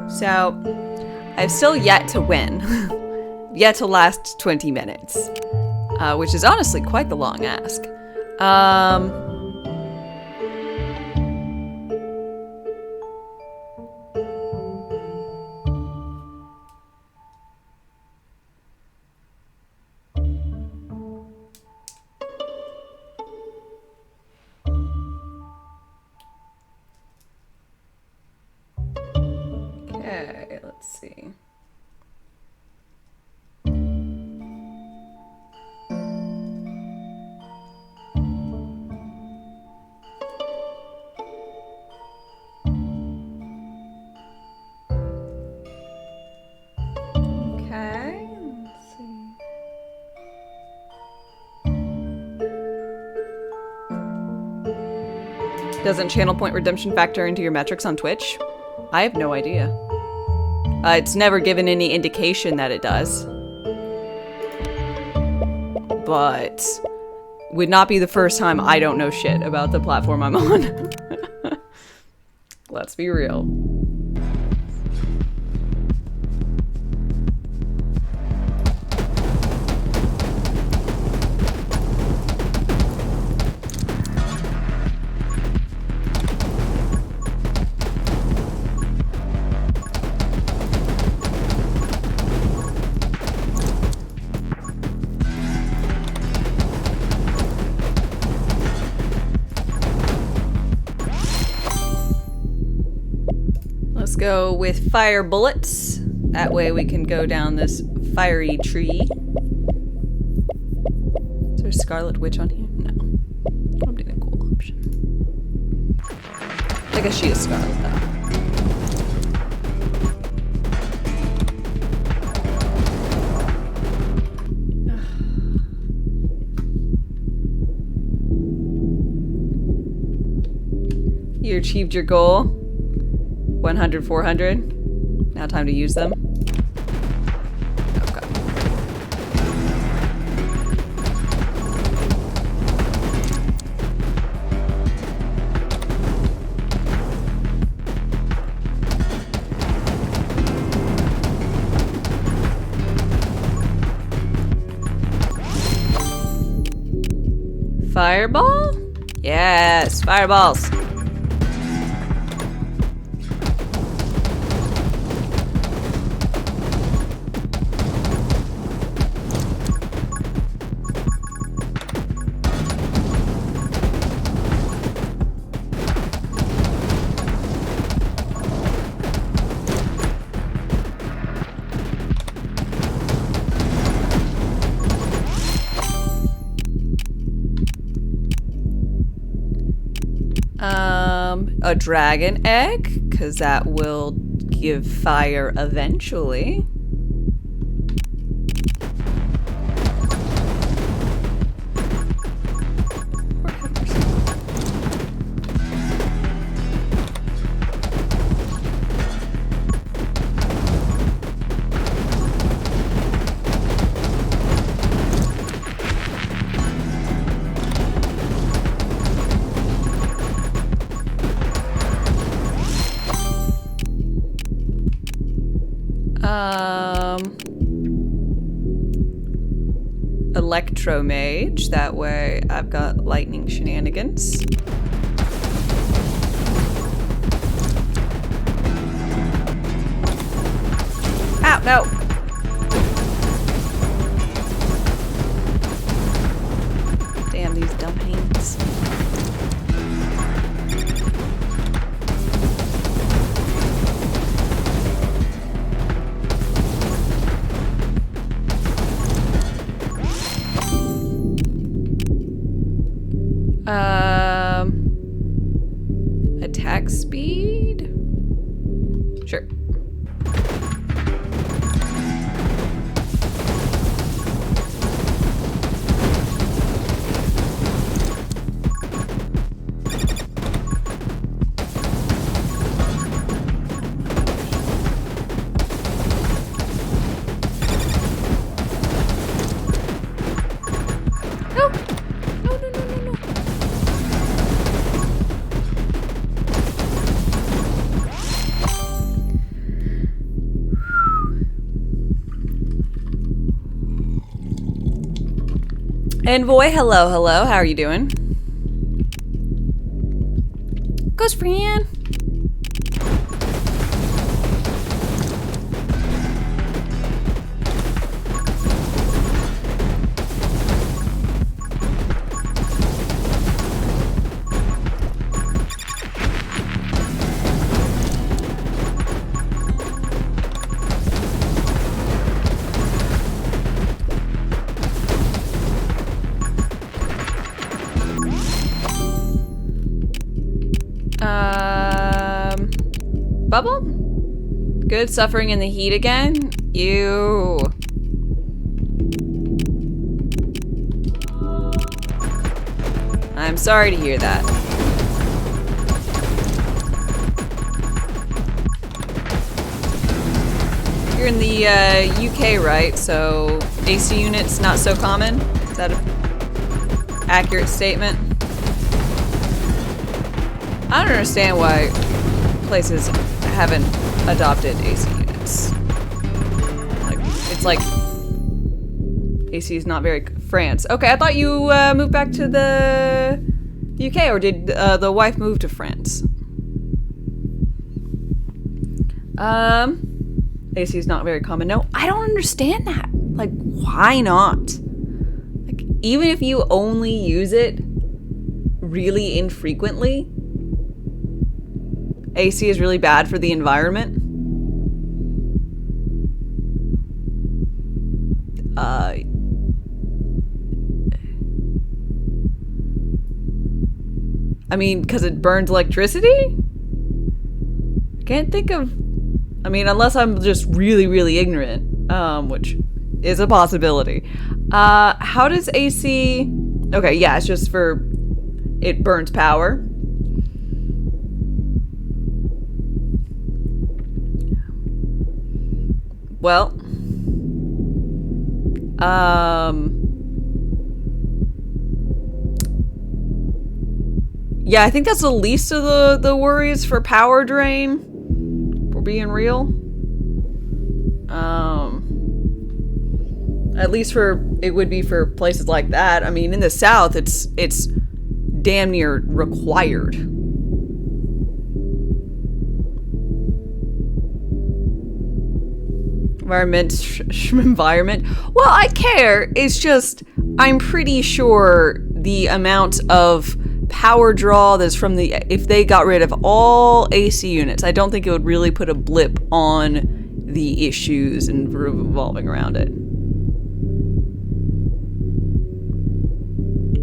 So, I've still yet to win. Yet to last 20 minutes. Which is honestly quite the long ask. Okay, let's see. Okay, let's see. Doesn't channel point redemption factor into your metrics on Twitch? I have no idea. It's never given any indication that it does. But would not be the first time I don't know shit about the platform I'm on. Let's be real. Let's go with fire bullets. That way we can go down this fiery tree. Is there a Scarlet Witch on here? No. I'm doing a cool option. I guess she is Scarlet though. You achieved your goal. 100, 400. Now time to use them. Okay. Fireball? Yes, fireballs. A dragon egg, because that will give fire eventually. Electro Mage, that way I've got lightning shenanigans. Ow, no! Damn these dumb hands. Attack speed? Sure. Envoy, hello, hello. How are you doing? Ghost friend. Bubble? Good, suffering in the heat again? Ew. I'm sorry to hear that. You're in the UK, right? So AC units not so common? Is that an accurate statement? I don't understand why places haven't adopted AC units. Like, it's like AC is not very France. Okay, I thought you moved back to the UK, or did the wife move to France? AC is not very common. No, I don't understand that. Like, why not? Like, even if you only use it really infrequently, AC is really bad for the environment. I mean, because it burns electricity? I can't think of... I mean, unless I'm just really, really ignorant, which is a possibility. How does AC... Okay, yeah, it's just for... It burns power. Well... Yeah, I think that's the least of the worries for power drain. If we're being real. At least it would be for places like that. I mean, in the South, it's damn near required. Environment. Well, I care. It's just, I'm pretty sure the amount of power draw that's from if they got rid of all AC units, I don't think it would really put a blip on the issues and revolving around it.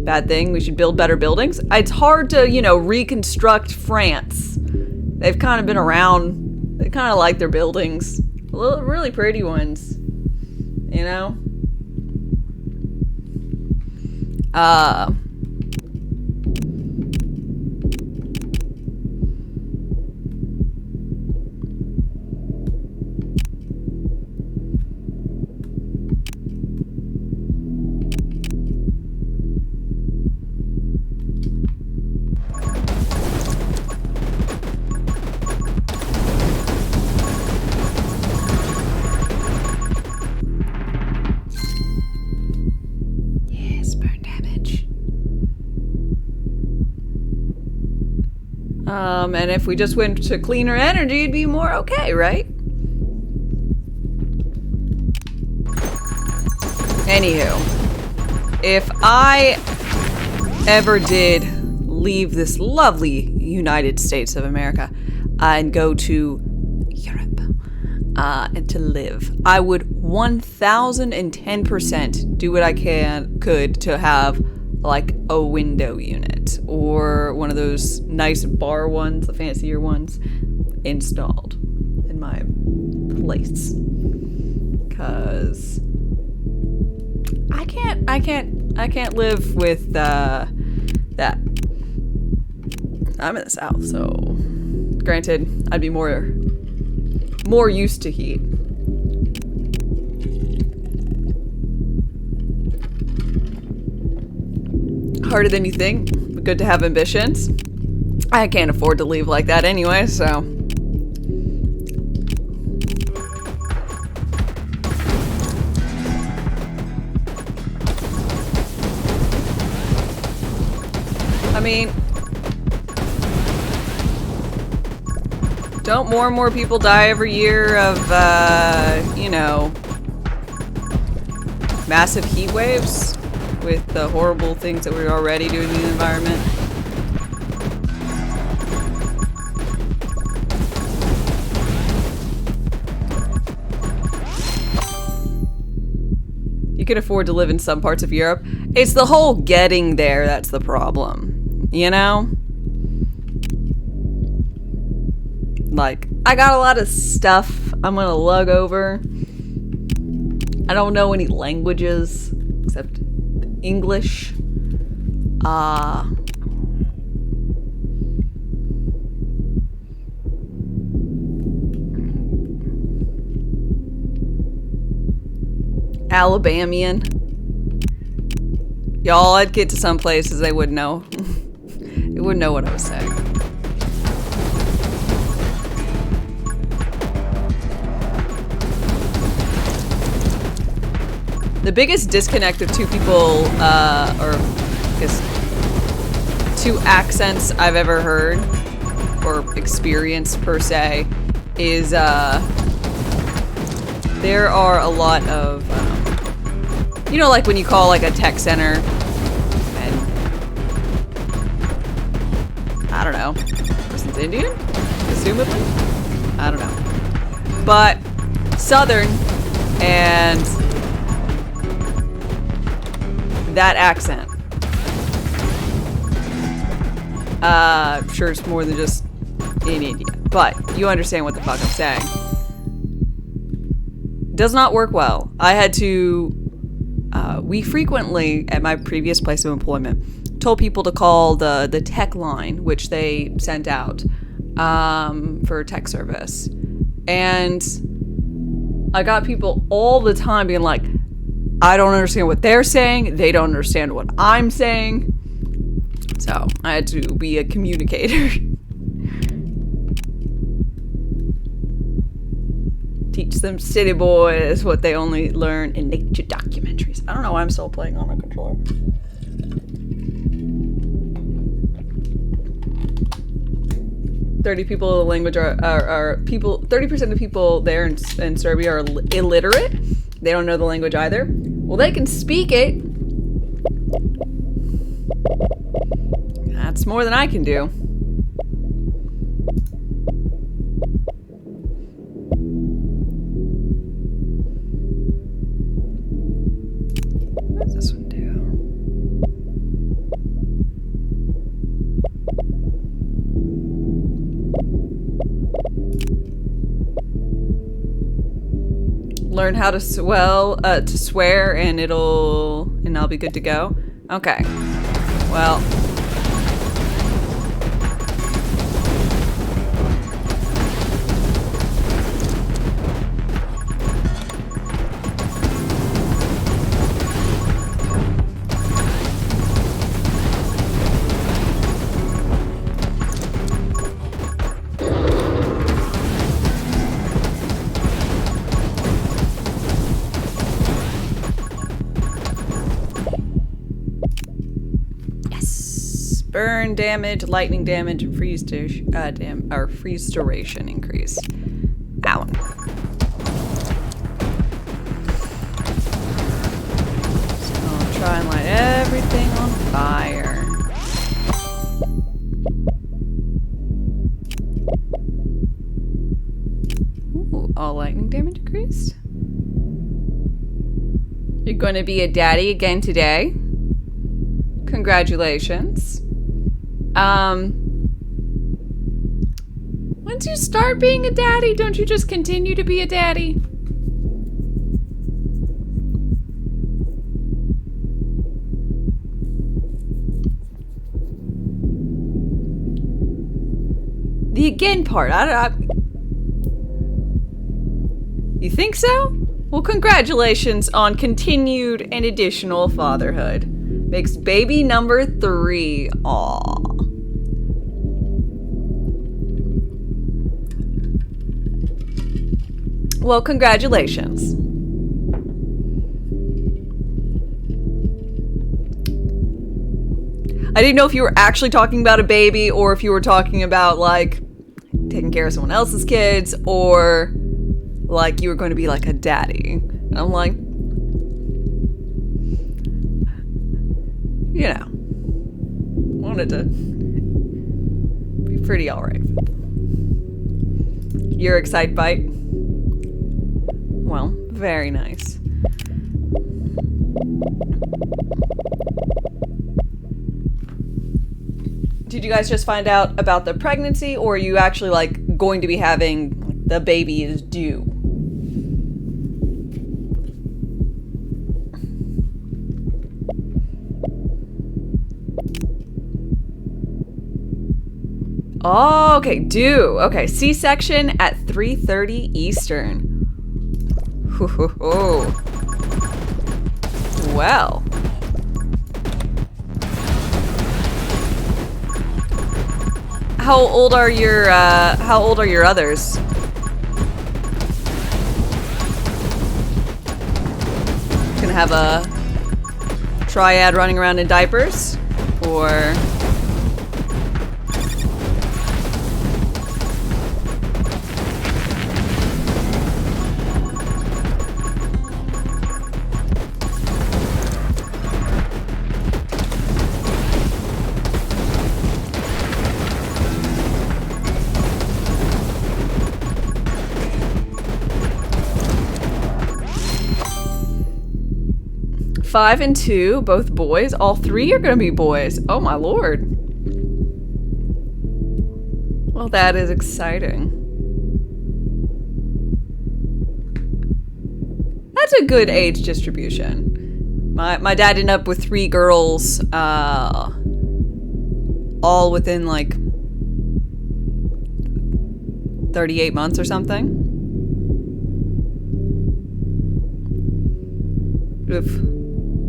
Bad thing, we should build better buildings. It's hard to, reconstruct France. They've kind of been around. They kind of like their buildings. Really pretty ones, you know? And if we just went to cleaner energy, it'd be more okay, right? Anywho, if I ever did leave this lovely United States of America and go to Europe and to live, I would 1000% do what I could to have like a window unit or one of those nice bar ones, the fancier ones, installed in my place. Cause I can't live with that. I'm in the South, so granted, I'd be more used to heat. Harder than you think, but good to have ambitions. I can't afford to leave like that anyway, so. mean, don't more and more people die every year of, you know, massive heat waves with the horrible things that we're already doing in the environment? You can afford to live in some parts of Europe. It's the whole getting there that's the problem, you know? Like, I got a lot of stuff I'm gonna lug over. I don't know any languages except English. Alabamian. Y'all, I'd get to some places they wouldn't know. They wouldn't know what I was saying. The biggest disconnect of two people, or I guess two accents I've ever heard or experienced per se is there are a lot of you know, like when you call like a tech center and I don't know, person's Indian, assumedly, I don't know, but Southern and that accent. I'm sure it's more than just in India, but you understand what the fuck I'm saying. Does not work well. I had to, we frequently, at my previous place of employment, told people to call the tech line, which they sent out for tech service. And I got people all the time being like, I don't understand what they're saying. They don't understand what I'm saying. So I had to be a communicator. Teach them city boys what they only learn in nature documentaries. I don't know why I'm still playing on a controller. .30% people of the language are people. 30% of people there in Serbia are illiterate. They don't know the language either. Well, they can speak it. That's more than I can do. What does this one do? Learn how to swear and I'll be good to go. Okay. Well, burn damage, lightning damage, and freeze duration increase. That one. So I'll try and light everything on fire. Ooh, all lightning damage increased. You're going to be a daddy again today. Congratulations. Once you start being a daddy, don't you just continue to be a daddy? The again part, you think so? Well, congratulations on continued and additional fatherhood. Makes baby number 3. Aww. Well, congratulations. I didn't know if you were actually talking about a baby or if you were talking about, like, taking care of someone else's kids or, like, you were going to be, like, a daddy. And I'm like, you know, wanted to be pretty alright. You're excited, bite? Well, very nice. Did you guys just find out about the pregnancy, or are you actually, like, going to be having the baby is due? Oh, okay, due. Okay, C-section at 3:30 Eastern. Well. How old are your others? Gonna have a triad running around in diapers? Or... 5 and 2, both boys. All 3 are gonna be boys. Oh my lord. Well, that is exciting. That's a good age distribution. My dad ended up with 3 girls, all within like 38 months or something. Oof.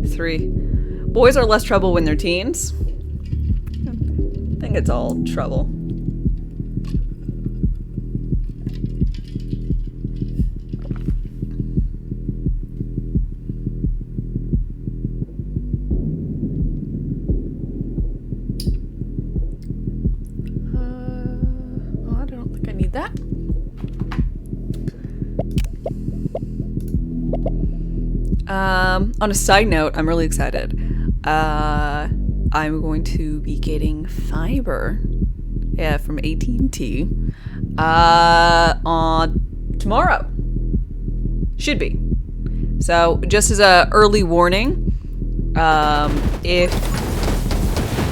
3. Boys are less trouble when they're teens. I think it's all trouble. I don't think I need that. On a side note, I'm really excited. I'm going to be getting fiber, from AT&T, on tomorrow. Should be. So, just as a early warning, if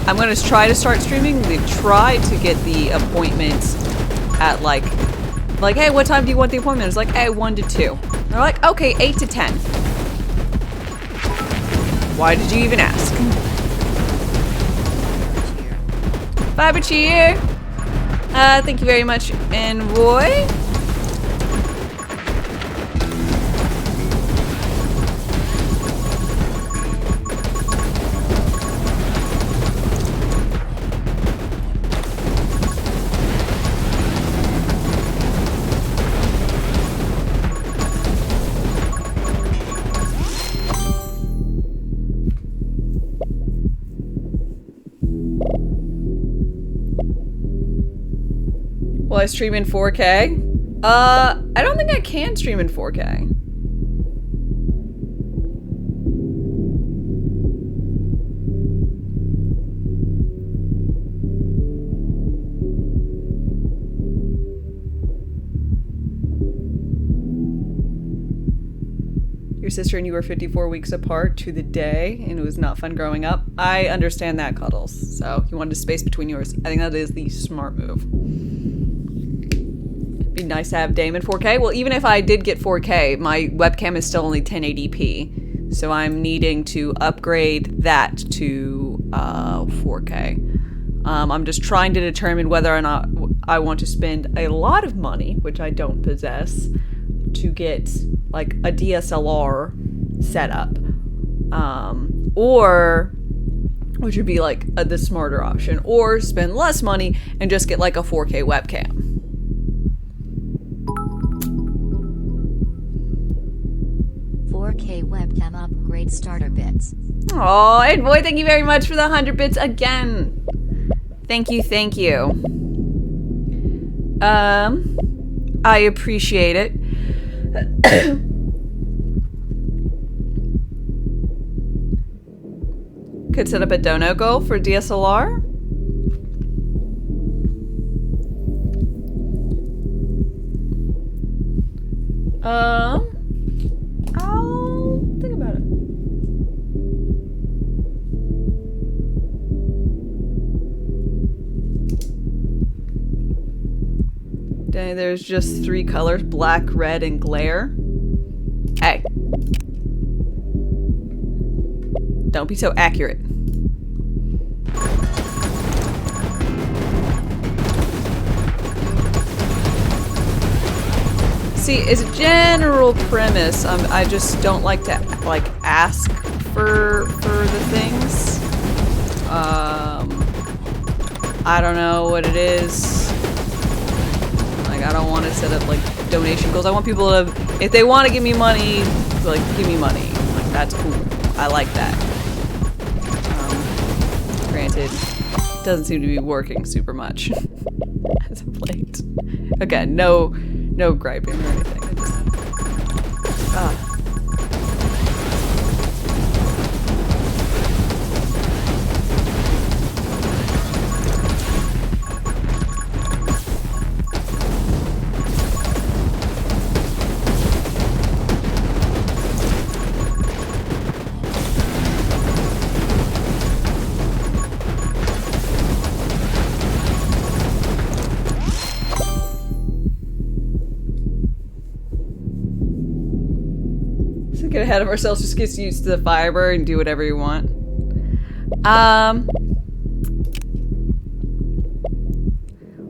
I'm going to try to start streaming, we've tried to get the appointments at like, hey, what time do you want the appointment? It's like, hey, 1 to 2. They're like, okay, 8 to 10. Why did you even ask? Fiber cheer. Thank you very much, and Roy. Will I stream in 4K? I don't think I can stream in 4K. Your sister and you were 54 weeks apart to the day, and it was not fun growing up. I understand that, Cuddles. So you wanted space between yours. I think that is the smart move. Be nice to have Dame in 4K. Well, even if I did get 4K, my webcam is still only 1080p. So I'm needing to upgrade that to 4K. I'm just trying to determine whether or not I want to spend a lot of money, which I don't possess, to get like a DSLR setup. Or, which would be like the smarter option, or spend less money and just get like a 4K webcam. 4K webcam upgrade starter bits. Oh, and boy, thank you very much for the 100 bits again. Thank you, thank you. I appreciate it. Could set up a dono goal for DSLR. I'll think about it. Okay, there's just 3 colors, black, red, and glare. Hey. Don't be so accurate. See, as a general premise, I just don't like to ask for the things. I don't know what it is. Like, I don't want to set up like donation goals. I want people to, if they want to give me money, like give me money. Like, that's cool. I like that. Granted, it doesn't seem to be working super much as of late. Again, no griping or anything. I just, get ahead of ourselves, just get used to the fiber and do whatever you want.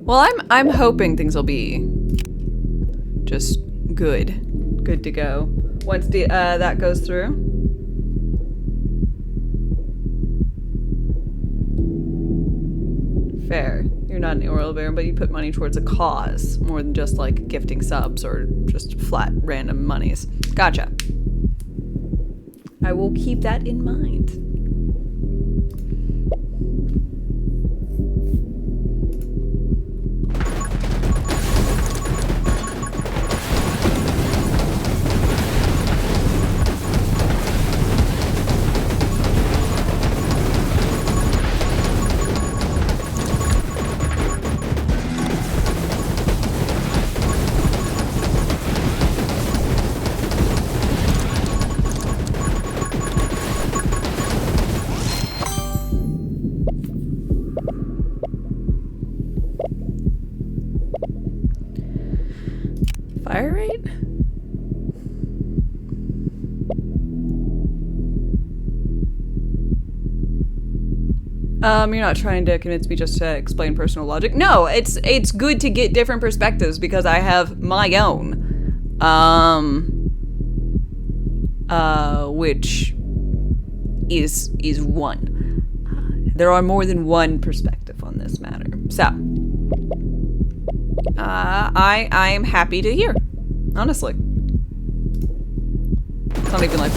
Well, I'm hoping things will be just good to go once that goes through. Fair. You're not an oil baron, but you put money towards a cause more than just like gifting subs or just flat random monies. Gotcha. I will keep that in mind. Fire rate? You're not trying to convince me just to explain personal logic. No, it's good to get different perspectives because I have my own. Which is one. There are more than one perspective on this matter. So, I am happy to hear, honestly. It's not even like...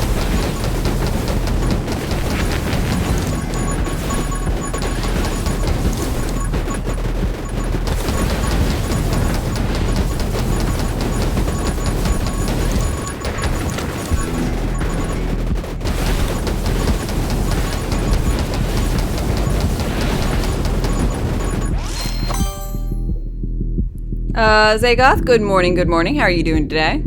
Zagoth, good morning, good morning. How are you doing today?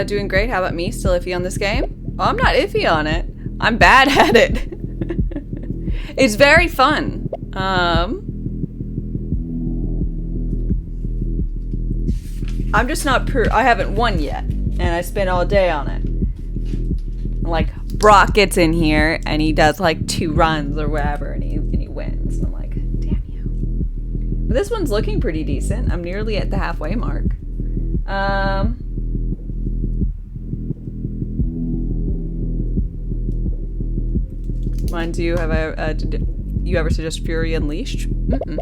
Doing great. How about me? Still iffy on this game? Oh, I'm not iffy on it. I'm bad at it. It's very fun. I'm just not I haven't won yet, and I spent all day on it. Like, Brock gets in here, and he does like 2 runs or whatever, and he wins. And I'm like, damn you. But this one's looking pretty decent. I'm nearly at the halfway mark. Mind you, have I, did you ever suggest Fury Unleashed? Mm-mm.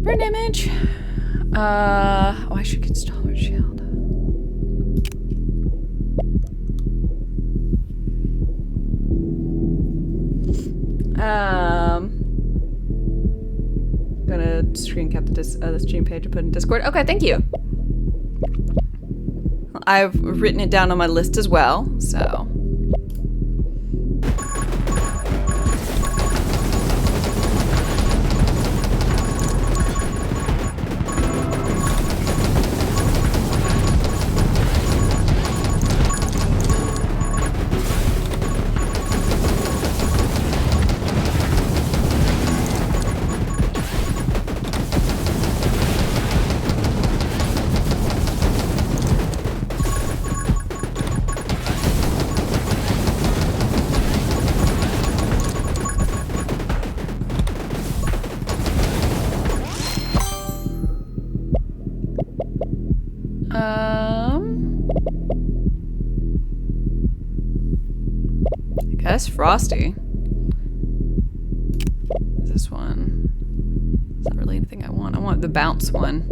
Burn damage. Oh, I should get Stalwart Shield. Gonna screen cap the stream page and put in Discord. Okay, thank you. I've written it down on my list as well, so. I guess Frosty. This one. It's not really anything I want. I want the bounce one.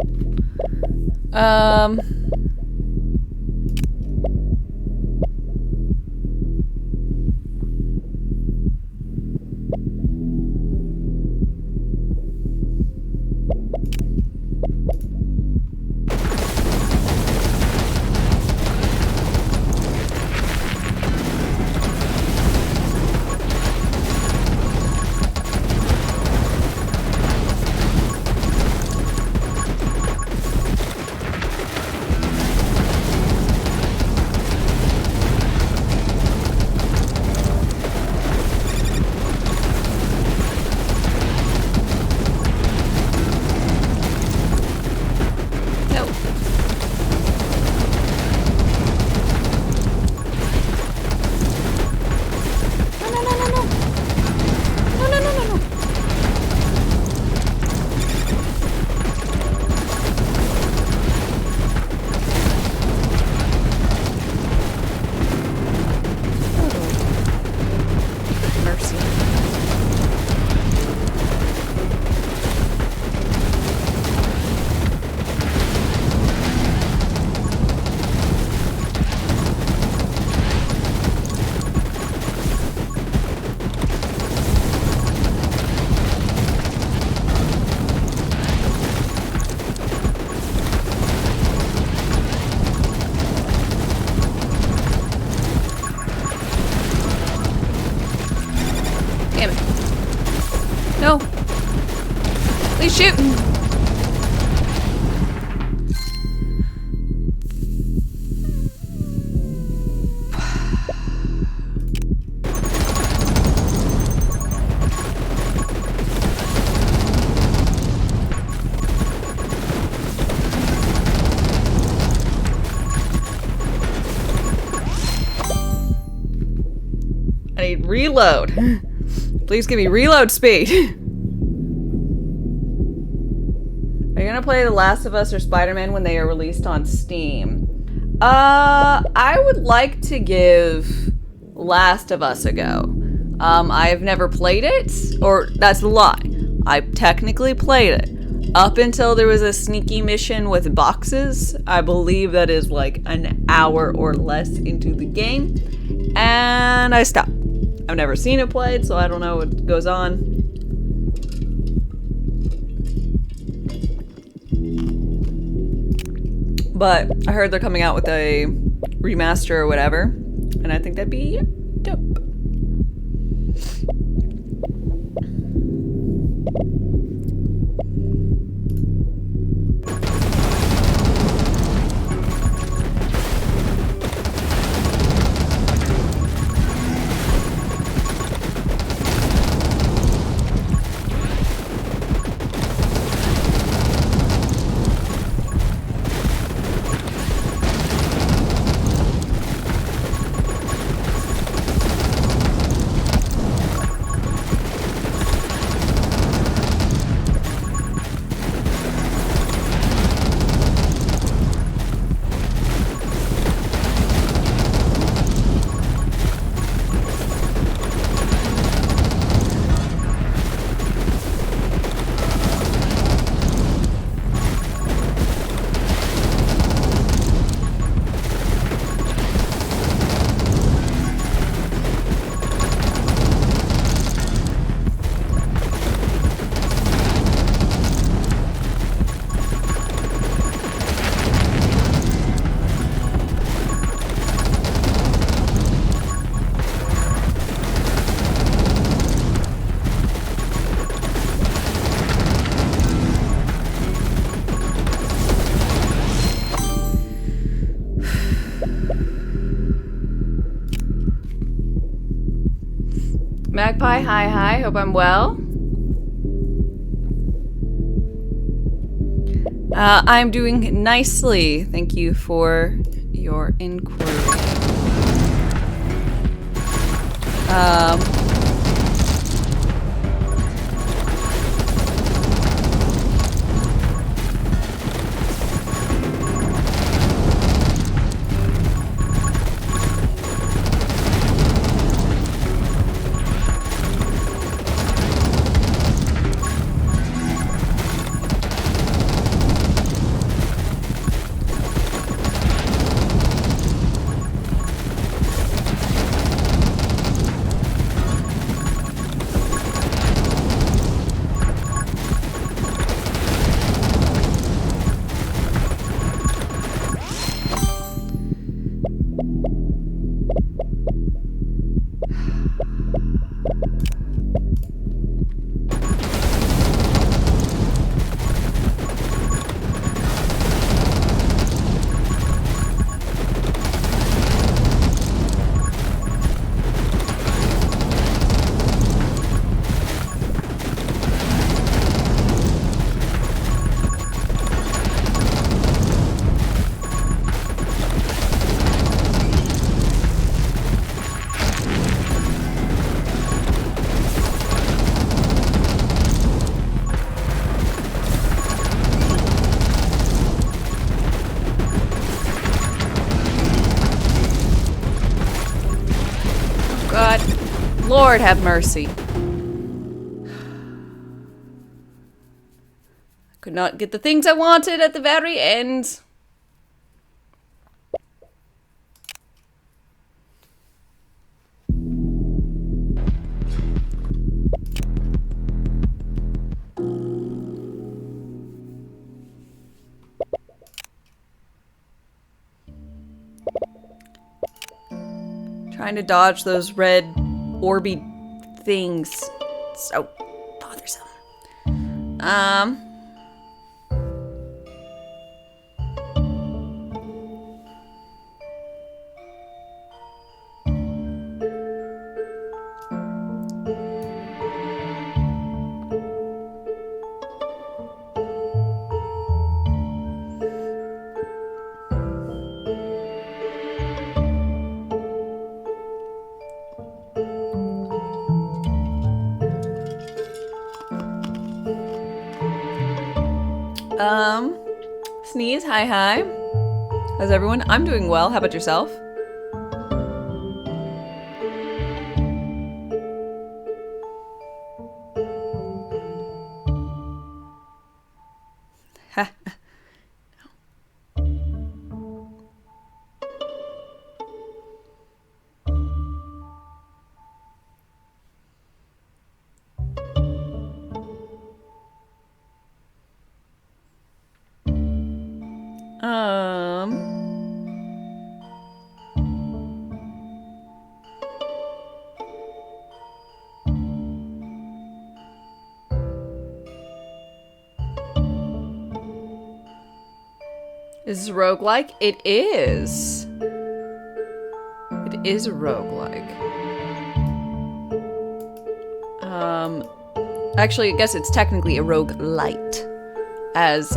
need reload. Please give me reload speed. Are you gonna play The Last of Us or Spider-Man when they are released on Steam? I would like to give Last of Us a go. I've never played it, or that's a lie. I technically played it. Up until there was a sneaky mission with boxes. I believe that is like an hour or less into the game. And I stopped. I've never seen it played, so I don't know what goes on. But I heard they're coming out with a remaster or whatever, and I think that'd be dope. Magpie, hi, hope I'm well. I'm doing nicely. Thank you for your inquiry. God, Lord have mercy. Could not get the things I wanted at the very end. Trying to dodge those red orby things. So bothersome. Sneeze, hi. How's everyone? I'm doing well. How about yourself? Is this roguelike? It is. It is a roguelike. Actually, I guess it's technically a roguelite, as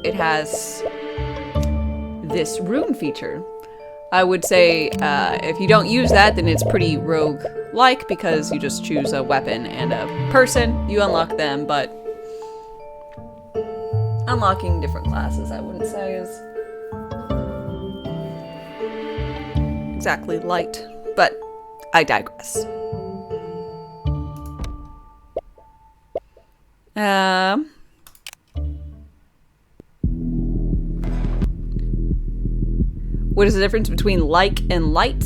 it has this rune feature. I would say if you don't use that, then it's pretty rogue-like because you just choose a weapon and a person. You unlock them, but unlocking different classes, I wouldn't say, is exactly light, but I digress. What is the difference between like and light?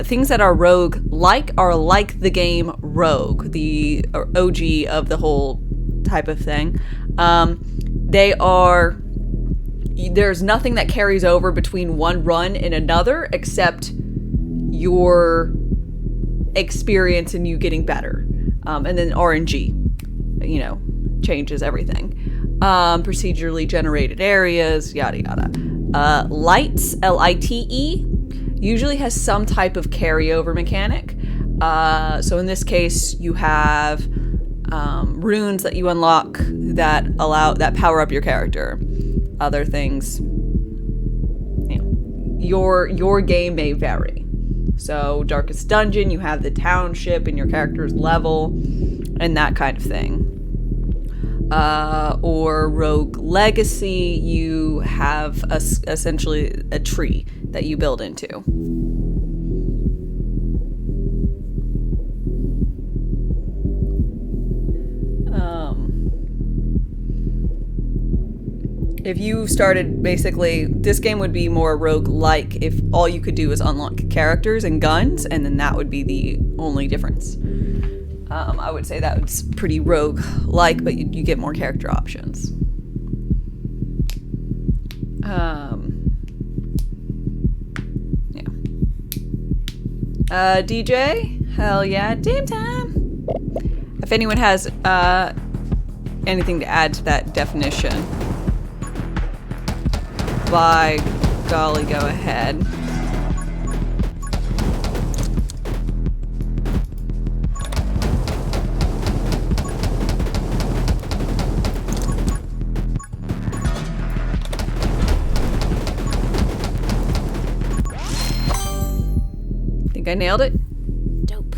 Things that are rogue-like are like the game Rogue, the OG of the whole type of thing. There's nothing that carries over between one run and another except your experience and you getting better. And then RNG, changes everything. Procedurally generated areas, yada yada. Lights, Lite, usually has some type of carryover mechanic. So in this case, you have runes that you unlock that power up your character. Other things, your game may vary. So Darkest Dungeon, you have the township and your character's level and that kind of thing. Or Rogue Legacy, you have essentially a tree that you build into. If you started, basically, this game would be more rogue-like if all you could do is unlock characters and guns, and then that would be the only difference. I would say that was pretty rogue-like, but you get more character options. DJ? Hell yeah, Dame time! If anyone has anything to add to that definition, by golly, go ahead. Think I nailed it? Dope.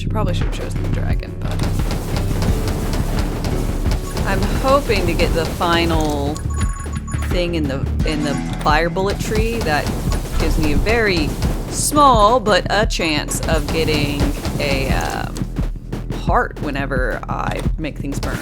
Probably should have chosen the dragon, but I'm hoping to get the final thing in the fire bullet tree that gives me a very small but a chance of getting a apart whenever I make things burn.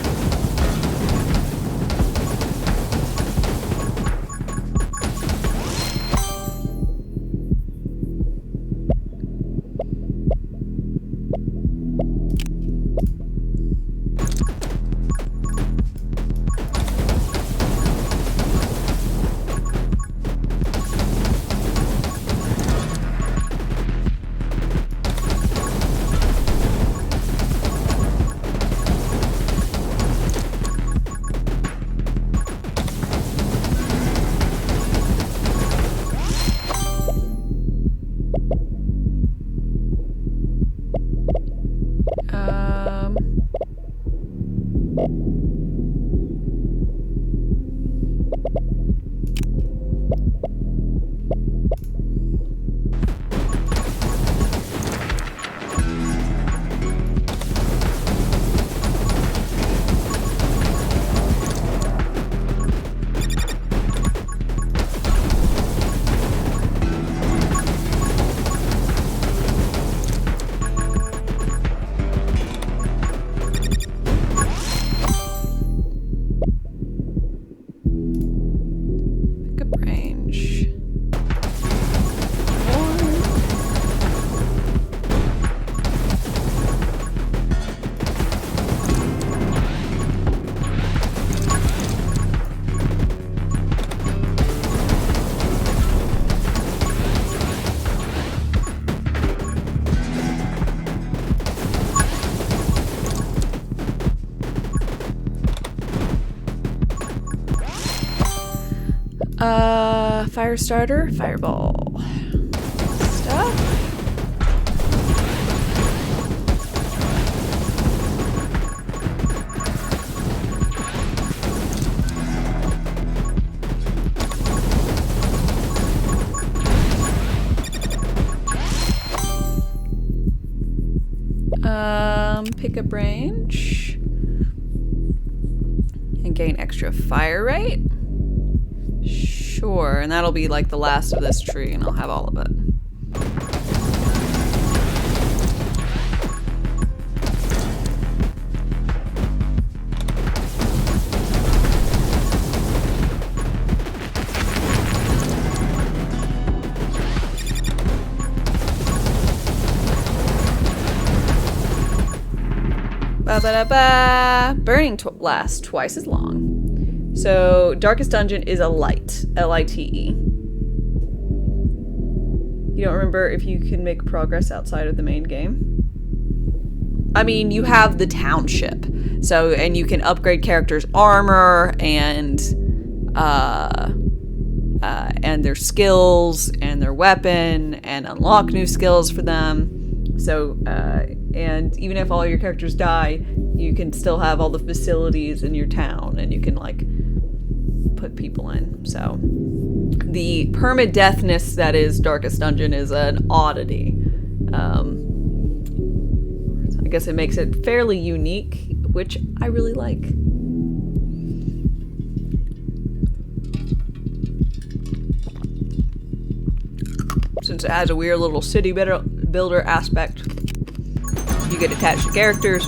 Fire starter, fireball. Stuff. Pick up range. And gain extra fire rate. Sure, and that'll be like the last of this tree, and I'll have all of it. Ba-ba-da-ba. Burning lasts twice as long. So, Darkest Dungeon is a light. L-I-T-E. You don't remember if you can make progress outside of the main game? I mean, you have the township. So, and you can upgrade characters' armor and their skills and their weapon and unlock new skills for them. So, and even if all your characters die, you can still have all the facilities in your town and you can, like, put people in. So the permadeathness that is Darkest Dungeon is an oddity. I guess it makes it fairly unique, which I really like. Since it has a weird little city builder aspect, you get attached to characters.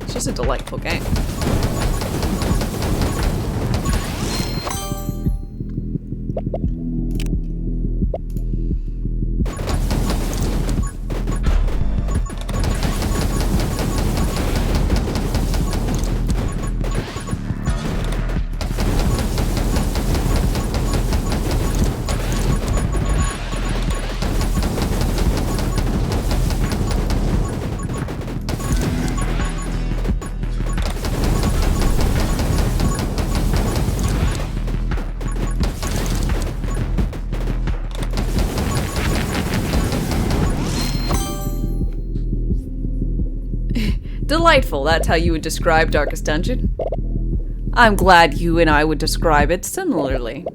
It's just a delightful game. Delightful, that's how you would describe Darkest Dungeon. I'm glad you and I would describe it similarly.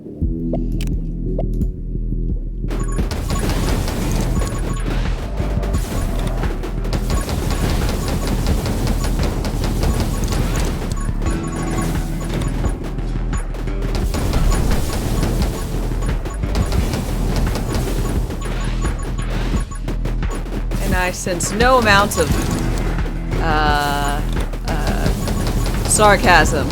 I sense no amounts of sarcasm.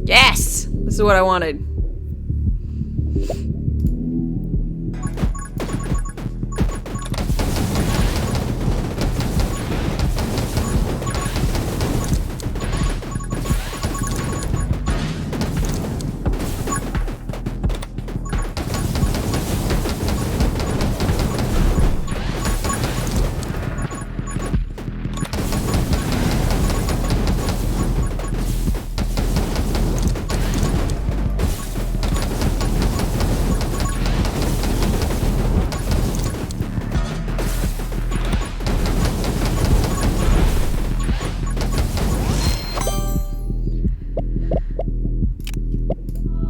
Yes! This is what I wanted.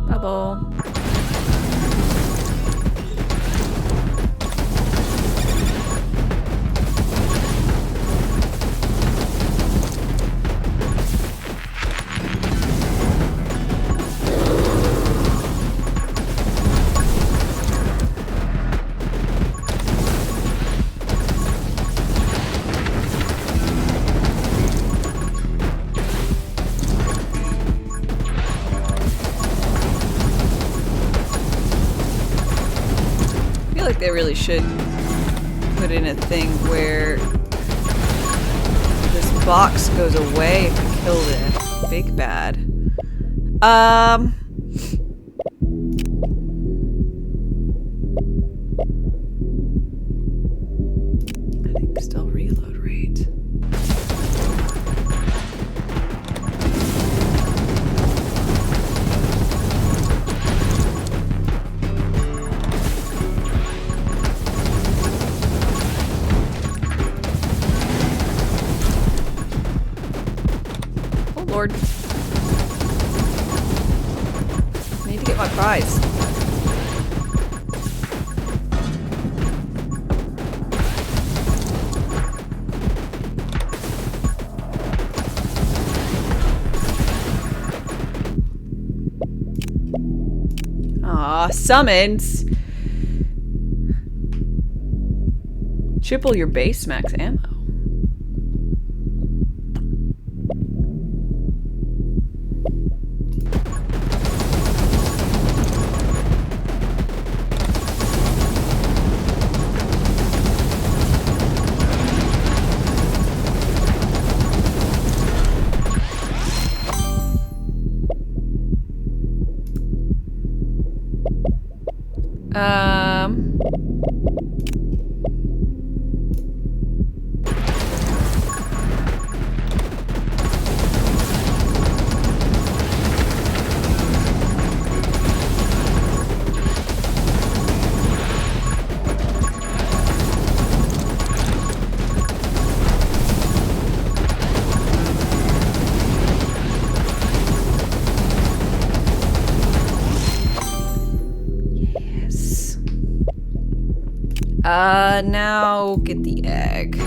Bubble. Like they really should put in a thing where this box goes away if you kill the big bad. I think still reload rate. Lord. I need to get my prize. Aw, summons. Triple your base max ammo. Now get the egg.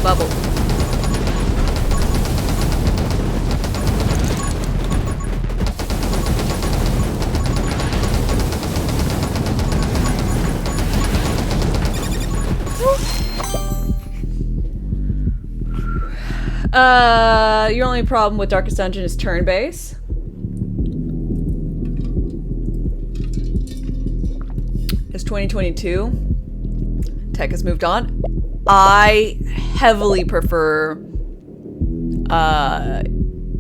Bubble. Your only problem with Darkest Dungeon is turn-based. It's 2022. Tech has moved on. I heavily prefer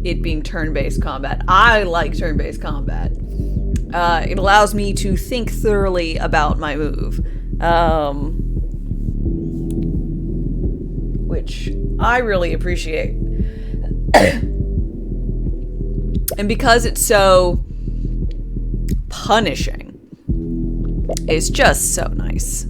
it being turn-based combat. I like turn-based combat. It allows me to think thoroughly about my move. Which I really appreciate. And because it's so punishing, it's just so nice.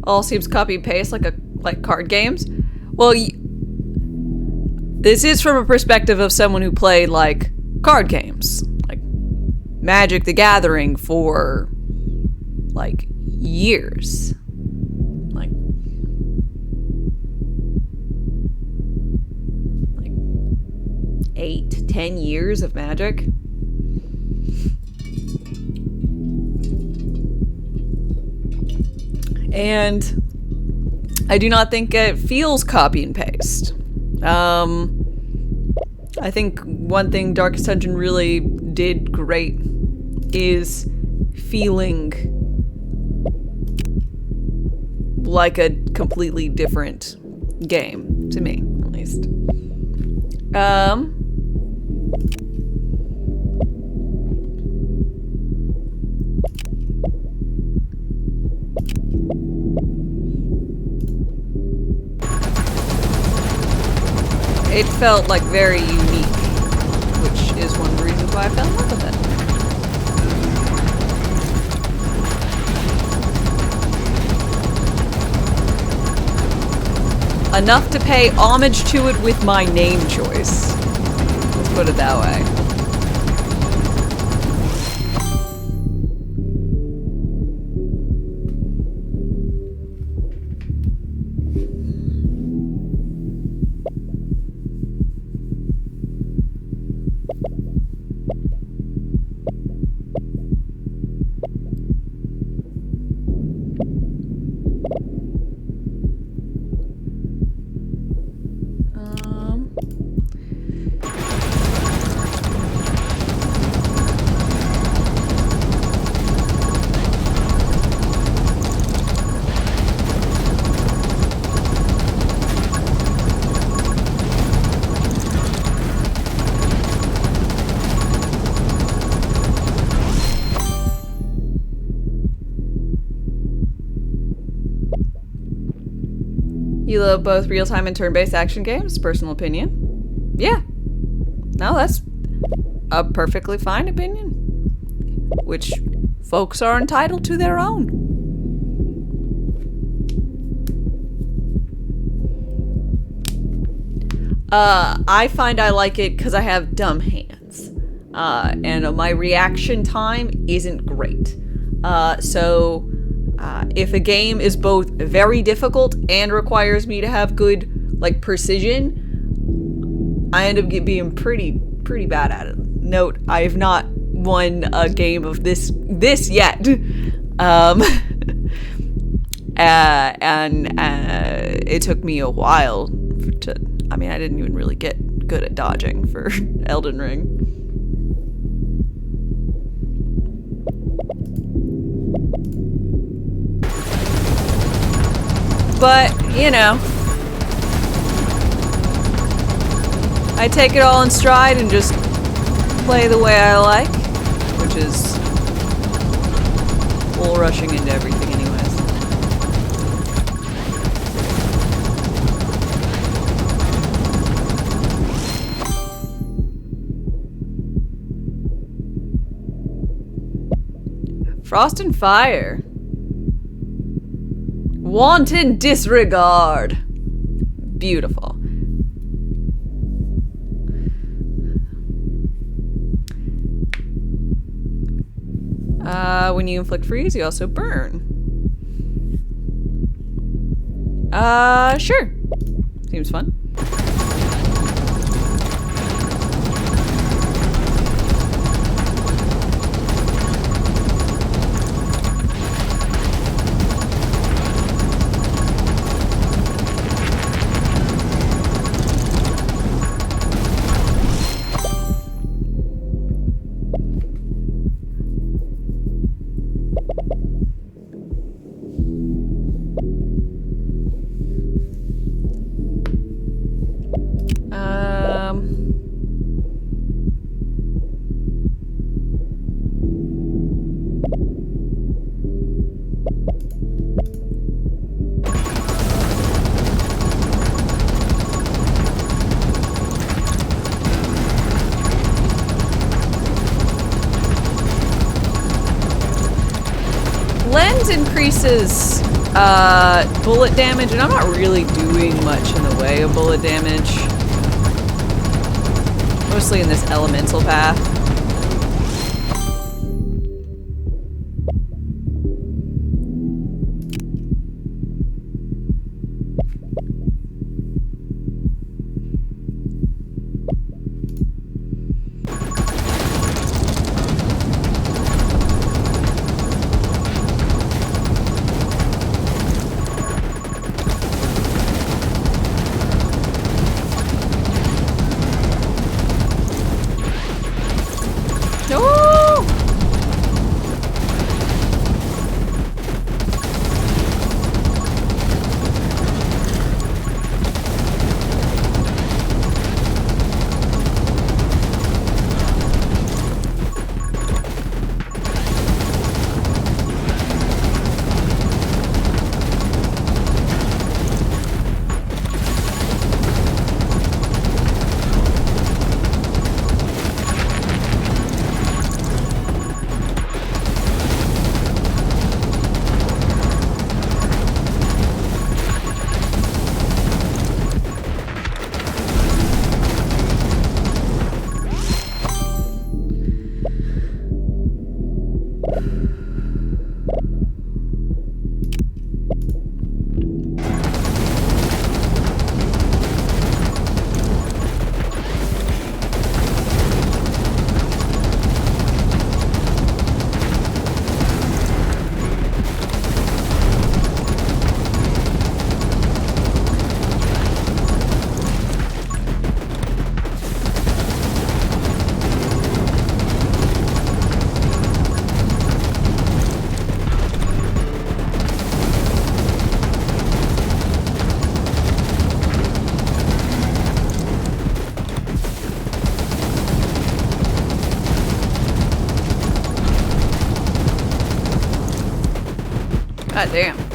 All seems copy and paste like card games. Well, this is from a perspective of someone who played like card games, like Magic the Gathering for like years. Like 8 to 10 years of Magic. And I do not think it feels copy and paste. I think one thing Darkest Dungeon really did great is feeling like a completely different game, to me, at least. It felt like very unique, which is one of the reasons why I fell in love with it. Enough to pay homage to it with my name choice. Let's put it that way. You love both real-time and turn-based action games? Personal opinion. Yeah. No, that's a perfectly fine opinion. Which folks are entitled to their own. I find I like it because I have dumb hands. And my reaction time isn't great. If a game is both very difficult and requires me to have good, like, precision, I end up being pretty bad at it. Note, I have not won a game of this yet. It took me a while to, I mean, I didn't even really get good at dodging for Elden Ring. But, you know, I take it all in stride and just play the way I like, which is full rushing into everything anyways. Frost and Fire. Wanton disregard. Beautiful. When you inflict freeze, you also burn. Sure. Seems fun. Lens increases bullet damage, and I'm not really doing much in the way of bullet damage. Mostly in this elemental path. God damn.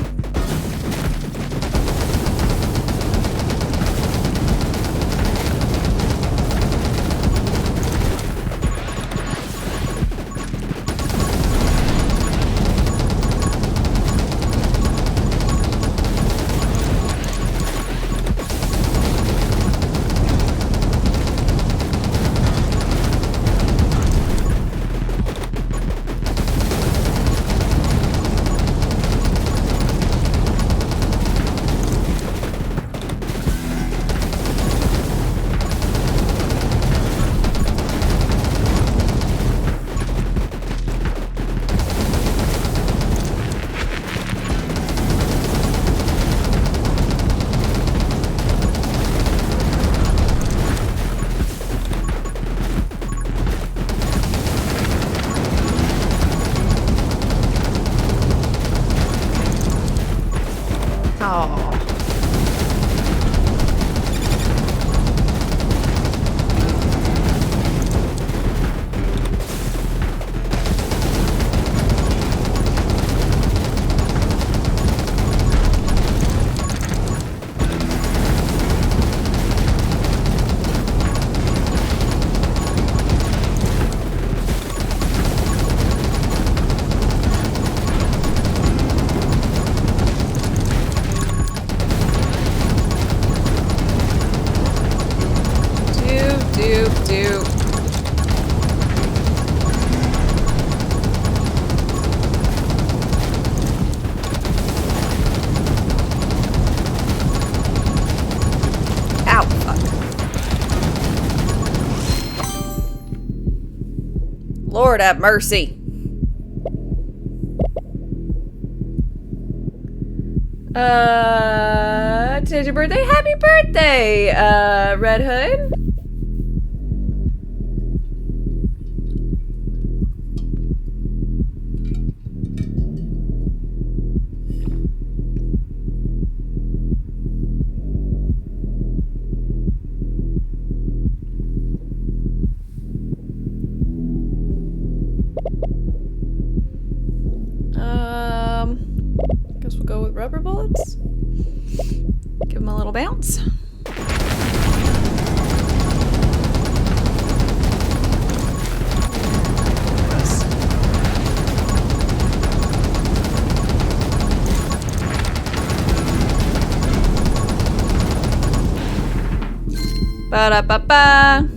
Lord have mercy. Today's your birthday? Happy birthday, Red Hood. Guess we'll go with rubber bullets. Give them a little bounce. Ba-da-ba-ba.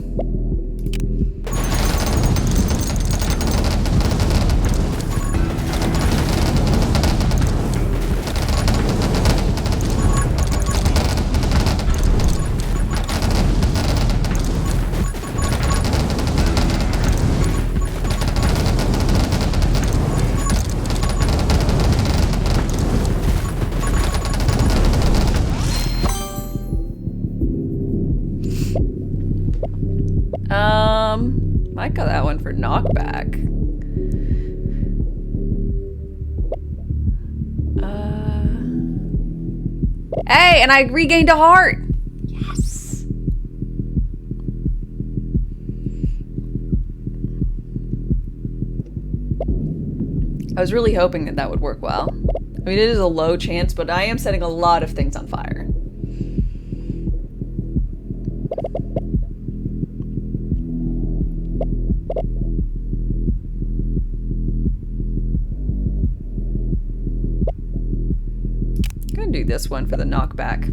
Might got that one for knockback. Hey, and I regained a heart. Yes. I was really hoping that that would work well. I mean, it is a low chance, but I am setting a lot of things on fire. Do this one for the knockback.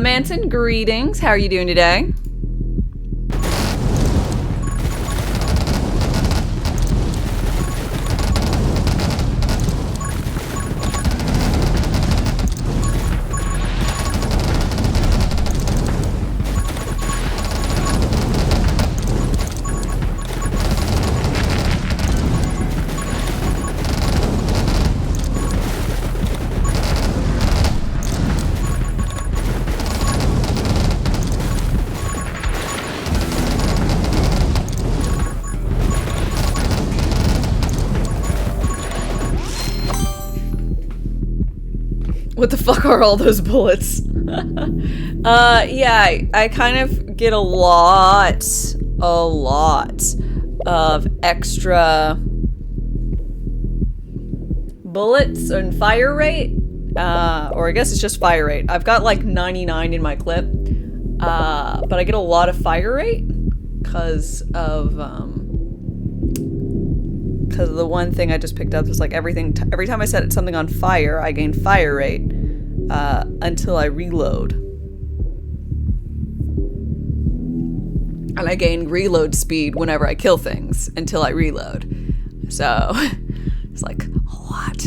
Manson, greetings. How are you doing today? What the fuck are all those bullets? Yeah, I kind of get a lot of extra bullets and fire rate. Or I guess it's just fire rate. I've got like 99 in my clip. But I get a lot of fire rate because of the one thing I just picked up is like every time I set something on fire, I gain fire rate until I reload. And I gain reload speed whenever I kill things until I reload. So it's like a lot.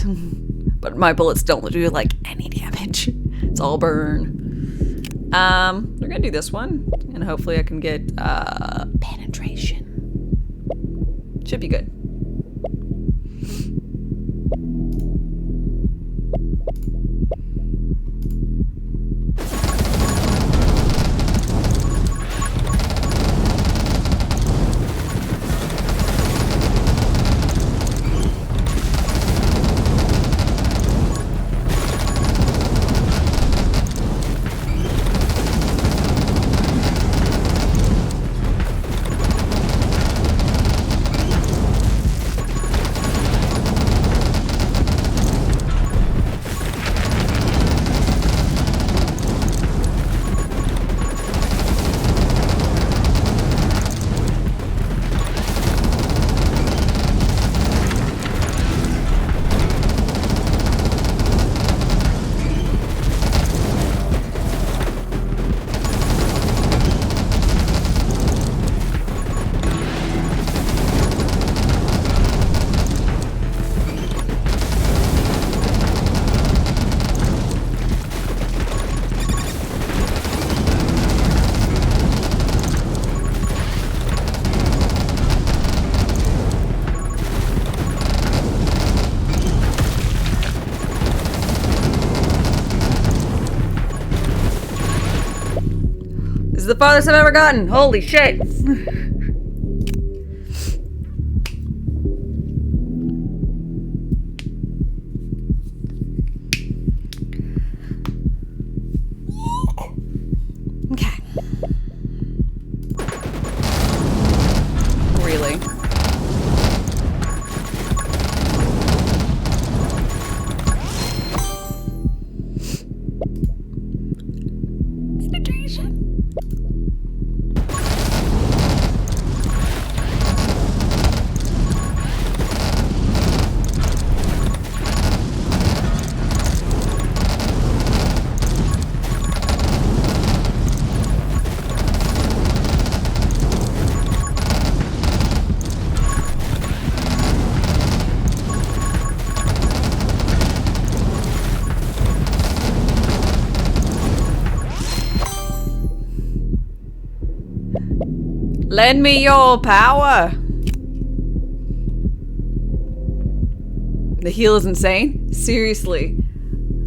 But my bullets don't do like any damage. It's all burn. We're gonna do this one, and hopefully I can get penetration. Should be good. farthest I've ever gotten. Holy shit. Okay. Really? Lend me your power. The heal is insane. Seriously.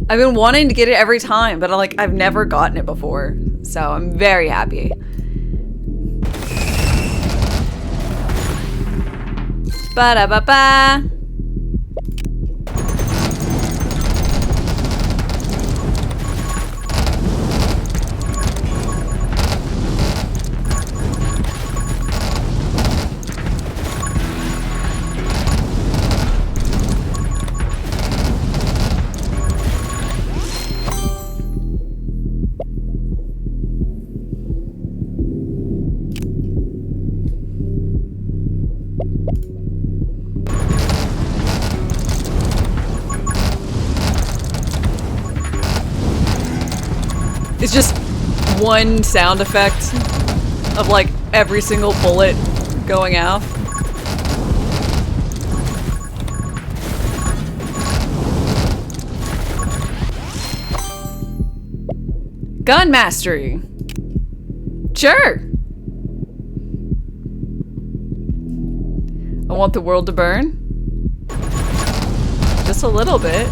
I've been wanting to get it every time, but I've never gotten it before. So I'm very happy. Ba-da-ba-ba. It's just one sound effect of like every single bullet going off. Gun mastery. Sure. I want the world to burn. Just a little bit.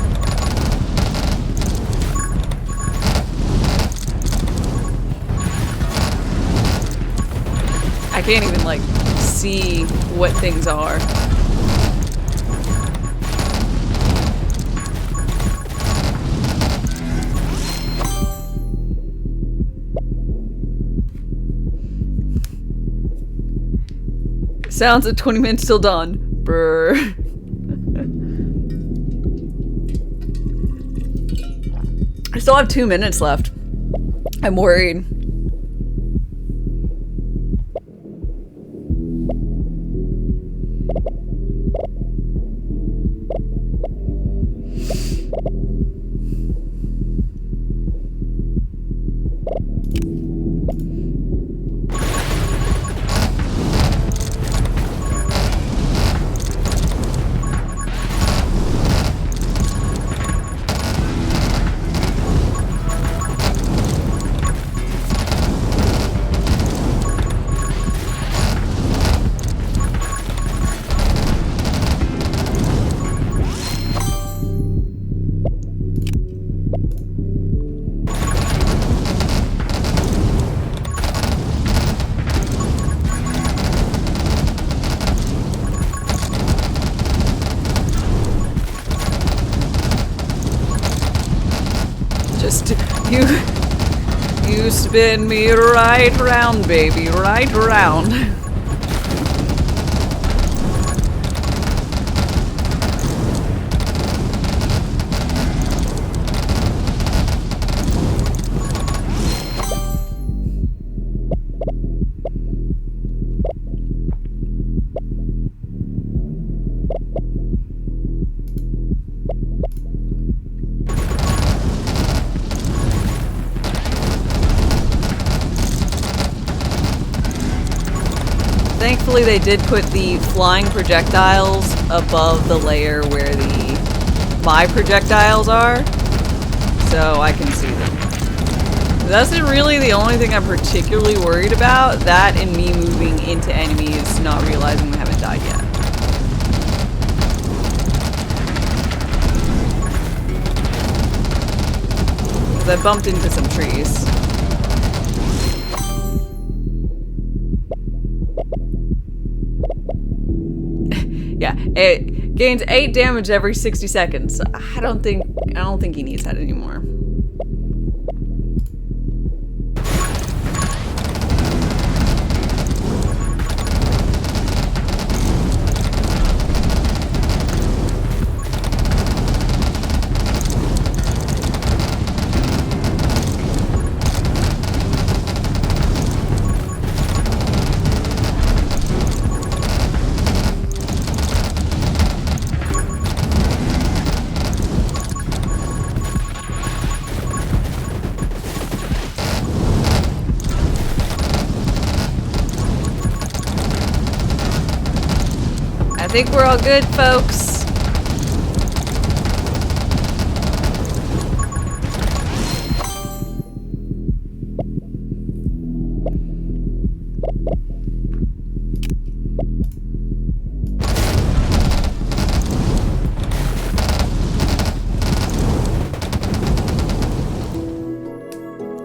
I can't even like see what things are. Sounds at 20 minutes till dawn. Brr. I still have 2 minutes left. I'm worried. You spin me right round, baby, right round. Thankfully, they did put the flying projectiles above the layer where my projectiles are, so I can see them. That's really the only thing I'm particularly worried about, that and me moving into enemies, not realizing we haven't died yet. Because I bumped into some trees. Yeah, it gains 8 damage every 60 seconds. I don't think he needs that anymore. I think we're all good, folks.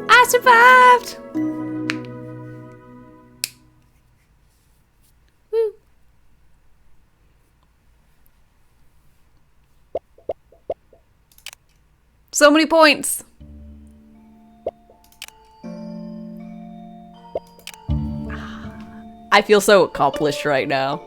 I survived! Woo. So many points. I feel so accomplished right now.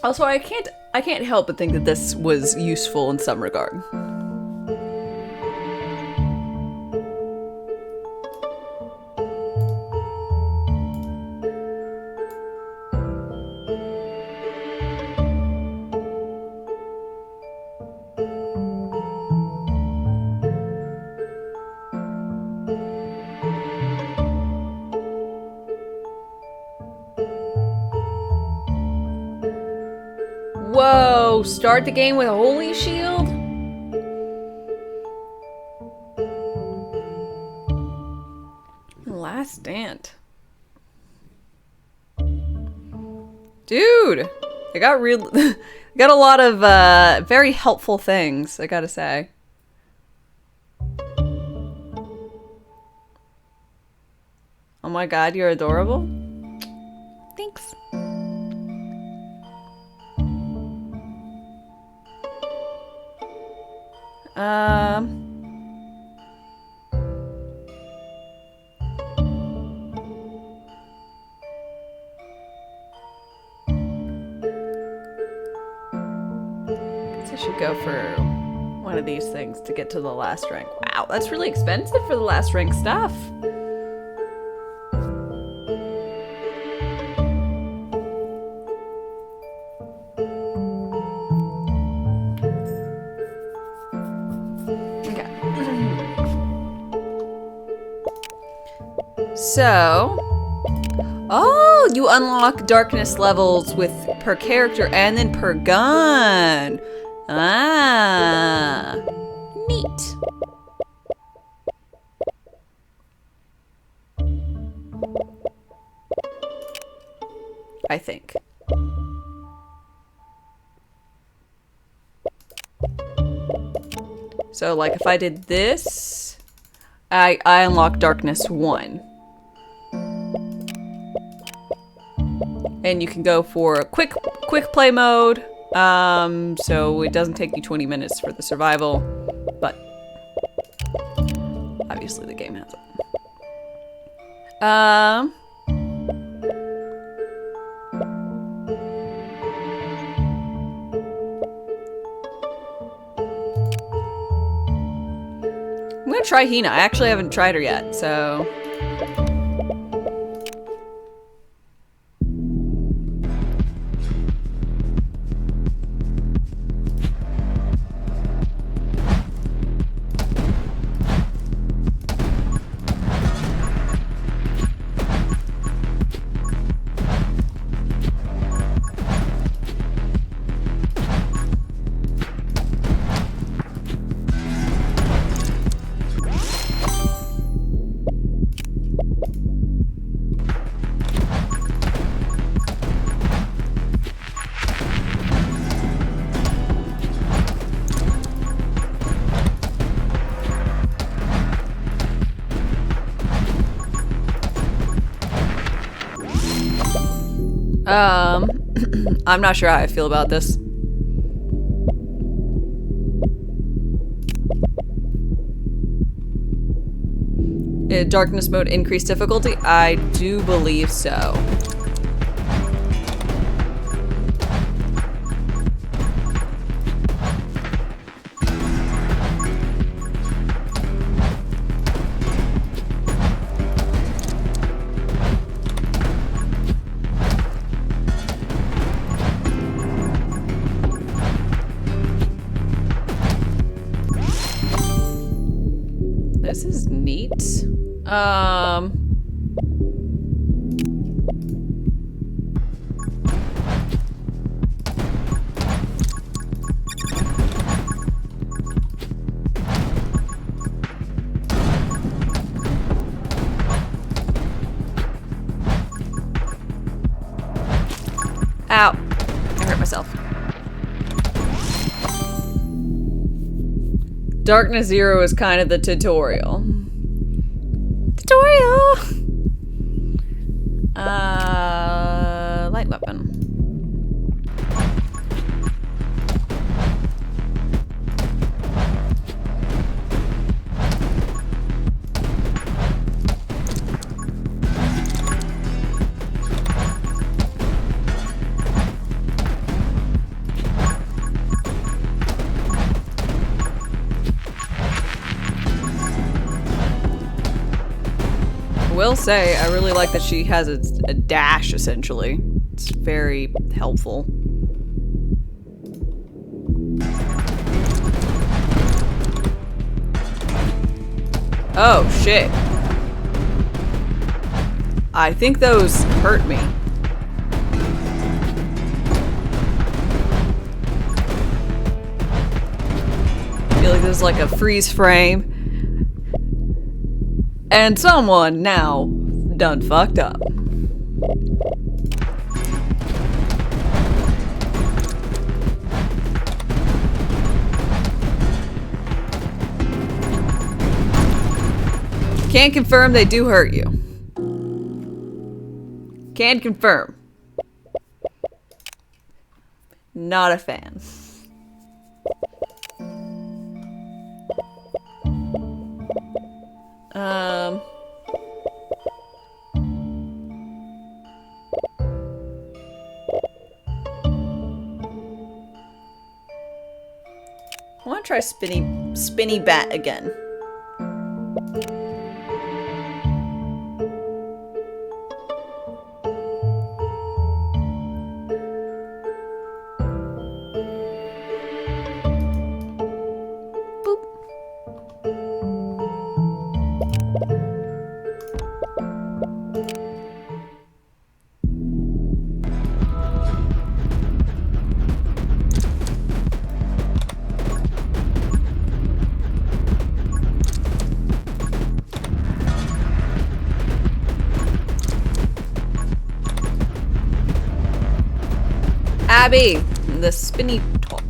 Also, I can't help but think that this was useful in some regard. Whoa, start the game with a holy shield? Last stand. Dude, I got real got a lot of very helpful things, I gotta say. Oh my god, you're adorable. Thanks. Guess I should go for one of these things to get to the last rank. Wow, that's really expensive for the last rank stuff. So, oh, you unlock darkness levels with per character and then per gun. Ah, neat. I think. So, like, if I did this, I unlock darkness 1. And you can go for a quick play mode, so it doesn't take you 20 minutes for the survival, but obviously the game has it. I'm gonna try Hina. I actually haven't tried her yet, so... I'm not sure how I feel about this. Darkness mode increased difficulty? I do believe so. This is neat. Ow. I hurt myself. Darkness Zero is kind of the tutorial. Light weapon. Will say, I really like that she has a dash, essentially. It's very helpful. Oh, shit. I think those hurt me. I feel like there's like a freeze frame. And someone now done fucked up. Can confirm they do hurt you. Can confirm. Not a fan. I want to try spinny bat again. Abby, the spinny top.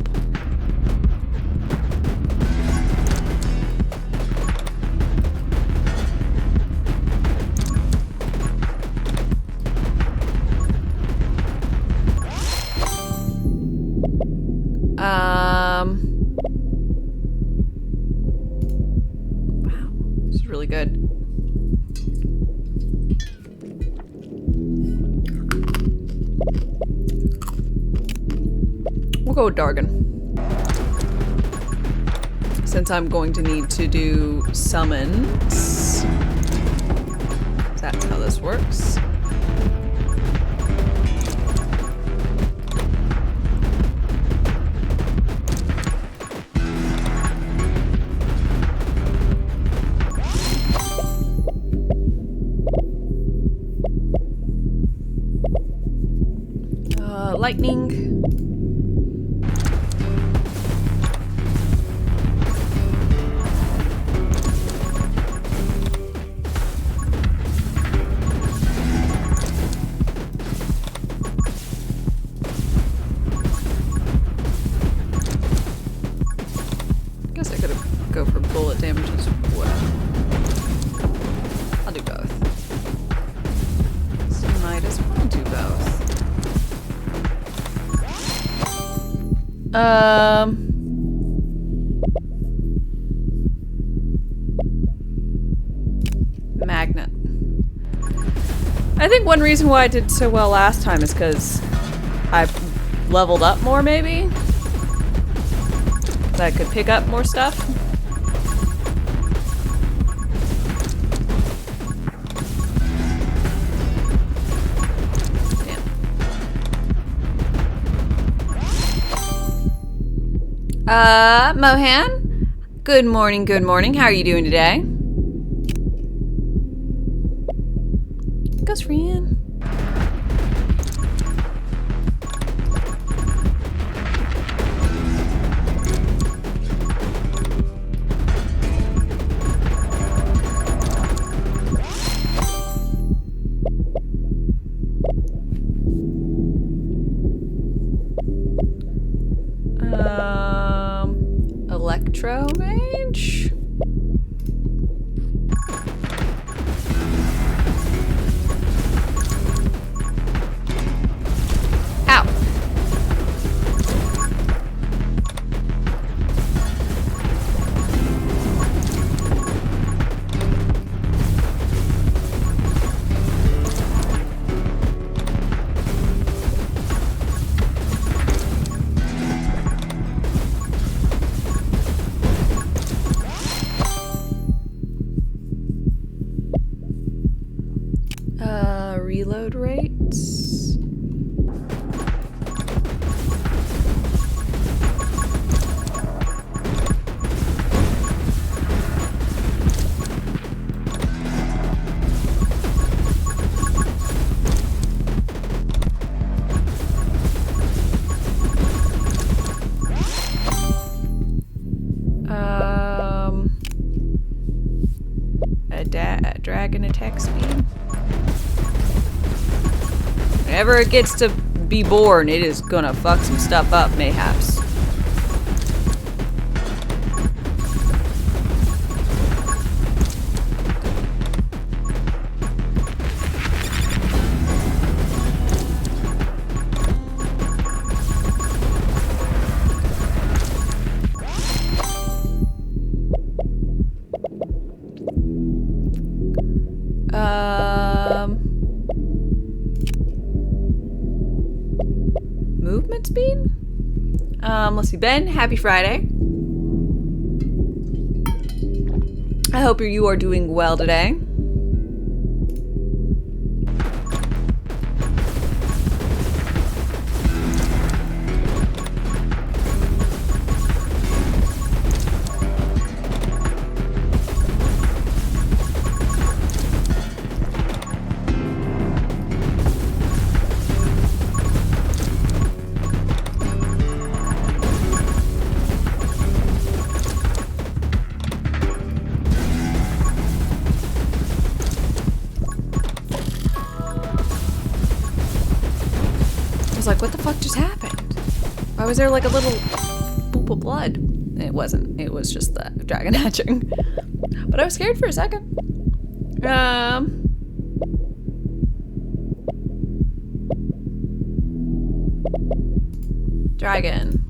Wow, this is really good. We'll go with Dargan. Since I'm going to need to do summons. That's how this works. Lightning. Guess I could go for bullet damage as well. I'll do both. So might as well do both. Magnet. I think one reason why I did so well last time is because I leveled up more, maybe? That I could pick up more stuff. Mohan? Good morning, good morning. How are you doing today? Ghost friend. Electro mage? Ow. Reload rates. A dragon attack speed. Whenever it gets to be born, it is gonna fuck some stuff up, mayhaps. Movement speed? Let's see. Ben, happy Friday. I hope you are doing well today. Like, what the fuck just happened? Why was there like a little poop of blood? It wasn't. It was just the dragon hatching. But I was scared for a second. Dragon.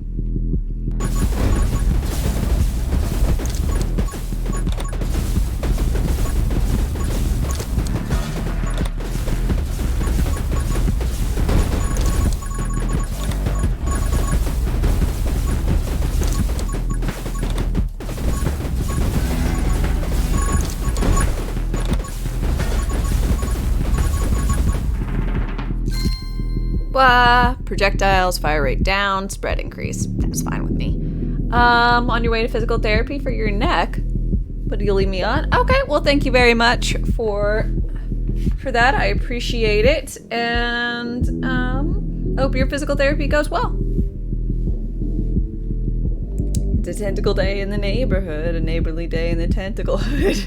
Projectiles, fire rate down, spread increase. That's fine with me. On your way to physical therapy for your neck. What do you leave me on? Okay, well, thank you very much for that. I appreciate it, and hope your physical therapy goes well. It's a tentacle day in the neighborhood, a neighborly day in the tentacle hood.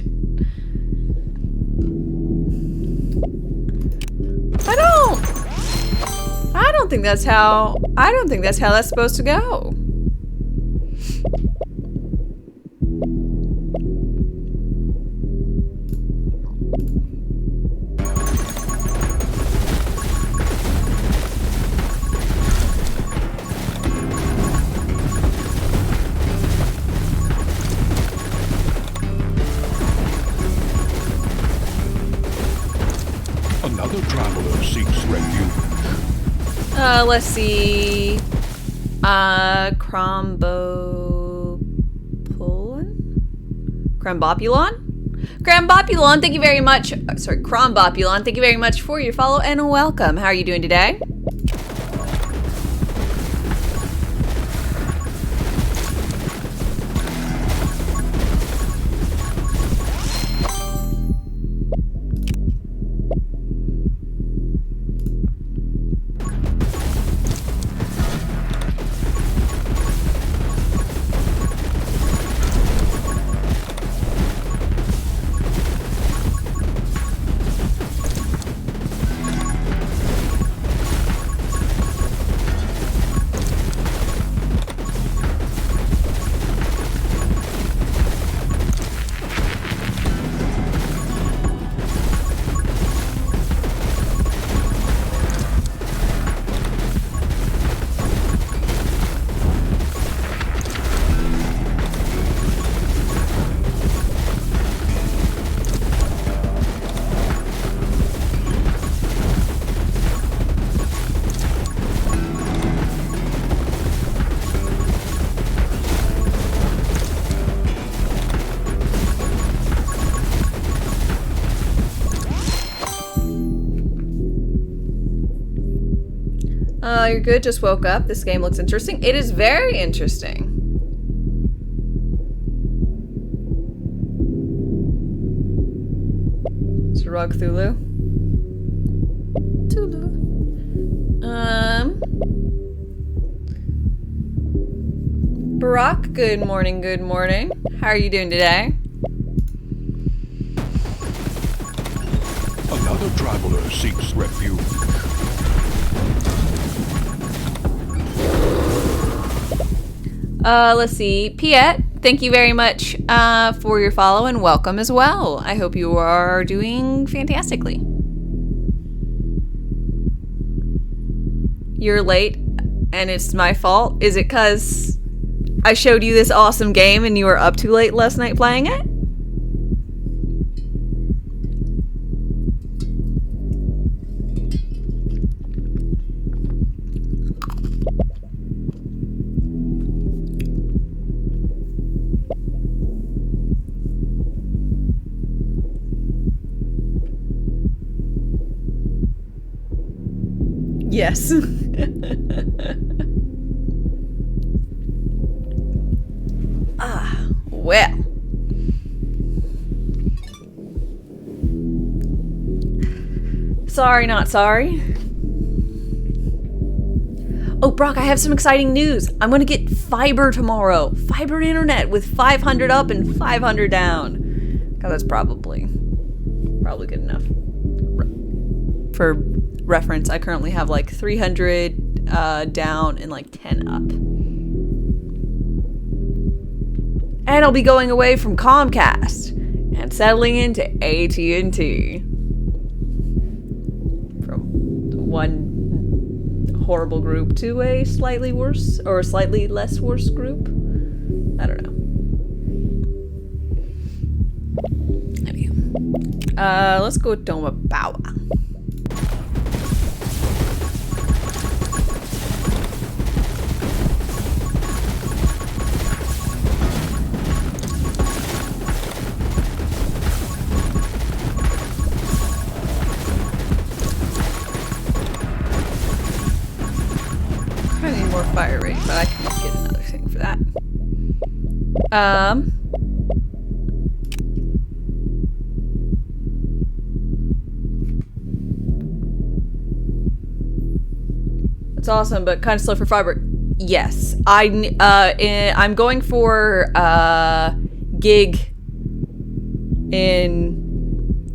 I don't think that's how that's supposed to go. Another traveler seeks refuge. Let's see. Crambopulon? Crambopulon, thank you very much. Sorry, Crombopulon, thank you very much for your follow and welcome. How are you doing today? You're good, just woke up. This game looks interesting. It is very interesting. Sarog Thulu. Barack, good morning, good morning. How are you doing today? Another traveler seeks refuge. Let's see. Piet, thank you very much for your follow and welcome as well. I hope you are doing fantastically. You're late and it's my fault. Is it because I showed you this awesome game and you were up too late last night playing it? Yes. Well. Sorry, not sorry. Oh, Brock, I have some exciting news. I'm gonna get fiber tomorrow. Fiber internet with 500 up and 500 down. God, that's probably good enough. For reference, I currently have like 300 down and like 10 up. And I'll be going away from Comcast and settling into AT&T. From one horrible group to a slightly worse or slightly less worse group. I don't know. Anyway. Let's go with Doma Bawa. I need more fire rate, but I can get another thing for that. It's awesome, but kind of slow for fiber. Yes, I'm going for gig in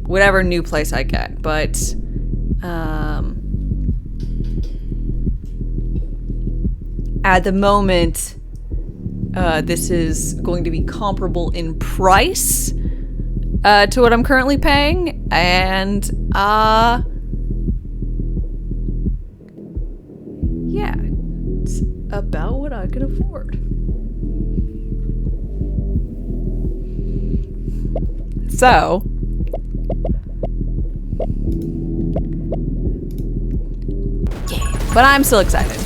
whatever new place I get, but at the moment, this is going to be comparable in price to what I'm currently paying, and yeah, it's about what I can afford. So, But I'm still excited.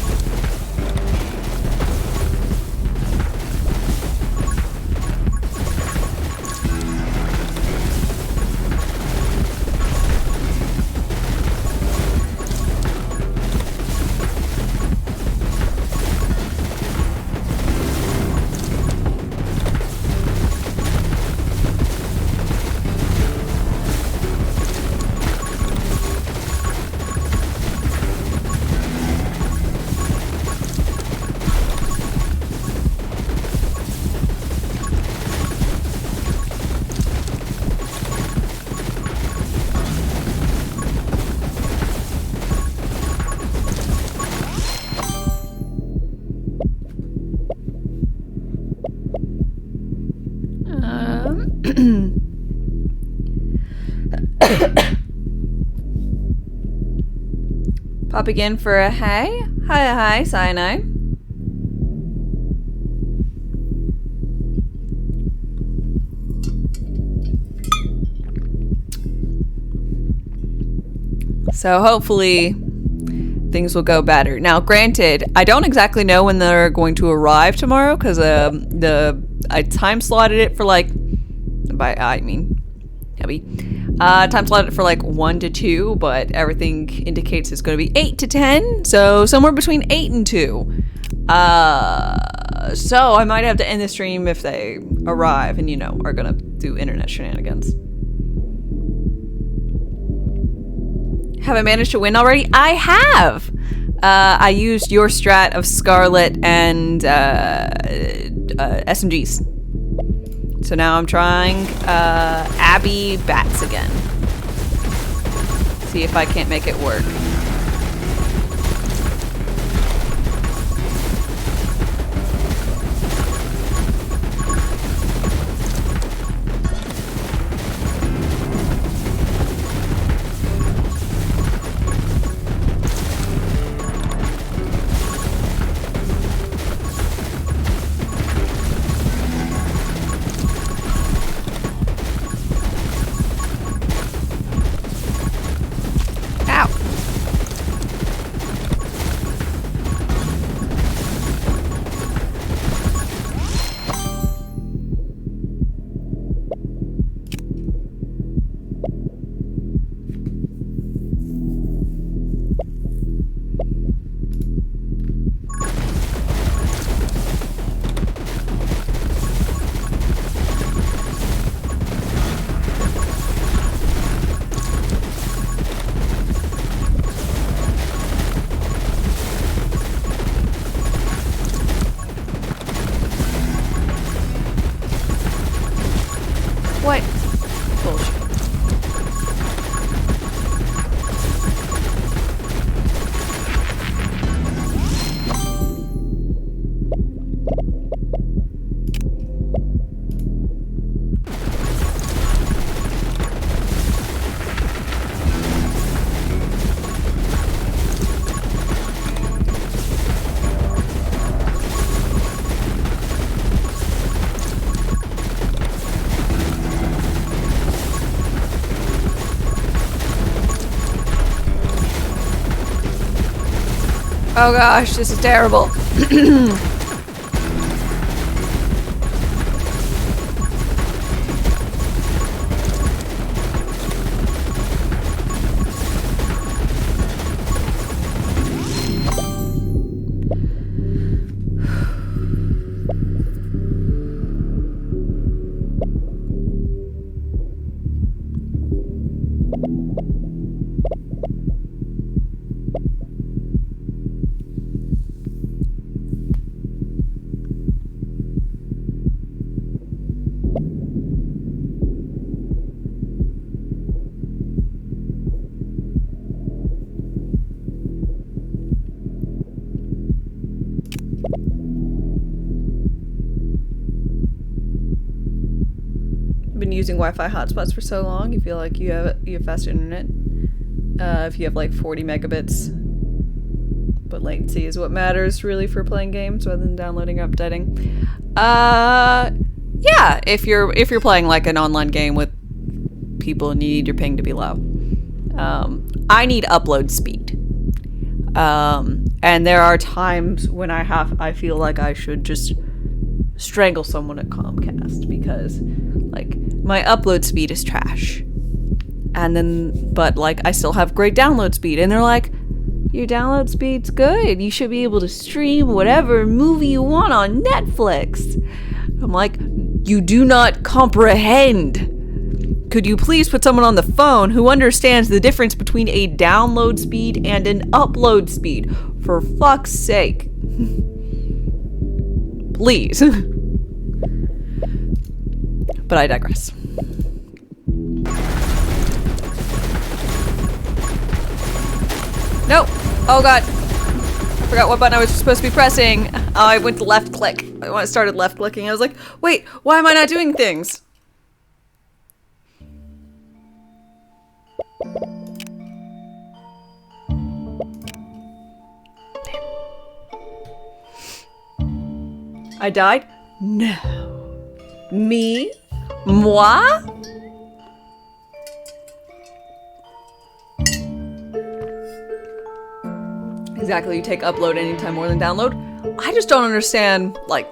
Pop again for a hey. Hi, Sinai. So hopefully things will go better. Now, granted, I don't exactly know when they're going to arrive tomorrow because I time slotted it for like time slotted it for like 1 to 2, but everything indicates it's going to be 8 to 10, so somewhere between 8 and 2. So I might have to end the stream if they arrive and, you know, are gonna do internet shenanigans. Have I managed to win already? I have! I used your strat of Scarlet and SMGs. So now I'm trying Abby Bats again. See if I can't make it work. What? Bullshit. Oh gosh, this is terrible. Been using Wi-Fi hotspots for so long, you feel like you have faster internet. If you have like 40 megabits, but latency is what matters really for playing games rather than downloading or updating. Yeah, if you're playing like an online game with people and you need your ping to be low. I need upload speed. And there are times when I feel like I should just strangle someone at Comcast because, like, my upload speed is trash. And then, but, like, I still have great download speed. And they're like, your download speed's good. You should be able to stream whatever movie you want on Netflix. I'm like, you do not comprehend. Could you please put someone on the phone who understands the difference between a download speed and an upload speed? For fuck's sake. Please. But I digress. Nope. Oh god. I forgot what button I was supposed to be pressing. I went to left click. When I started left clicking, I was like, wait, why am I not doing things? I died? No. Me? Moi? Exactly, you take upload anytime more than download. I just don't understand, like,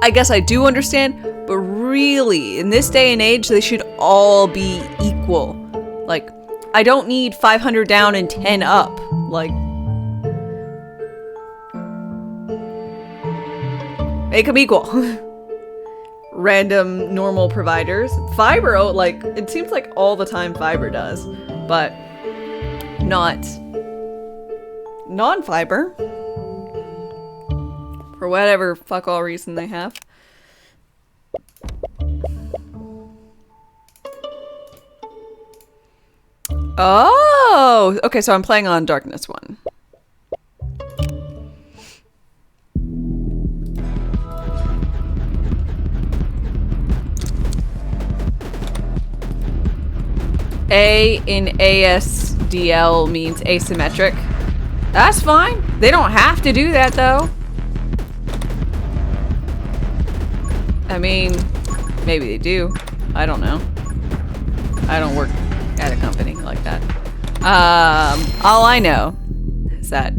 I guess I do understand, but really, in this day and age, they should all be equal. Like, I don't need 500 down and 10 up. Like, make them equal. Random normal providers. Fiber, like, it seems like all the time Fiber does, but not non-fiber. For whatever fuck all reason they have. Oh! Okay, so I'm playing on Darkness 1. A in ASDL means asymmetric. That's fine. They don't have to do that though. I mean, maybe they do. I don't know. I don't work at a company like that. All I know is that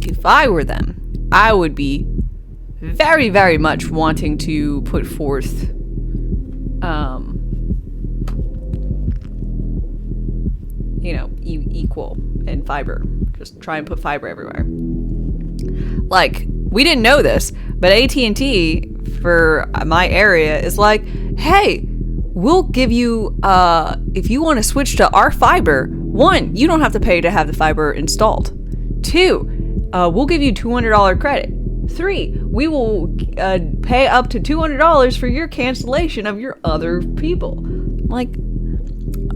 if I were them, I would be very, very much wanting to put forth you know, equal in fiber. Just try and put fiber everywhere. Like, we didn't know this, but AT&T for my area is like, hey, we'll give you, if you want to switch to our fiber, 1, you don't have to pay to have the fiber installed. 2, we'll give you $200 credit. 3, we will pay up to $200 for your cancellation of your other people. Like,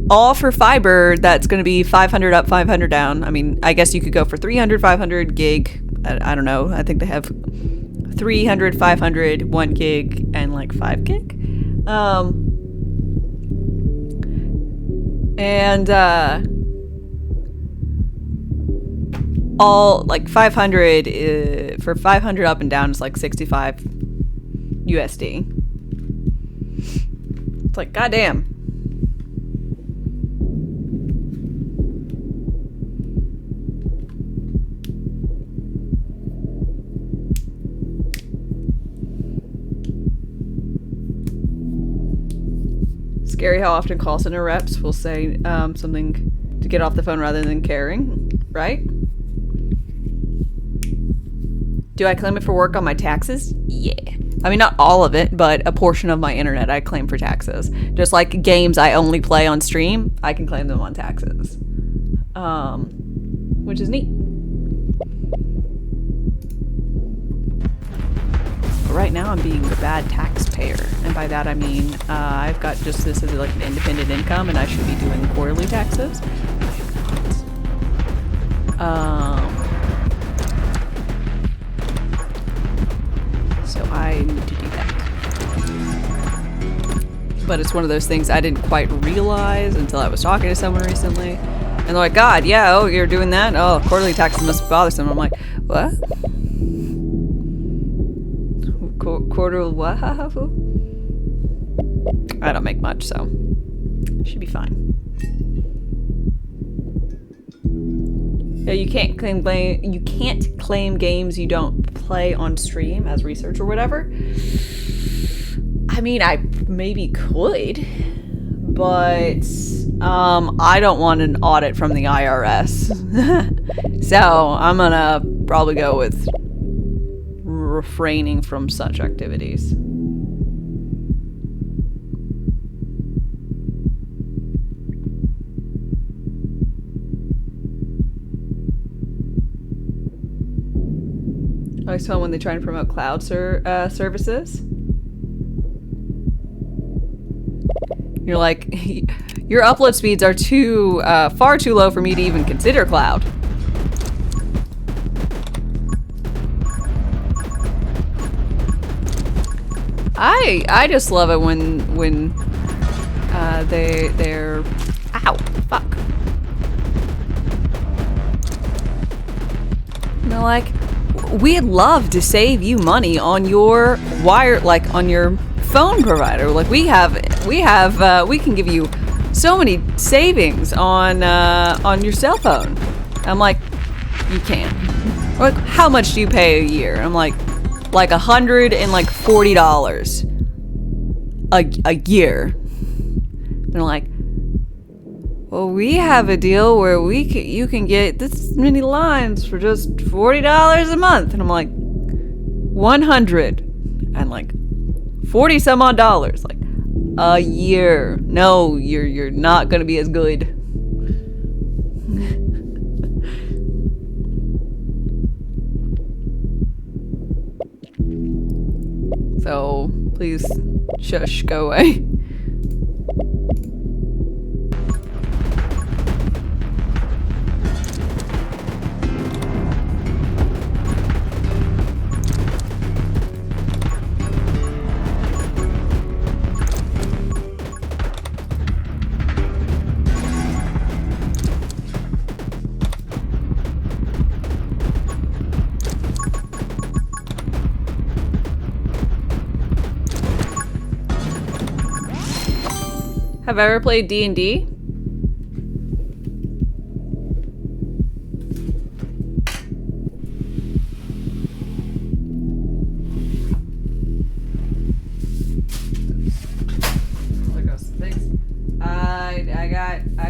all for fiber that's going to be 500 up, 500 down. I mean, I guess you could go for 300, 500 gig. I don't know. I think they have 300, 500, 1 gig, and like 5 gig. And all like 500 for 500 up and down is like 65 USD. It's like, goddamn. Scary how often call center reps will say something to get off the phone rather than caring, right? Do I claim it for work on my taxes? Yeah. I mean, not all of it, but a portion of my internet I claim for taxes. Just like games I only play on stream, I can claim them on taxes. Which is neat. But right now I'm being the bad taxpayer, and by that I mean I've got just this as like an independent income, and I should be doing quarterly taxes. I am not. So I need to do that. But it's one of those things I didn't quite realize until I was talking to someone recently, and they're like, "God, yeah, oh, you're doing that? Oh, quarterly taxes must be bothersome." I'm like, what? Quarter what? I don't make much, so should be fine. Yeah, you can't claim games you don't play on stream as research or whatever. I mean, I maybe could, but I don't want an audit from the IRS. So I'm gonna probably go with refraining from such activities. I always fun when they try to promote cloud services. You're like, your upload speeds are far too low for me to even consider cloud. I just love it when they're ow fuck. They're like, we'd love to save you money on your on your phone provider. Like we can give you so many savings on your cell phone. I'm like, you can't. Like, how much do you pay a year? I'm like $140 a year. They're like, well, we have a deal where you can get this many lines for just $40 a month. And I'm like, 100 and like 40 some odd dollars, like a year. No, you're not gonna be as good. So please shush, go away. Have I ever played D&D? There goes things. I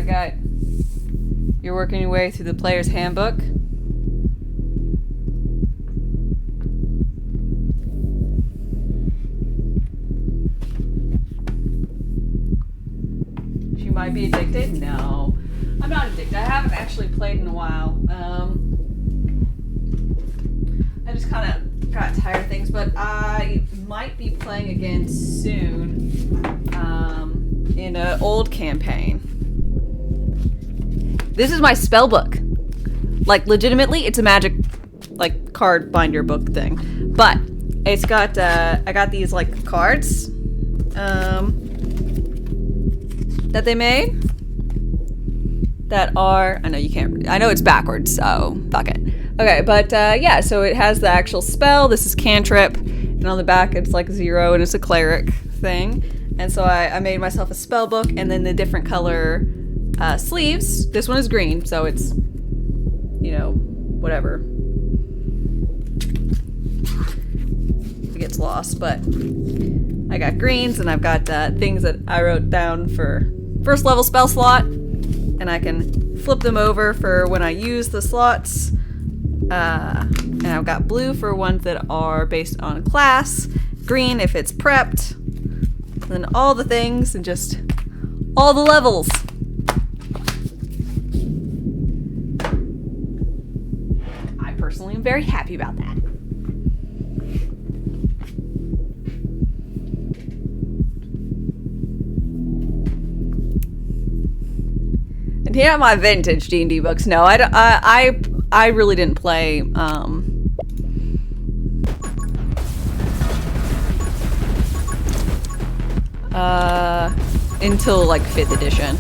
got. You're working your way through the player's handbook. Might be addicted? No, I'm not addicted. I haven't actually played in a while. I just kind of got tired of things, but I might be playing again soon in an old campaign. This is my spell book. Like, legitimately, it's a magic, like, card binder book thing. But it's got, I got these, like, cards. That they made that are, I know you can't, I know it's backwards, so fuck it. Okay, but yeah, so it has the actual spell. This is cantrip, and on the back it's like 0, and it's a cleric thing. And so I made myself a spell book, and then the different color sleeves. This one is green, so it's, you know, whatever. It gets lost, but I got greens, and I've got things that I wrote down for first level spell slot, and I can flip them over for when I use the slots. And I've got blue for ones that are based on a class, green if it's prepped, and then all the things and just all the levels. I personally am very happy about that. Yeah, my vintage D&D books. No, I really didn't play until like 5th edition.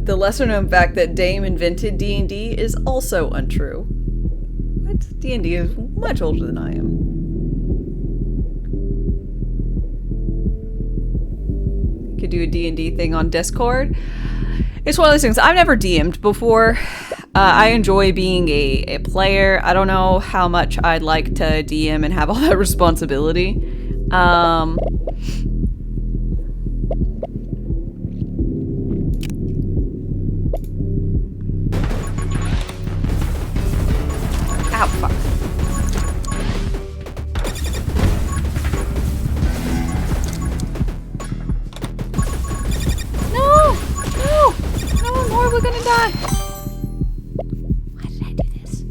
The lesser-known fact that Dame invented D&D is also untrue. What? D&D is much older than I am. Could do a D&D thing on Discord. It's one of those things. I've never DM'd before. I enjoy being a player. I don't know how much I'd like to DM and have all that responsibility. Ow, fuck. No! No! No more, we're gonna die! Why did I do this?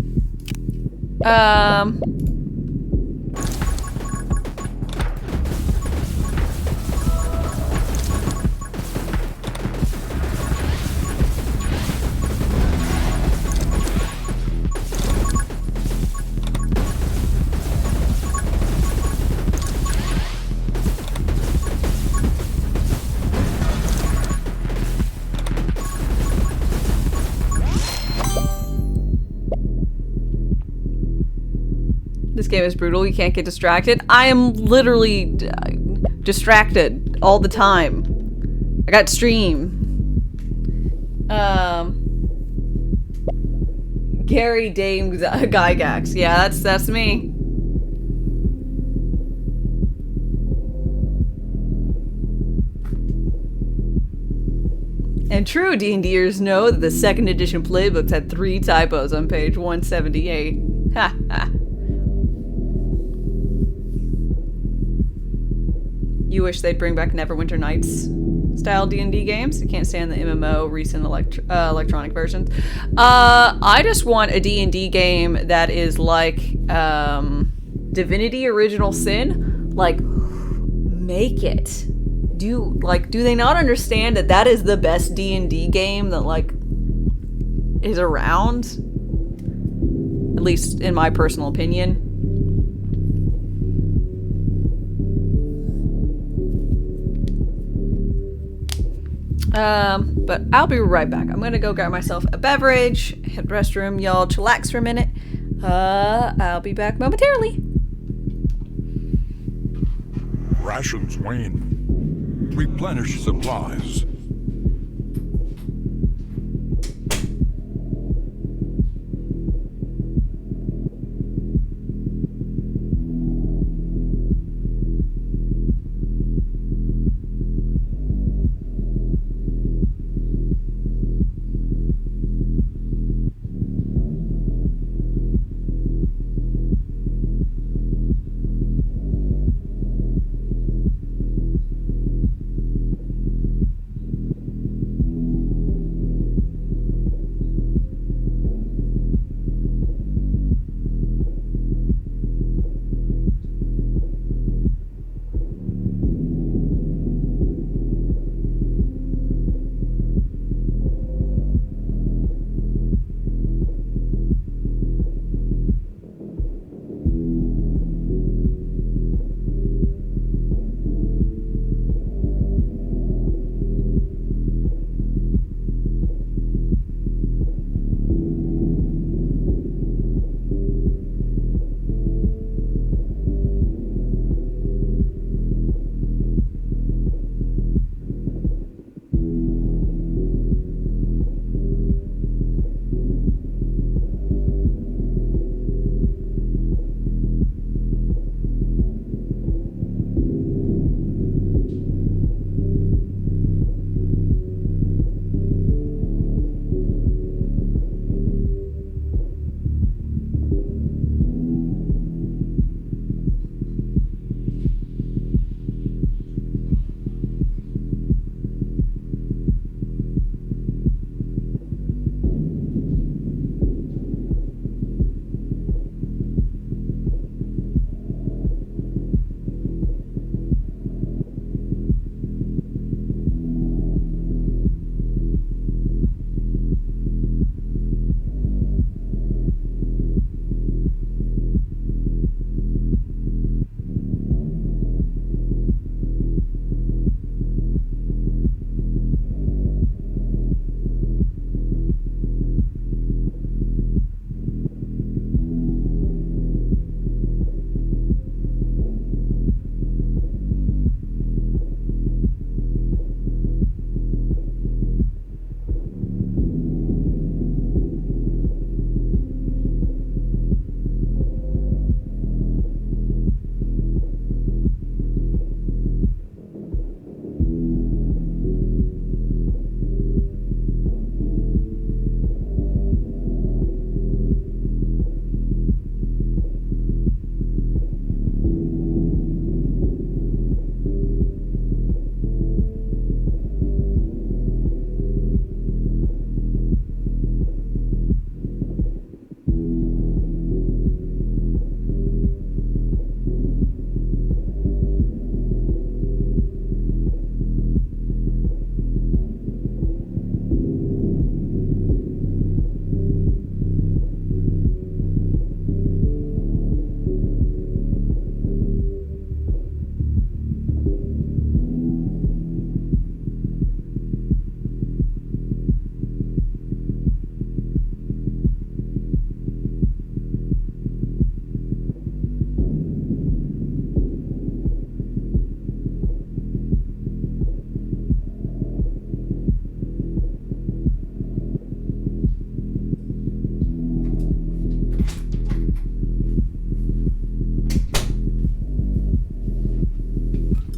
This game is brutal. You can't get distracted. I am literally distracted all the time. I got stream. Gary Dame Gygax. Yeah, that's me. And true D&Ders know that the second edition playbooks had 3 typos on page 178. Ha ha. You wish they'd bring back Neverwinter Nights style D&D games? You can't stand the MMO recent electronic versions. I just want a D&D game that is like Divinity Original Sin. Like, make it. Do they not understand that that is the best D&D game that like is around? At least in my personal opinion. But I'll be right back. I'm gonna go grab myself a beverage, hit the restroom, y'all chillax for a minute. I'll be back momentarily. Rations wane. Replenish supplies.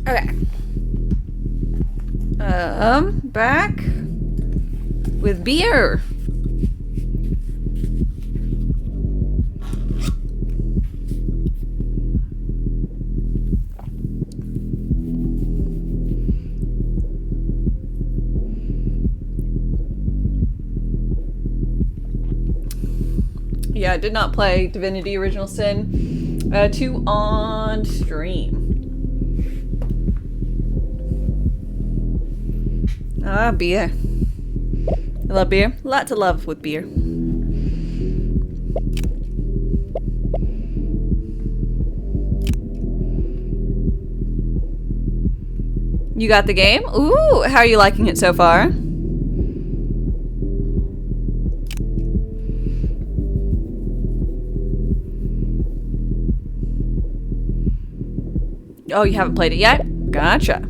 Okay. Back with beer. Yeah, I did not play Divinity Original Sin 2 on stream. Ah, beer. I love beer. Lots of love with beer. You got the game? Ooh, how are you liking it so far? Oh, you haven't played it yet? Gotcha.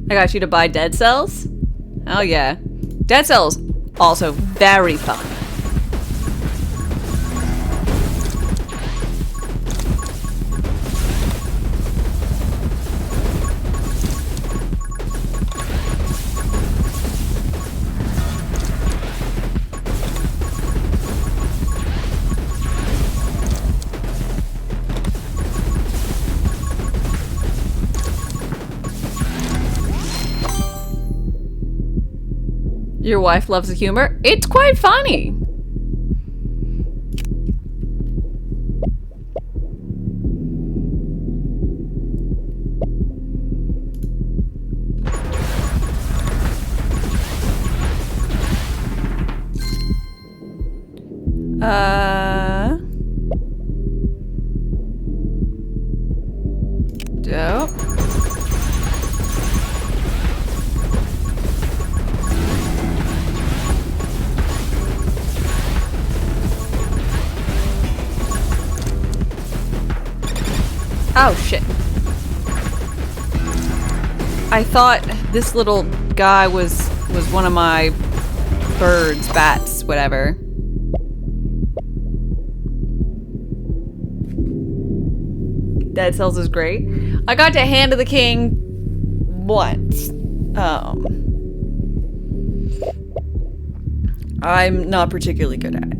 I got you to buy Dead Cells? Oh yeah. Dead Cells, also very fun. Your wife loves the humor? It's quite funny. Dope. Oh shit. I thought this little guy was one of my birds, bats, whatever. Dead Cells is great. I got to Hand of the King once. I'm not particularly good at it.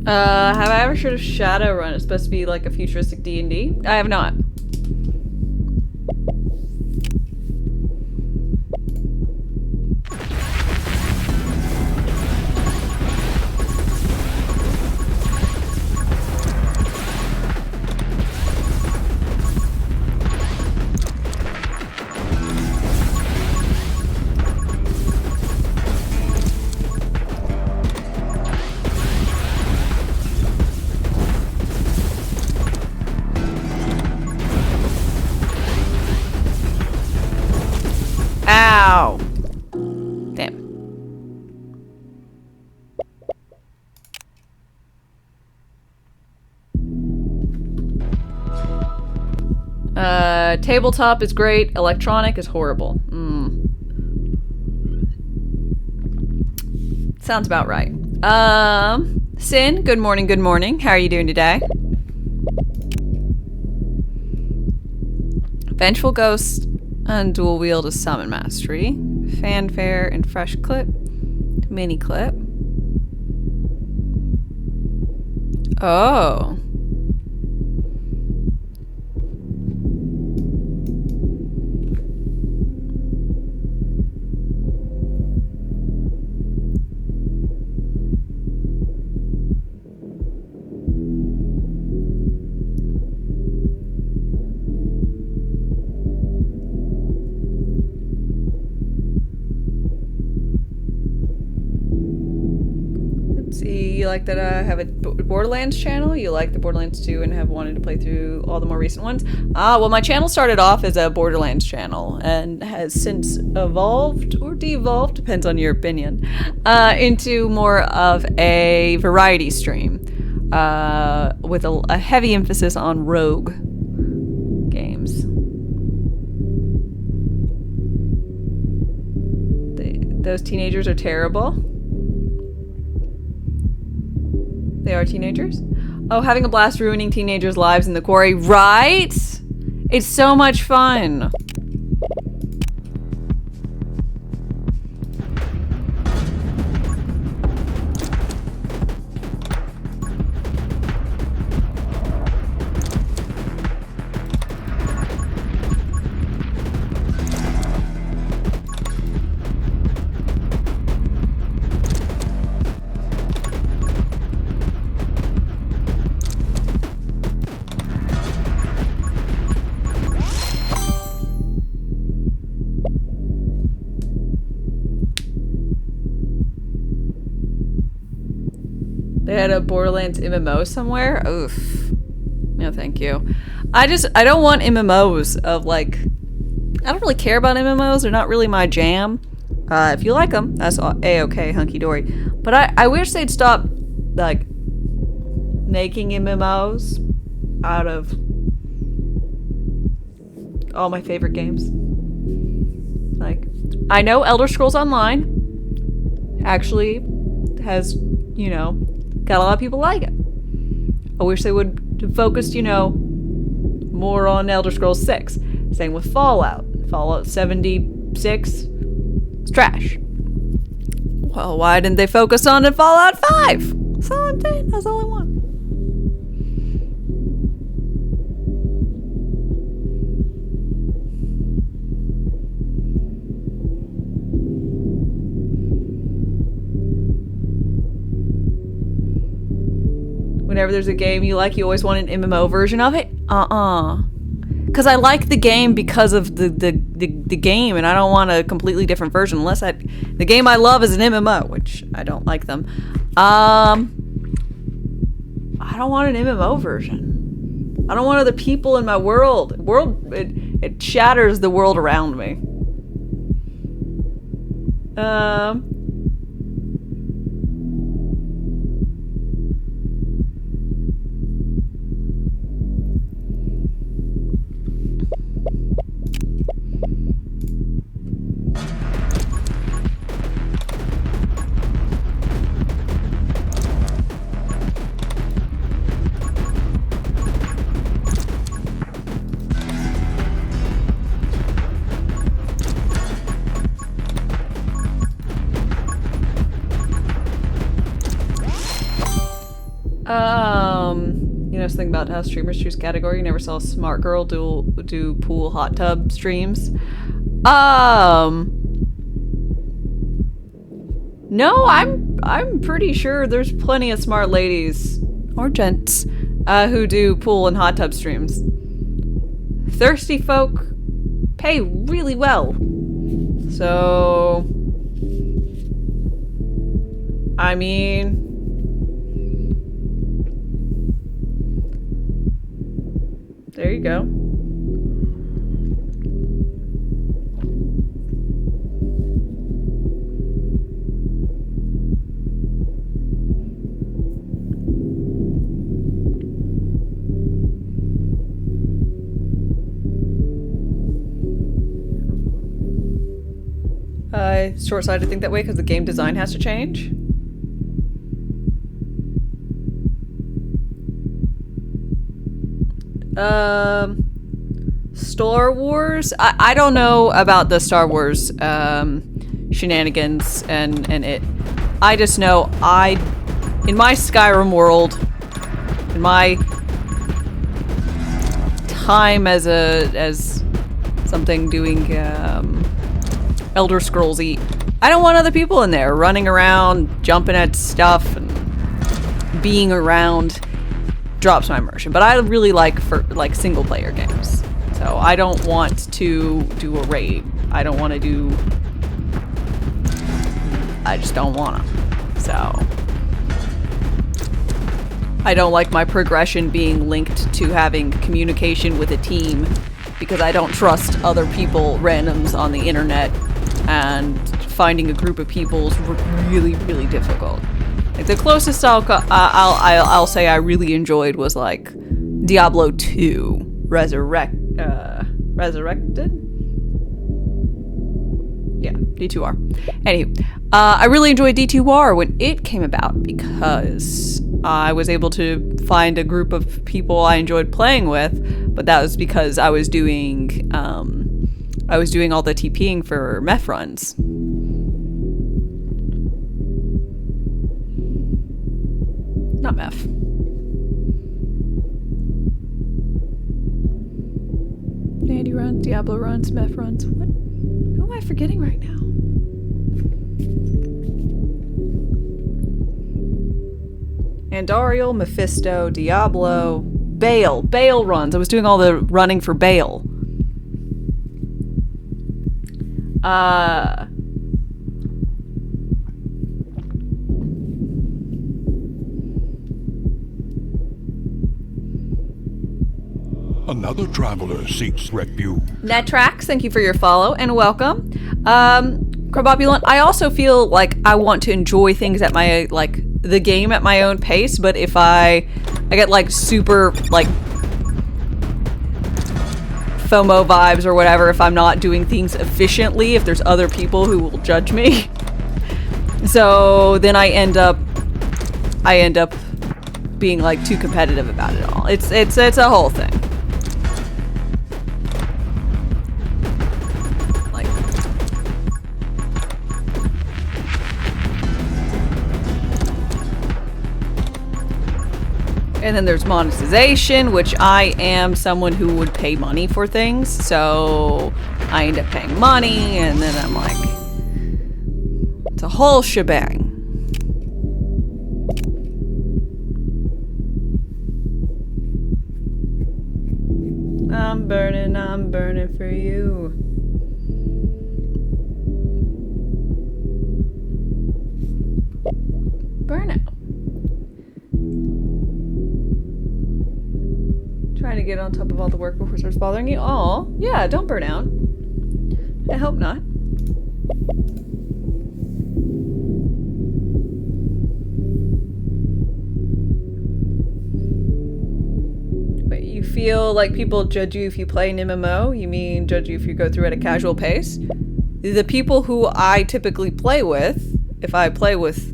Have I ever heard of Shadowrun? It's supposed to be like a futuristic D&D. I have not. Ow! Damn. Tabletop is great. Electronic is horrible. Sounds about right. Sin, good morning, good morning. How are you doing today? Vengeful Ghost and Dual Wield is Summon Mastery. Fanfare and Fresh Clip. Mini Clip. Oh. You like that I have a Borderlands channel? You like the Borderlands 2 and have wanted to play through all the more recent ones? Well, my channel started off as a Borderlands channel and has since evolved or devolved, depends on your opinion, into more of a variety stream with a heavy emphasis on rogue games. Those teenagers are terrible. They are teenagers? Oh, having a blast ruining teenagers' lives in the quarry, right? It's so much fun. They had a Borderlands MMO somewhere? Oof. No, thank you. I don't want MMOs of like... I don't really care about MMOs. They're not really my jam. If you like them, that's A-okay, hunky-dory. But I wish they'd stop, like, making MMOs out of all my favorite games. Like, I know Elder Scrolls Online actually has, you know, got a lot of people like it. I wish they would focus, you know, more on Elder Scrolls 6. Same with Fallout. Fallout 76, it's trash. Well, why didn't they focus on it Fallout 5? That's all I'm saying. That's all I want. Whenever there's a game you like, you always want an MMO version of it? Because I like the game because of the game, and I don't want a completely different version unless the game I love is an MMO, which I don't like them. I don't want an MMO version. I don't want other people in my world. It shatters the world around me. You know, something about how streamers choose category. You never saw a smart girl do pool hot tub streams. No, I'm pretty sure there's plenty of smart ladies or gents who do pool and hot tub streams. Thirsty folk pay really well. So, I mean, there you go. Short-sighted think that way because the game design has to change. Star Wars. I don't know about the Star Wars shenanigans and it. I just know in my Skyrim world, in my time as something doing Elder Scrolls-y, I don't want other people in there running around, jumping at stuff, and being around. Drops my immersion. But I really like single player games. So I don't want to do a raid. I just don't want to. So I don't like my progression being linked to having communication with a team because I don't trust other people, randoms on the internet, and finding a group of people is really, really difficult. Like the closest I'll say I really enjoyed was like Diablo 2 Resurrected? Yeah, D2R. Anywho, I really enjoyed D2R when it came about because I was able to find a group of people I enjoyed playing with, but that was because I was doing all the TPing for meth runs. Not meth. Dandy runs, Diablo runs, meth runs. What? Who am I forgetting right now? Andariel, Mephisto, Diablo, Bale. Bale runs. I was doing all the running for Bale. Another traveler seeks refuge. Netrax, thank you for your follow and welcome. Crabopulent, I also feel like I want to enjoy things at my, like, the game at my own pace, but if I get, like, super, like, FOMO vibes or whatever, if I'm not doing things efficiently, if there's other people who will judge me. So then I end up being, like, too competitive about it all. It's a whole thing. And then there's monetization, which I am someone who would pay money for things. So I end up paying money, and then I'm like, it's a whole shebang. I'm burning for you. Burnout. Trying to get on top of all the work before it starts bothering you. Oh, yeah, don't burn out. I hope not. Wait, you feel like people judge you if you play an MMO? You mean judge you if you go through at a casual pace? The people who I typically play with, if I play with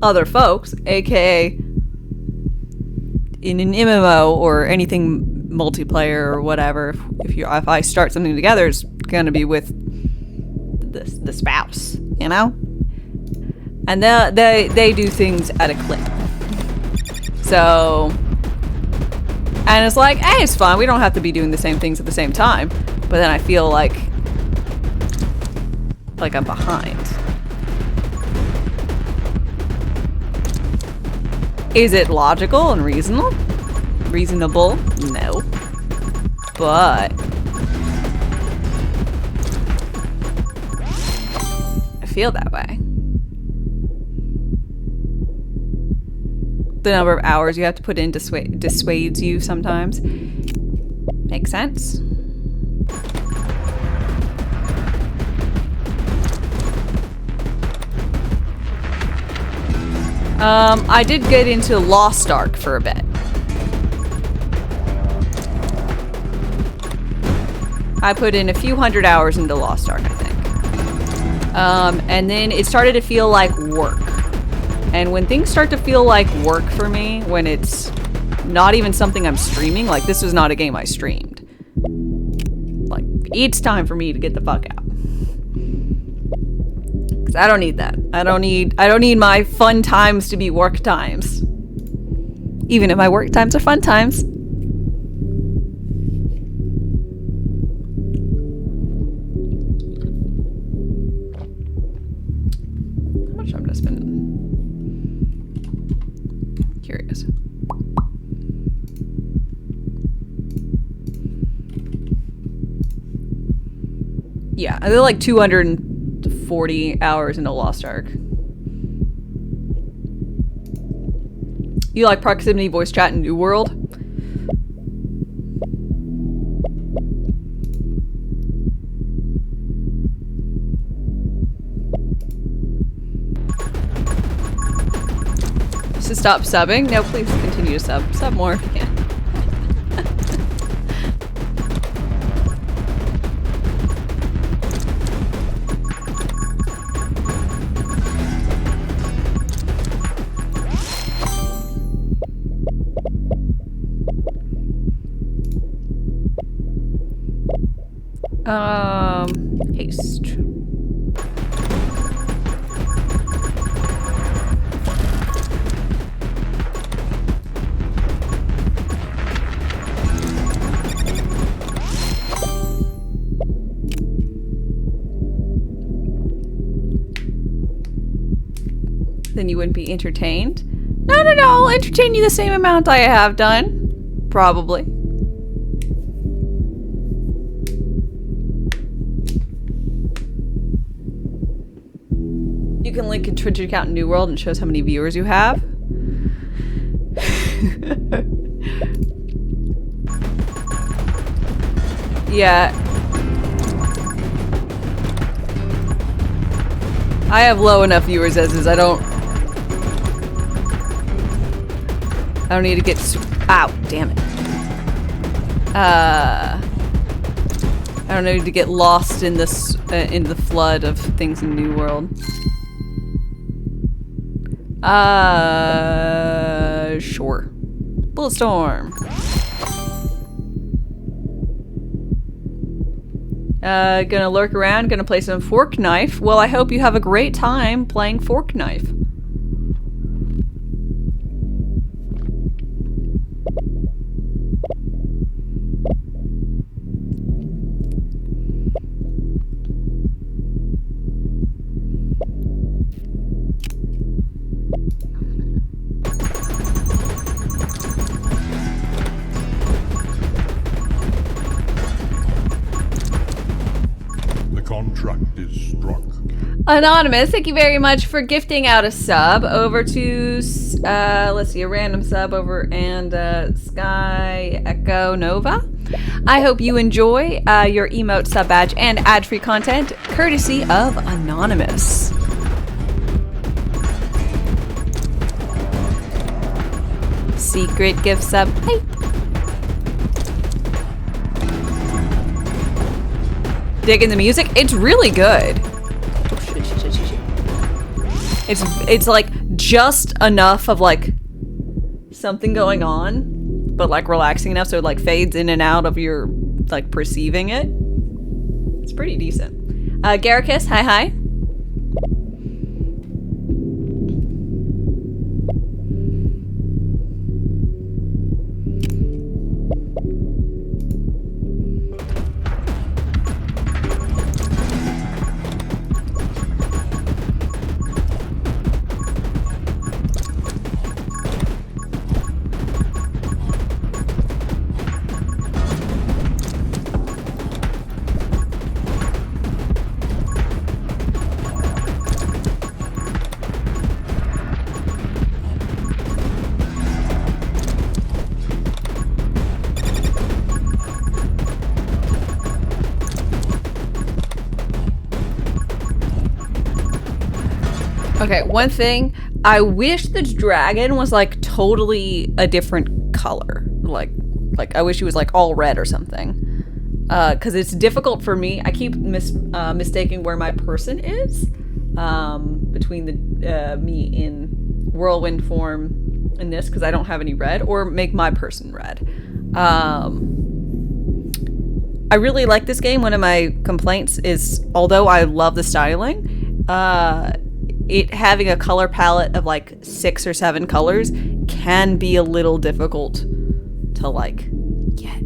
other folks, aka in an MMO or anything multiplayer or whatever, if I start something together, it's gonna be with the spouse, you know? And they do things at a clip. So, and it's like, hey, it's fun. We don't have to be doing the same things at the same time. But then I feel like I'm behind. Is it logical and reasonable? Reasonable? No. But I feel that way. The number of hours you have to put in dissuades you sometimes. Makes sense. I did get into Lost Ark for a bit. I put in a few hundred hours into Lost Ark, I think. And then it started to feel like work. And when things start to feel like work for me, when it's not even something I'm streaming, like this was not a game I streamed. Like, it's time for me to get the fuck out. Cause I don't need that. I don't need my fun times to be work times. Even if my work times are fun times. How much I'm gonna spend? Curious. Yeah, I did like 240 hours into Lost Ark. You like proximity voice chat in New World? To stop subbing? No, please continue to sub. Sub more if you can. Haste. Then you wouldn't be entertained? No, I'll entertain you the same amount I have done. Probably. You can link a Twitch account in New World and it shows how many viewers you have. Yeah. I have low enough viewers as is. I don't need to get ow, damn it. I don't need to get lost in this in the flood of things in New World. Sure. Bulletstorm. Gonna lurk around, gonna play some Fork Knife. Well, I hope you have a great time playing Fork Knife. Contract is struck. Anonymous, thank you very much for gifting out a sub over to, let's see, a random sub over and Sky Echo Nova. I hope you enjoy your emote sub badge and ad-free content courtesy of Anonymous. Secret gift sub. Hi. Digging the music? It's really good. Oh, shit. It's like just enough of like something going on, but like relaxing enough so it like fades in and out of your like perceiving it. It's pretty decent. Garricus, hi. Okay, one thing, I wish the dragon was like totally a different color. Like I wish he was like all red or something. Cause it's difficult for me. I keep mistaking where my person is between the me in whirlwind form in this, cause I don't have any red, or make my person red. I really like this game. One of my complaints is, although I love the styling, it having a color palette of like 6 or 7 colors can be a little difficult to like get.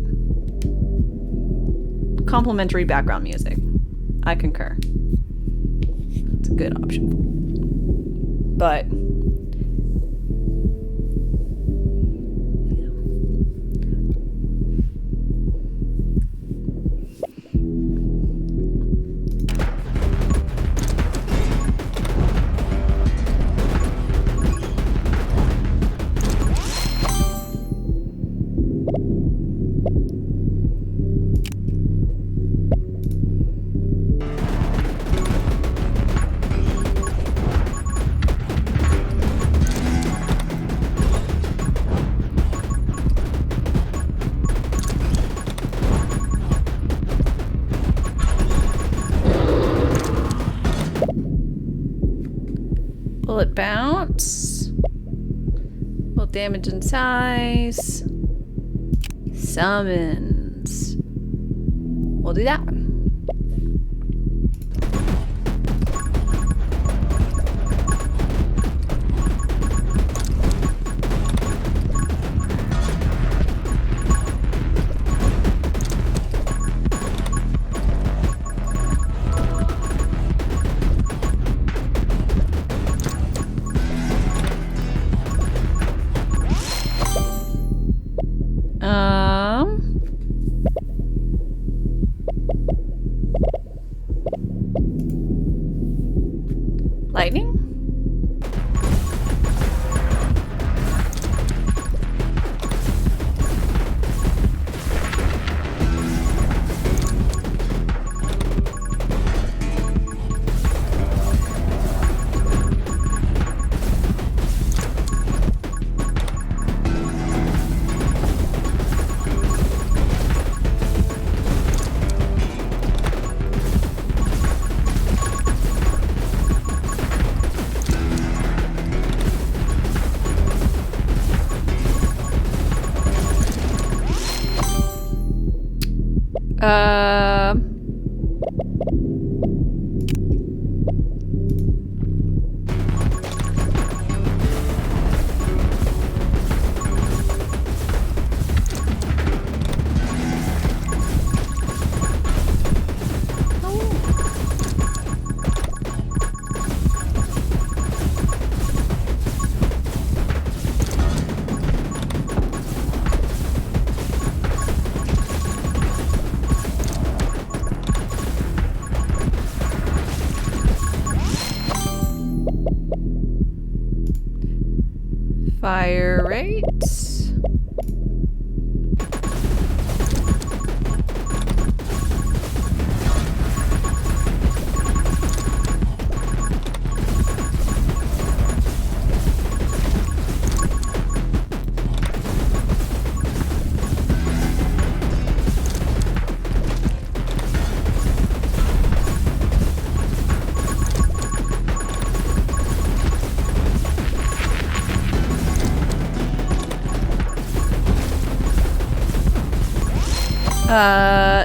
Complimentary background music. I concur. It's a good option. But bullet bounce. Bullet damage and size. Summons. We'll do that one. Lightning? Fire rate.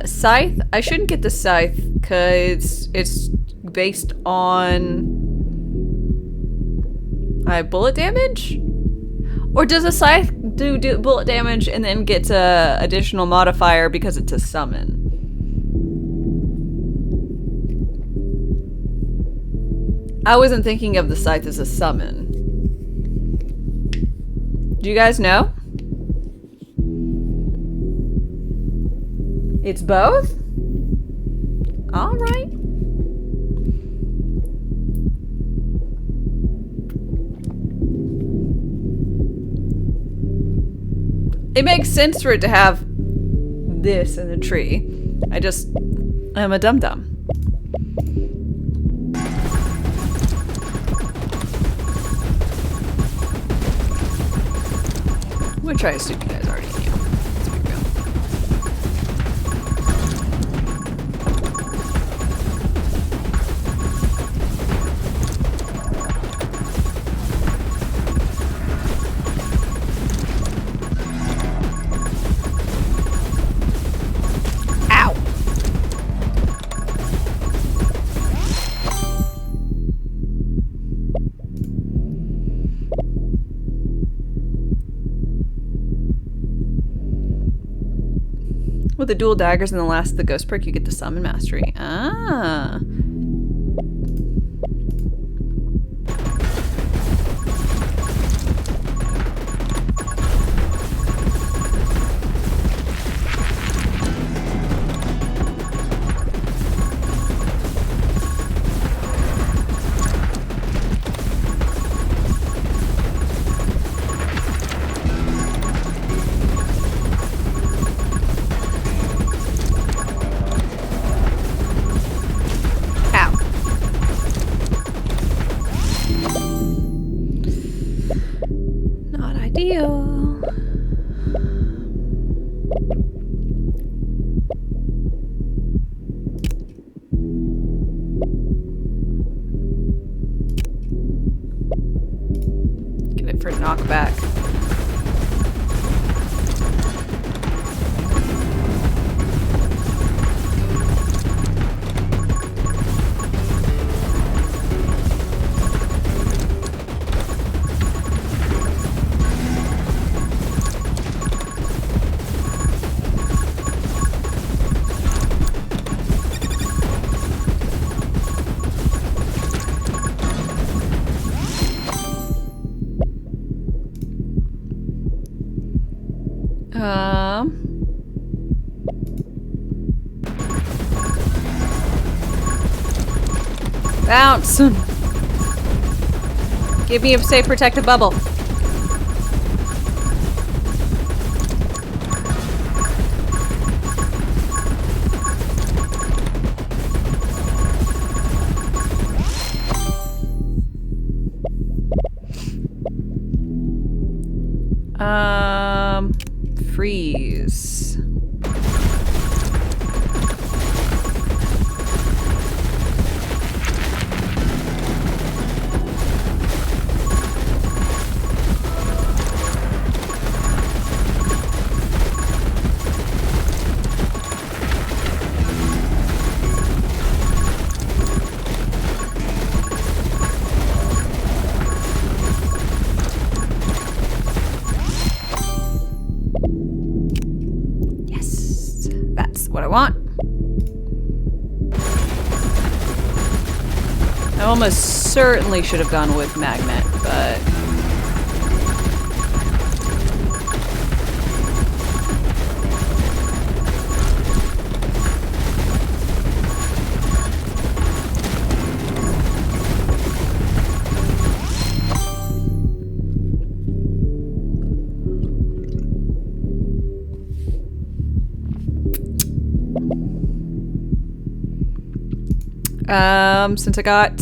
Scythe? I shouldn't get the scythe because it's based on bullet damage? Or does a scythe do bullet damage and then gets a additional modifier because it's a summon? I wasn't thinking of the scythe as a summon. Do you guys know? It's both? All right. It makes sense for it to have this in the tree. I'm a dum-dum. I'm gonna try to assume you guys already knew. Let's be real. Ow! With the dual daggers and the last of the ghost perk, you get the summon mastery. Ah. Not ideal. Get it for knockback. Bounce! Give me a safe protective bubble. Freeze. What I want. I almost certainly should have gone with magnet, but since I got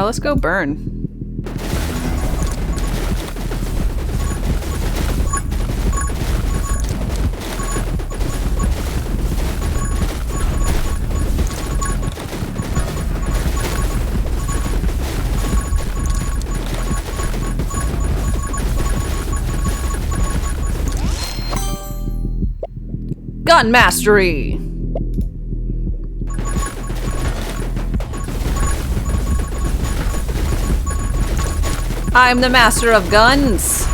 let's go burn. Gun mastery! I'm the master of guns!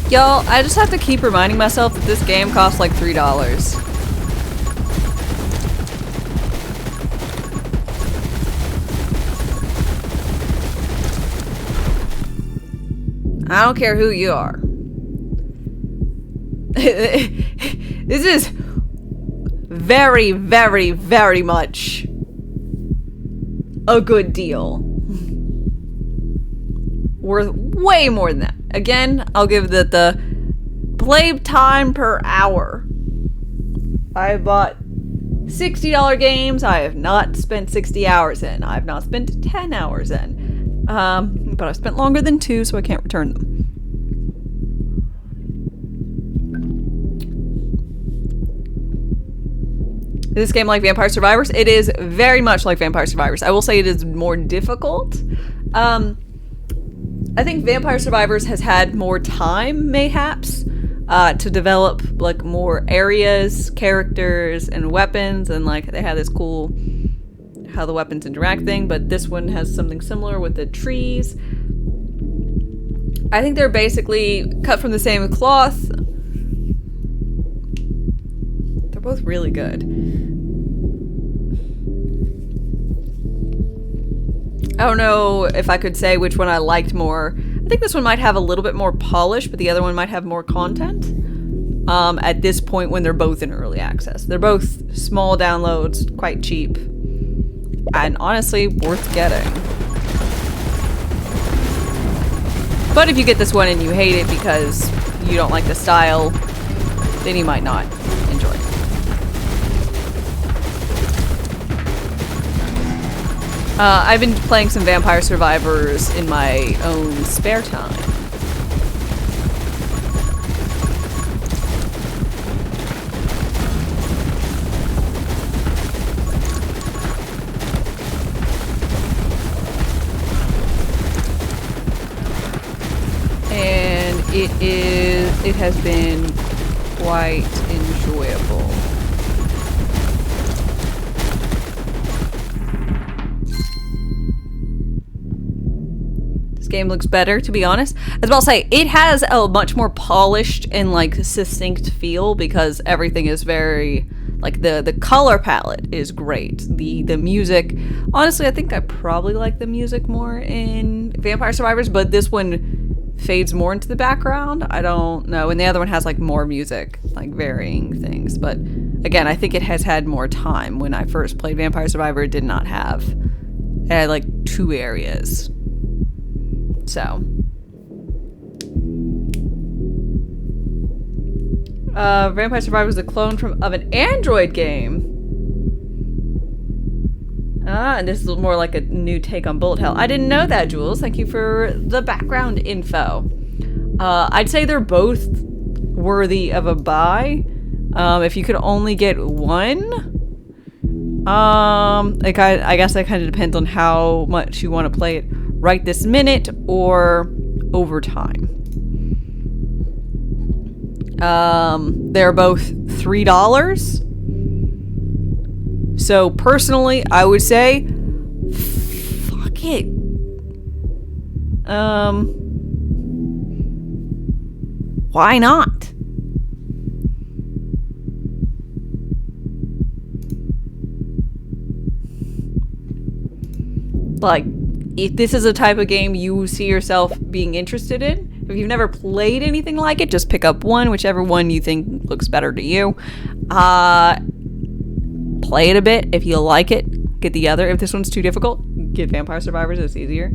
Y'all, I just have to keep reminding myself that this game costs like $3. I don't care who you are. This is very, very, very much a good deal. Worth way more than that. Again, I'll give the play time per hour. I bought $60 games. I have not spent 60 hours in. I have not spent 10 hours in. But I've spent longer than 2, so I can't return them. Is this game like Vampire Survivors? It is very much like Vampire Survivors. I will say it is more difficult. I think Vampire Survivors has had more time, mayhaps, to develop like more areas, characters, and weapons, and like they have this cool how the weapons interact thing, but this one has something similar with the trees. I think they're basically cut from the same cloth. They're both really good. I don't know if I could say which one I liked more. I think this one might have a little bit more polish, but the other one might have more content. At this point when they're both in early access. They're both small downloads, quite cheap, and honestly worth getting. But if you get this one and you hate it because you don't like the style, then you might not enjoy it. I've been playing some Vampire Survivors in my own spare time. And it has been quite enjoyable. This game looks better, to be honest. I was about to say, it has a much more polished and like succinct feel because everything is very, like the color palette is great. The music, honestly, I think I probably like the music more in Vampire Survivors, but this one fades more into the background. I don't know. And the other one has like more music, like varying things. But again, I think it has had more time. When I first played Vampire Survivor, it did not have. It had like 2 areas. So. Vampire Survivor is a clone of an Android game. And this is more like a new take on Bullet Hell. I didn't know that, Jules. Thank you for the background info. I'd say they're both worthy of a buy. If you could only get one, like I guess that kind of depends on how much you want to play it right this minute or over time. They're both $3. So personally, I would say, fuck it. Why not? Like, if this is a type of game you see yourself being interested in, if you've never played anything like it, just pick up one, whichever one you think looks better to you. Play it a bit. If you like it, get the other. If this one's too difficult, get Vampire Survivors. It's easier.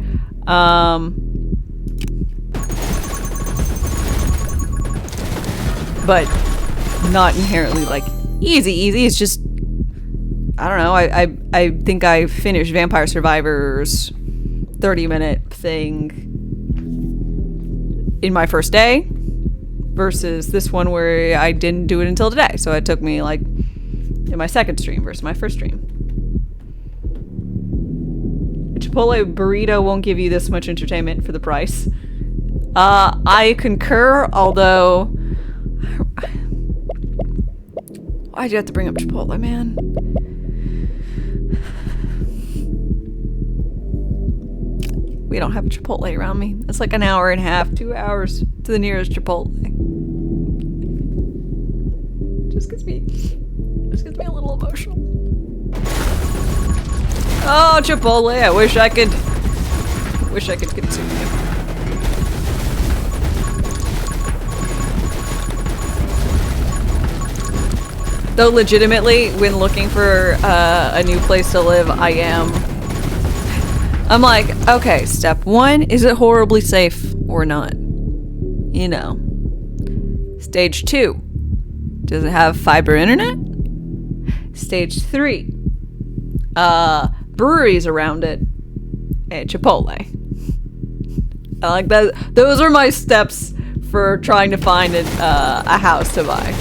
But not inherently like easy. It's just, I don't know. I think I finished Vampire Survivors 30-minute thing in my first day versus this one where I didn't do it until today. So it took me like in my second stream versus my first stream. A Chipotle burrito won't give you this much entertainment for the price. I concur, although why'd you have to bring up Chipotle, man? We don't have a Chipotle around me. It's like an hour and a half, 2 hours to the nearest Chipotle. Just gets me a little emotional. Oh, Chipotle! I wish I could consume you. Though legitimately, when looking for a new place to live, I'm like, okay, step 1, is it horribly safe or not? You know. Stage 2, does it have fiber internet? Stage 3, breweries around it, and Chipotle. I like that. Those are my steps for trying to find a house to buy.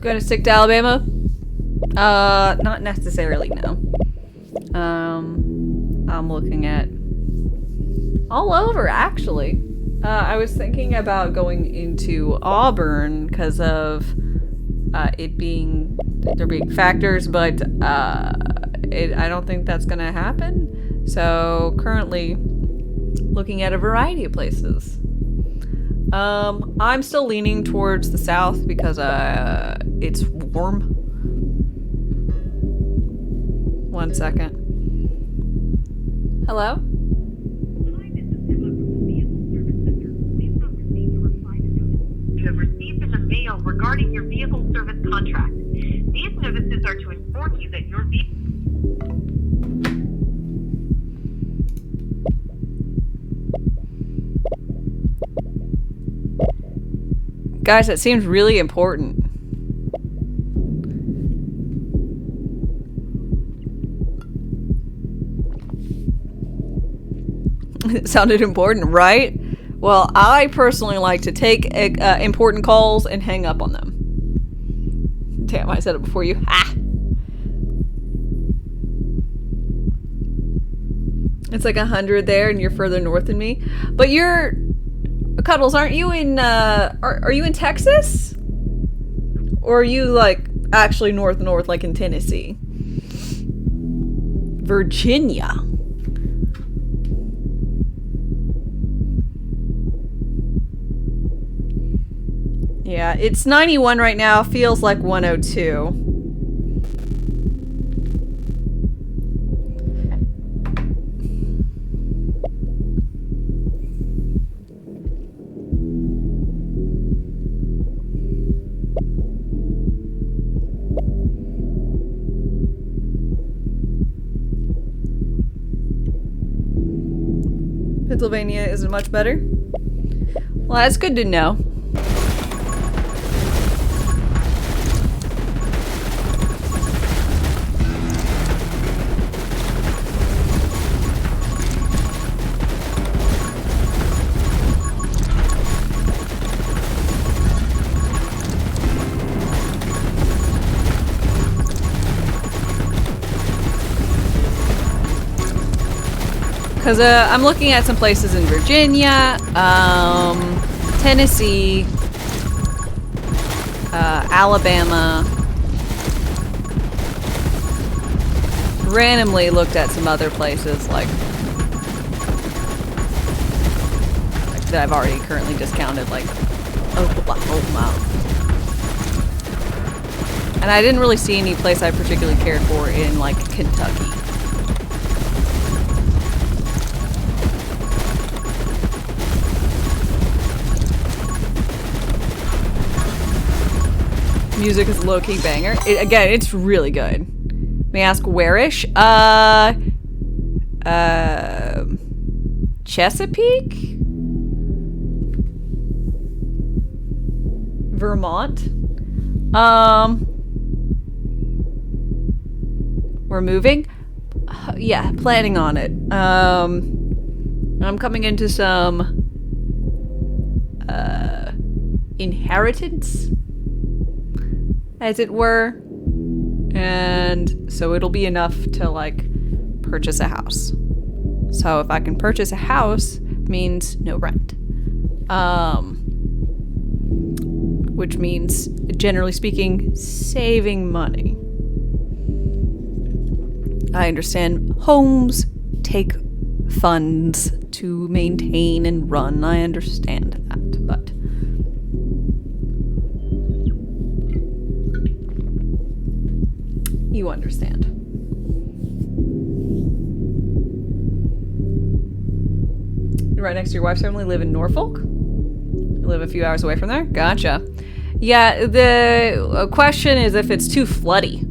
Going to stick to Alabama? Not necessarily, no. I'm looking at all over, actually. I was thinking about going into Auburn because of it being there being factors, but I don't think that's gonna happen. So currently looking at a variety of places. I'm still leaning towards the south because it's warm. One second. Hello? Hi, this is Emma from the Vehicle Service Center. We've not received a reply to notices you have received in the mail regarding your vehicle service contract. These notices are to inform you that your vehicle... Guys, that seems really important. It sounded important, right? Well, I personally like to take important calls and hang up on them. Damn, I said it before you. Ah! It's like 100 there, and you're further north than me. But you're... Cuddles, aren't you in, are you in Texas? Or are you, like, actually north, like in Tennessee? Virginia. Yeah, it's 91 right now. Feels like 102. Pennsylvania isn't much better. Well, that's good to know. Because I'm looking at some places in Virginia, Tennessee, Alabama. Randomly looked at some other places like that I've already currently discounted, like Oklahoma. And I didn't really see any place I particularly cared for in like Kentucky. Music is a low-key banger. Again, it's really good. May I ask where-ish? Chesapeake? Vermont? We're moving? Yeah, planning on it. I'm coming into some inheritance. as it were. And so it'll be enough to, like, purchase a house. So if I can purchase a house, means no rent. Which means, generally speaking, saving money. I understand homes take funds to maintain and run. I understand that, but you understand. You're right next to your wife's family, live in Norfolk? You live a few hours away from there? Gotcha. Yeah, the question is if it's too floody.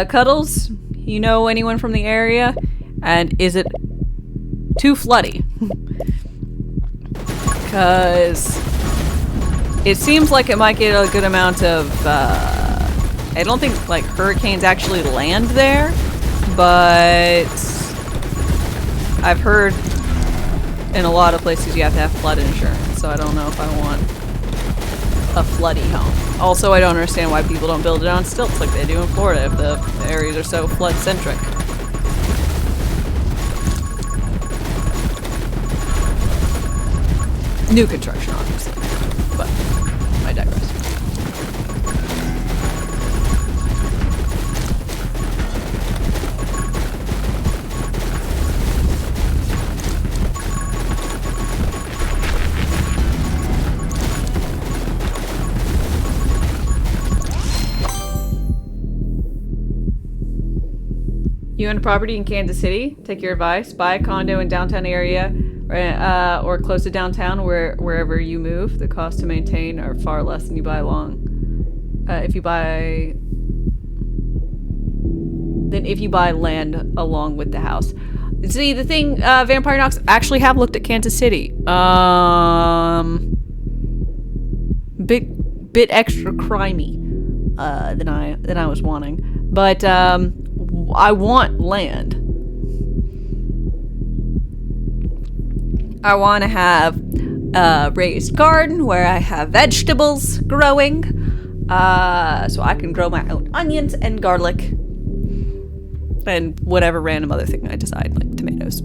Cuddles, you know anyone from the area? And is it too floody? Because it seems like it might get a good amount of, I don't think, like, hurricanes actually land there, but I've heard in a lot of places you have to have flood insurance, so I don't know if I want a floody home. Also, I don't understand why people don't build it on stilts like they do in Florida if the areas are so flood-centric. New construction, obviously, but I digress. You own a property in Kansas City? Take your advice. Buy a condo in downtown area or close to downtown wherever you move. The costs to maintain are far less than you buy if you buy land along with the house. See, the thing, Vampire Knox actually have looked at Kansas City. Bit extra crimey than I was wanting. But I want land. I want to have a raised garden where I have vegetables growing, so I can grow my own onions and garlic and whatever random other thing I decide, like tomatoes.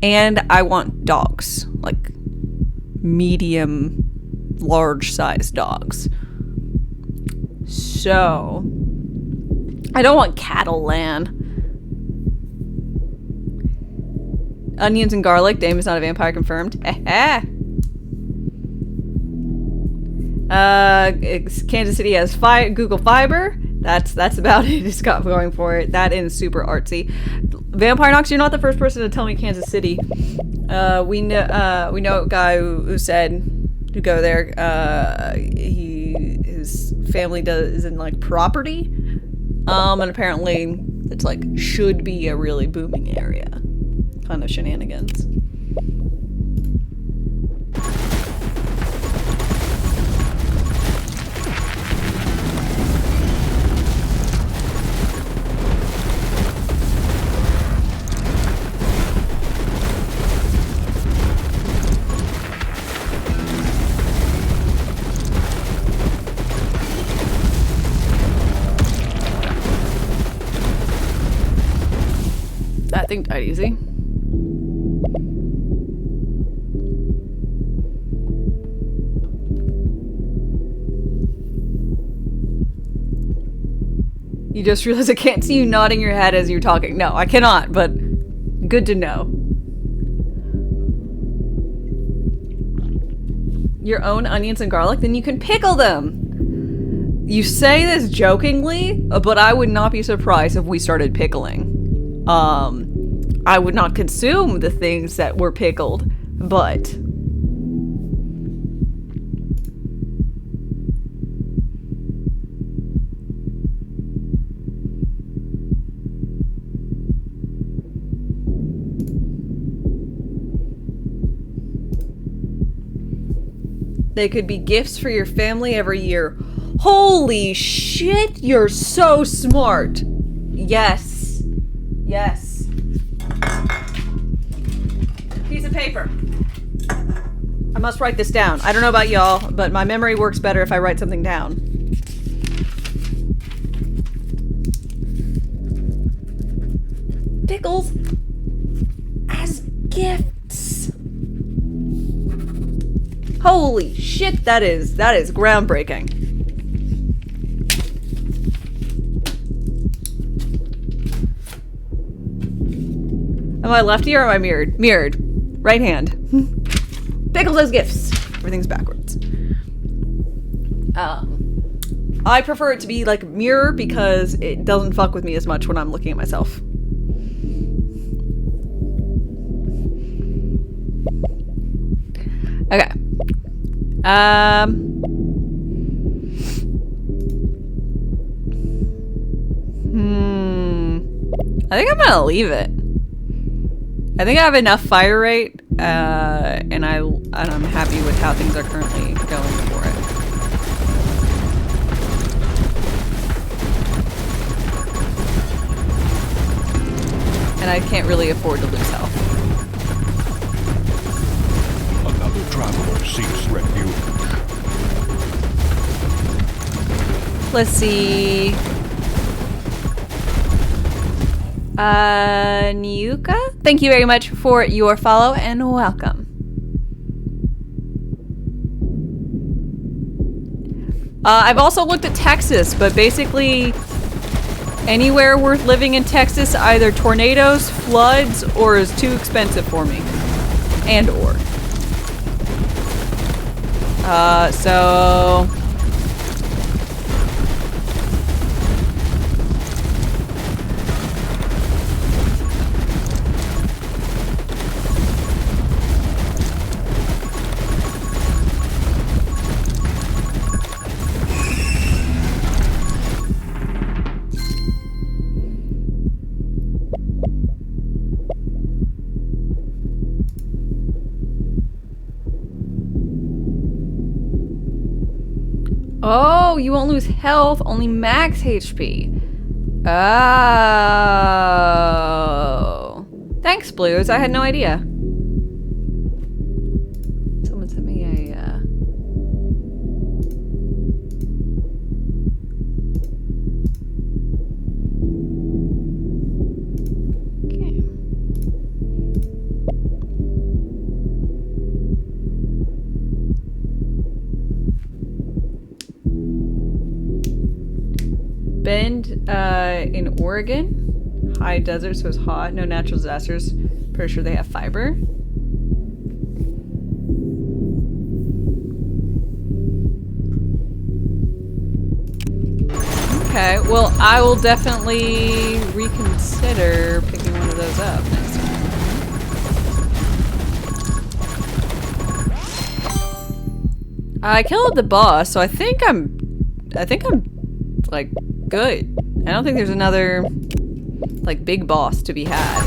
And I want dogs, like medium, large-sized dogs. So I don't want cattle land. Onions and garlic. Dame is not a vampire confirmed. Kansas City has Google Fiber. That's about it. It's got going for it. That is super artsy. Vampire Knox, you're not the first person to tell me Kansas City. We know a guy who said to go there. His family is in like property. And apparently it's like should be a really booming area. Kind of shenanigans. That thing died easy. You just realized I can't see you nodding your head as you're talking. No, I cannot, but good to know. Your own onions and garlic? Then you can pickle them! You say this jokingly, but I would not be surprised if we started pickling. I would not consume the things that were pickled, but they could be gifts for your family every year. Holy shit, you're so smart. Yes. Yes. Piece of paper. I'm must write this down. I don't know about y'all, but my memory works better if I write something down. Pickles as gifts. Holy shit, that is groundbreaking. Am I lefty or am I mirrored? Mirrored. Right hand. Pickles as gifts. Everything's backwards. I prefer it to be like mirror because it doesn't fuck with me as much when I'm looking at myself. Okay. I think I'm gonna leave it. I think I have enough fire rate, and I'm happy with how things are currently going for it. And I can't really afford to lose health. Another traveler seeks refuge. Let's see. Niuka, thank you very much for your follow and welcome. I've also looked at Texas, but basically anywhere worth living in Texas, either tornadoes, floods, or is too expensive for me. And or. So... Oh, you won't lose health, only max HP. Oh. Thanks, Blues. I had no idea. Someone sent me a, Okay. Bend in Oregon, high desert, so it's hot, no natural disasters. Pretty sure they have fiber. Okay, well, I will definitely reconsider picking one of those up next time. I killed the boss, so I think I'm like good. I don't think there's another like big boss to be had.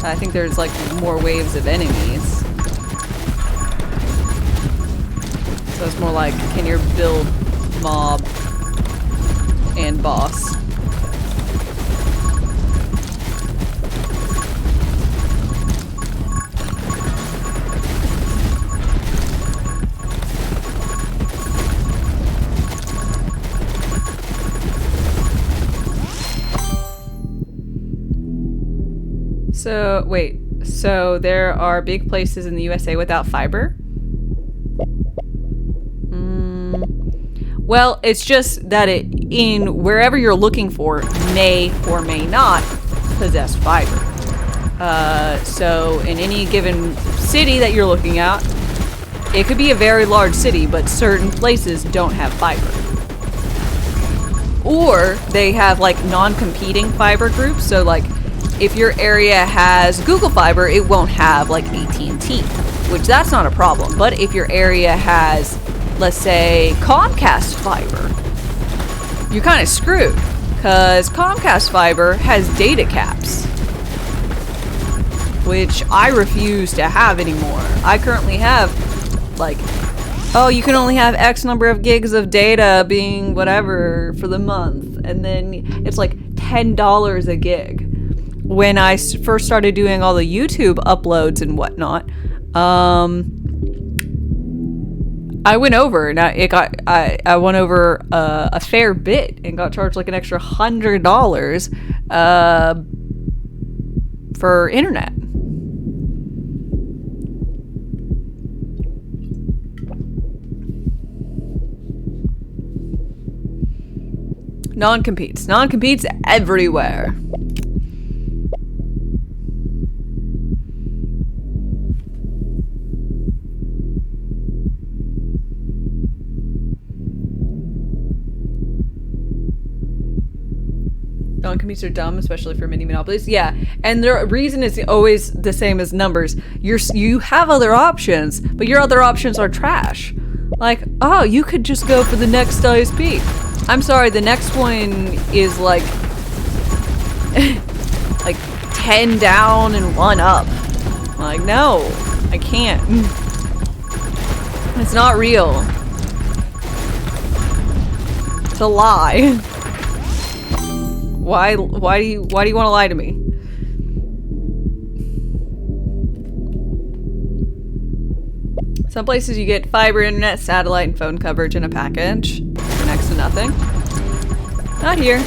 I think there's like more waves of enemies. So it's more like, can you build mob and boss? So, wait. So there are big places in the USA without fiber? Well, it's just that it, in wherever you're looking for, may or may not possess fiber. So in any given city that you're looking at, it could be a very large city, but certain places don't have fiber. Or they have like non-competing fiber groups, so like if your area has Google Fiber, it won't have like AT&T, which that's not a problem. But if your area has, let's say, Comcast Fiber, you're kind of screwed, because Comcast Fiber has data caps, which I refuse to have anymore. I currently have like, oh, you can only have X number of gigs of data being whatever for the month, and then it's like $10 a gig. When I first started doing all the YouTube uploads and whatnot, I went over and I went over a fair bit and got charged like an extra $100 for internet. Non-competes everywhere. Non-competes are dumb, especially for mini monopolies. Yeah, and the reason is always the same as numbers. You have other options, but your other options are trash. Like, oh, you could just go for the next ISP. I'm sorry, the next one is like 10 down and 1 up. Like, no, I can't. It's not real. It's a lie. Why do you want to lie to me? Some places you get fiber internet, satellite, and phone coverage in a package for next to nothing. Not here.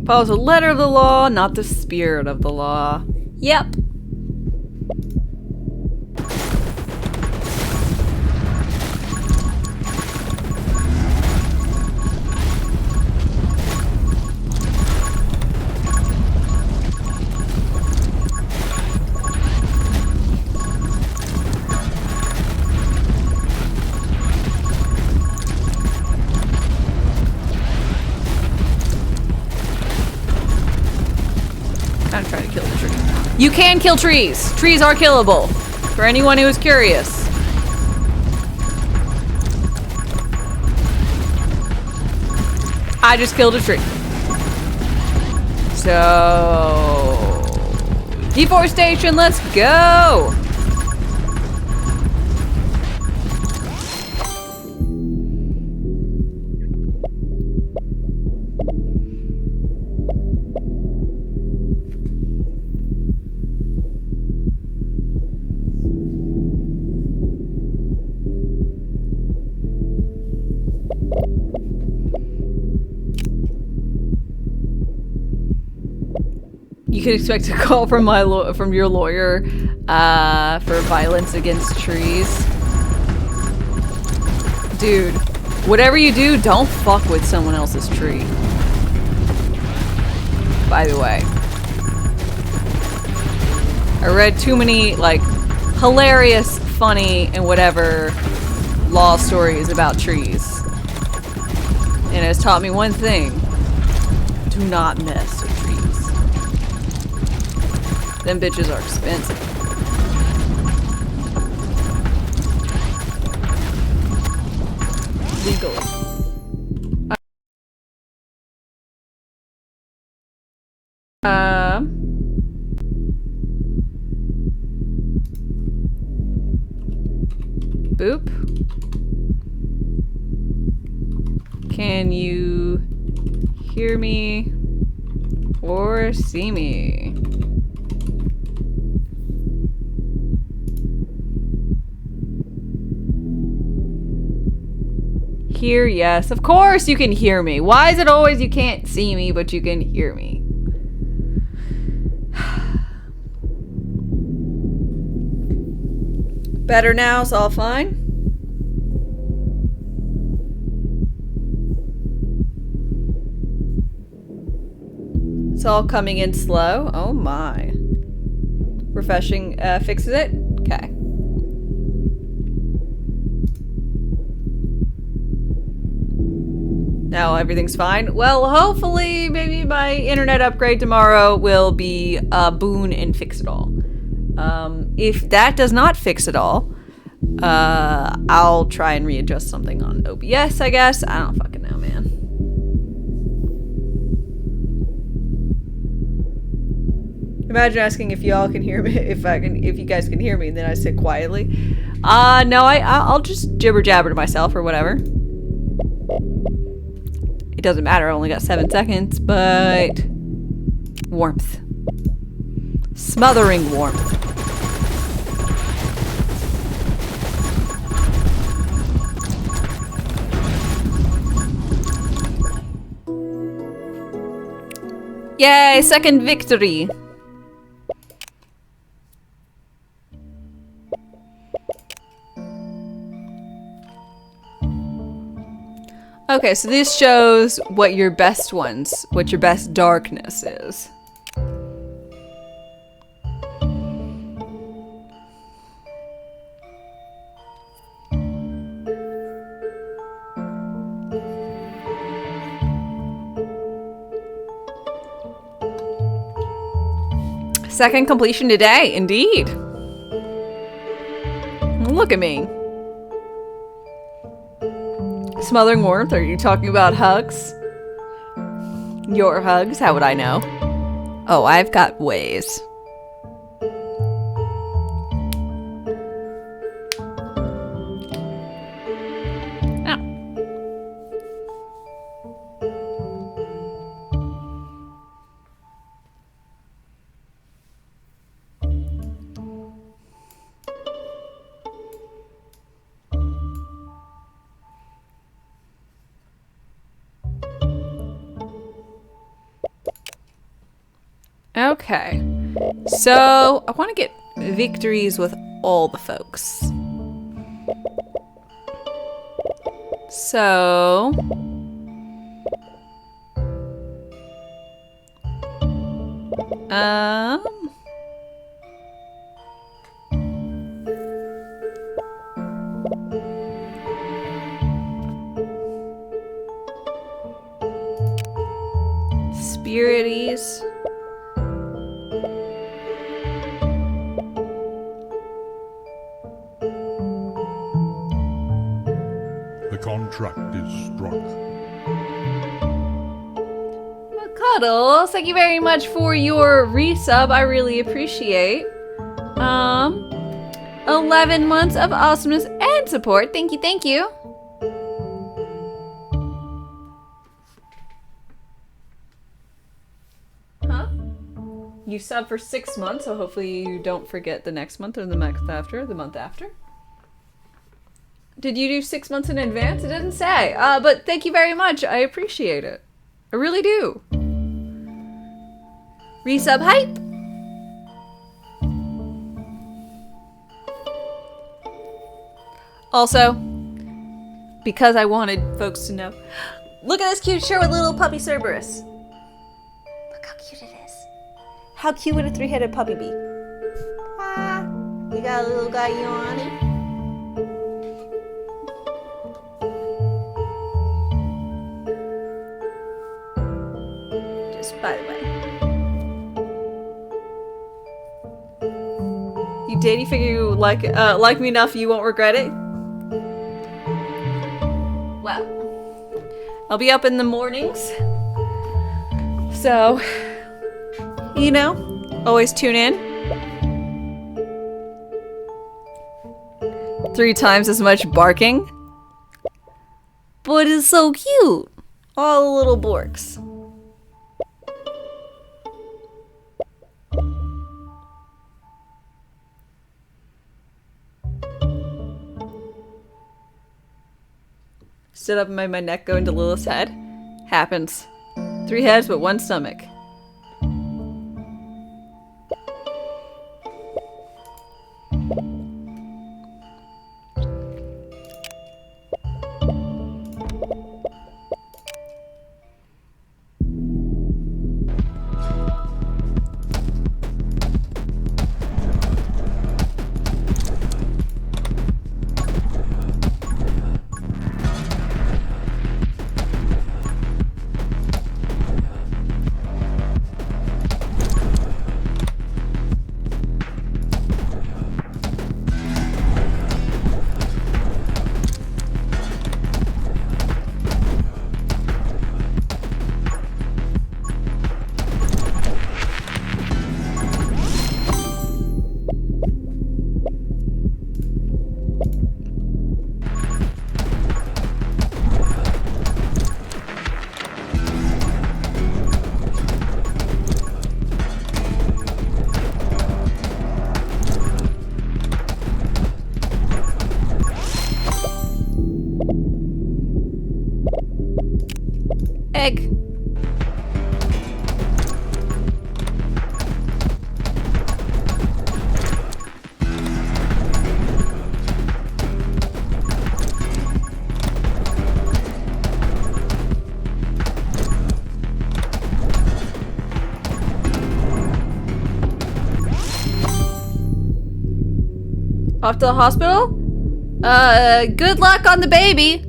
Follows the letter of the law, not the spirit of the law. Yep. I'm trying to kill the tree. You can kill trees. Trees are killable. For anyone who is curious. I just killed a tree. So... deforestation, let's go! You can expect a call from from your lawyer for violence against trees. Dude, whatever you do, don't fuck with someone else's tree. By the way. I read too many, like, hilarious, funny, and whatever law stories about trees. And it has taught me one thing. Do not mess with trees. Them bitches are expensive. Legally. Boop. Can you hear me or see me? Hear, yes. Of course you can hear me. Why is it always you can't see me, but you can hear me? Better now, it's all fine. It's all coming in slow. Oh my. Refreshing fixes it? Okay. Now everything's fine. Well, hopefully, maybe my internet upgrade tomorrow will be a boon and fix it all. If that does not fix it all, I'll try and readjust something on OBS, I guess. I don't fucking know, man. Imagine asking if y'all can hear me, if you guys can hear me, and then I sit quietly. No, I'll just jibber jabber to myself or whatever. It doesn't matter, I only got 7 seconds, but warmth. Smothering warmth. Yay, second victory. Okay, so this shows what your best darkness is. Second completion today, indeed. Look at me. Smothering warmth? Are you talking about hugs? Your hugs? How would I know? Oh, I've got ways. Okay, so I want to get victories with all the folks. So Spirities. Contract is struck. Well, Cuddles, thank you very much for your resub. I really appreciate. 11 months of awesomeness and support. Thank you, thank you. Huh? You sub for 6 months, so hopefully you don't forget the next month or the month after, the month after. Did you do 6 months in advance? It didn't say. But thank you very much. I appreciate it. I really do. Resub hype. Also, because I wanted folks to know, look at this cute shirt with little puppy Cerberus. Look how cute it is. How cute would a 3-headed puppy be? Ah, you got a little guy yawning. By the way, you did. You figure you like me enough, you won't regret it. Well, I'll be up in the mornings, so you know, always tune in. 3 times as much barking, but it's so cute. All the little borks. Stood up and made my neck go into Lilith's head. Happens. 3 heads but 1 stomach. Egg. Off to the hospital? Good luck on the baby.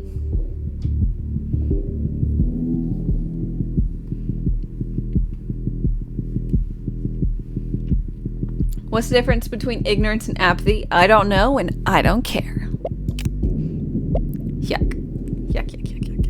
What's the difference between ignorance and apathy? I don't know and I don't care. Yuck. Yuck, yuck, yuck, yuck, yuck.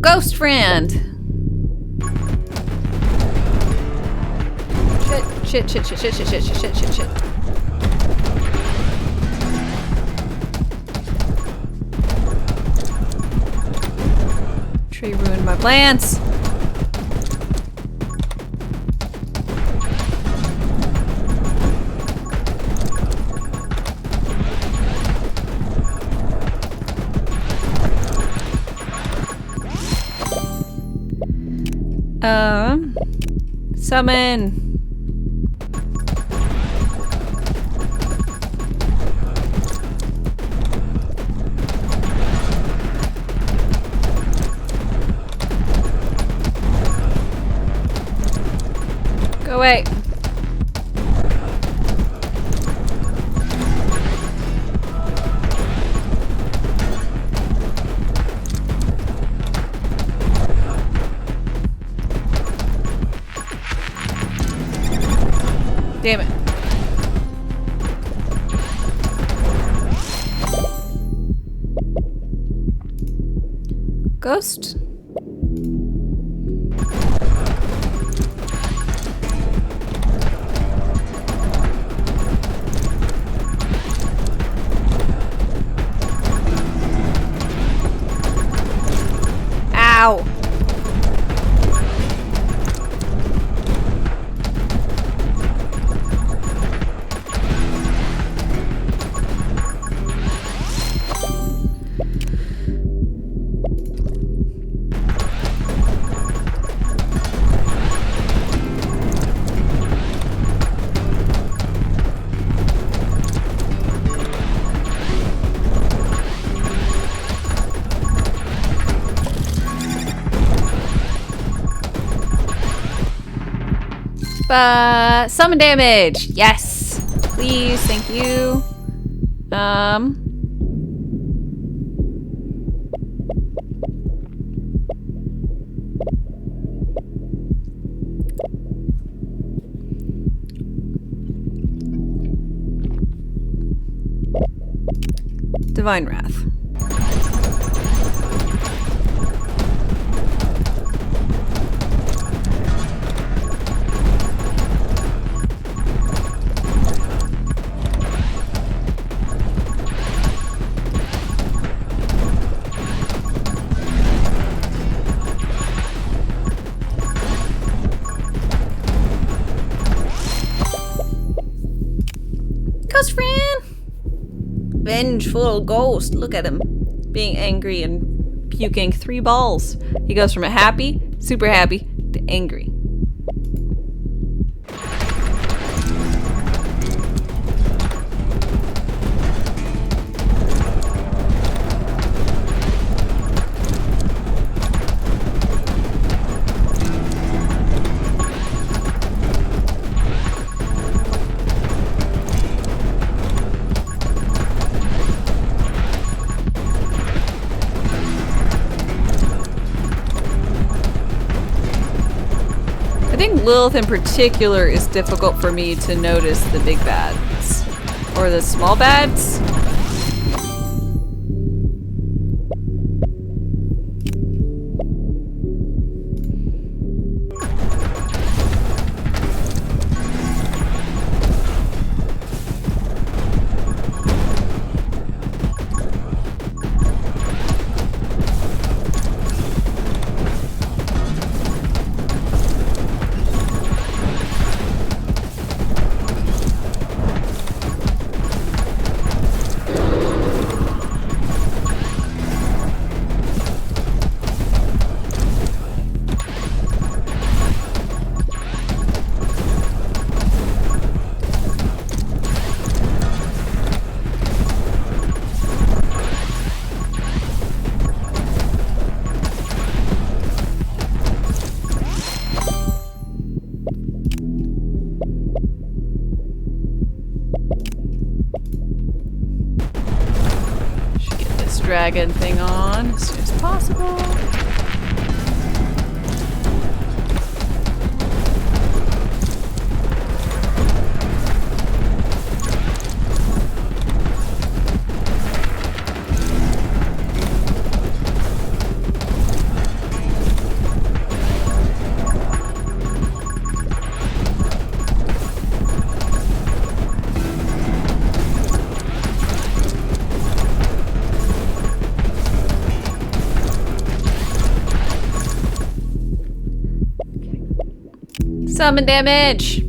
Ghost friend. Shit, shit, shit, shit, shit, shit, shit, shit, shit, shit. Tree ruined my plants. Summon. Go away. Damn it. Ghost? Ow. Summon damage. Yes. Please. Thank you. Divine Wrath. vengeful ghost. Look at him. Being angry and puking 3 balls. He goes from a happy, super happy, to angry. I think Lilith in particular is difficult for me to notice the big bads. Or the small bads. Dragon thing on as soon as possible. Summon damage!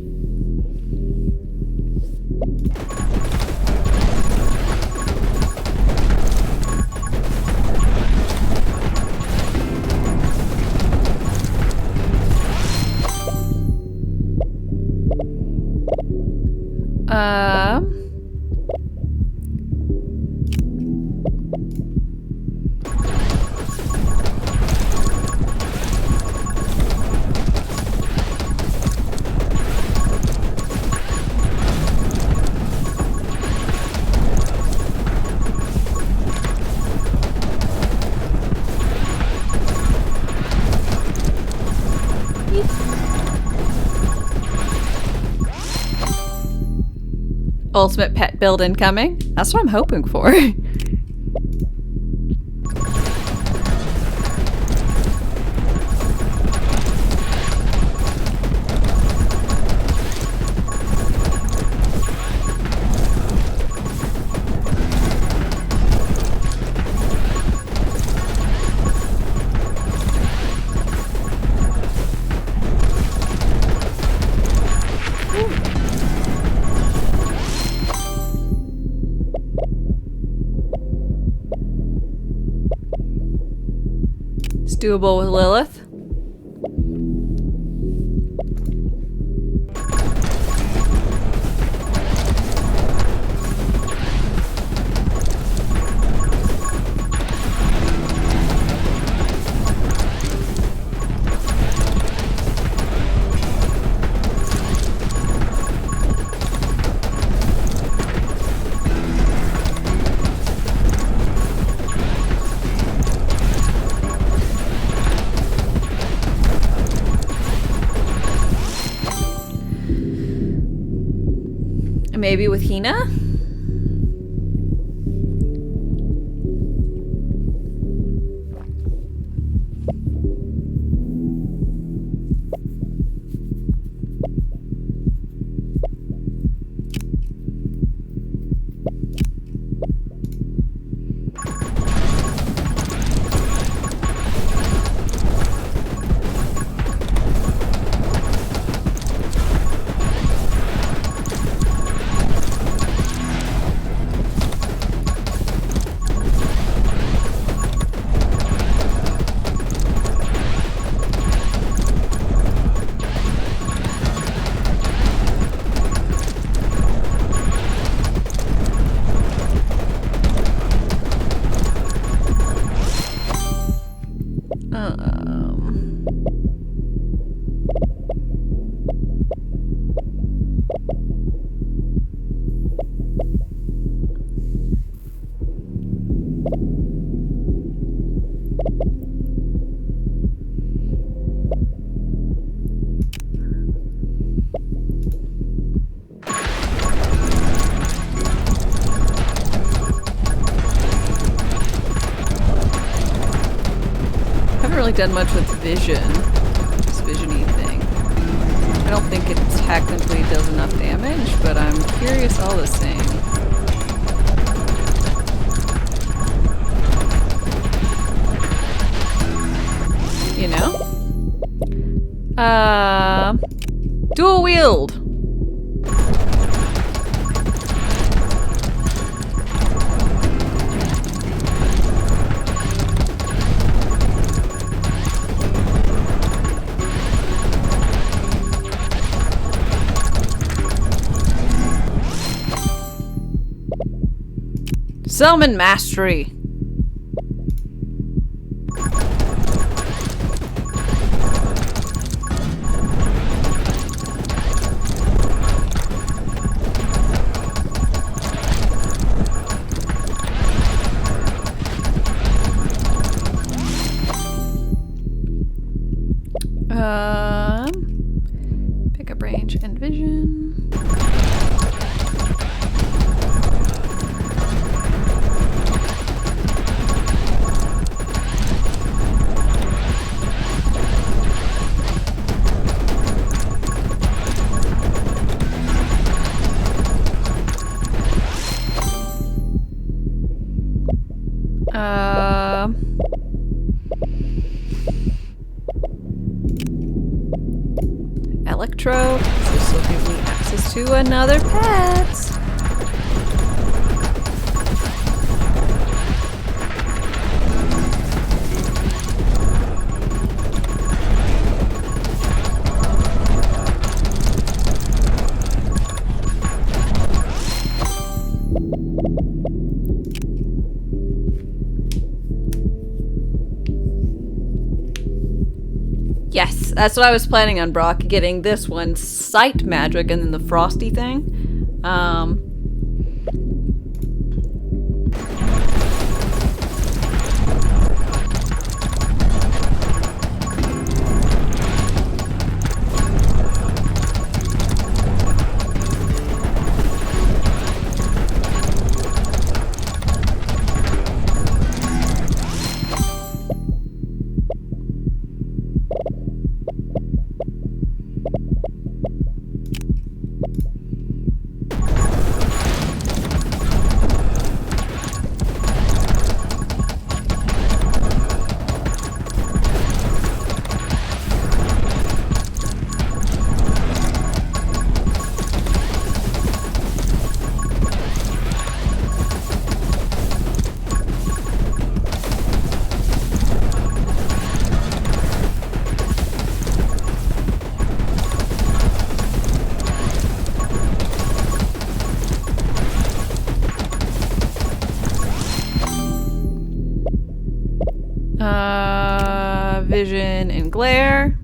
Ultimate pet build incoming. That's what I'm hoping for. It's doable with Lilith. Maybe with Hina? really done much with vision. This vision-y thing. I don't think it technically does enough damage, but I'm curious all the same. You know? Dual wield! Summon mastery. Pick up range and vision. Electro. This will give me access to another pet. Yes, that's what I was planning on, Brock. Getting this one, Sight Magic, and then the Frosty thing. Vision and glare.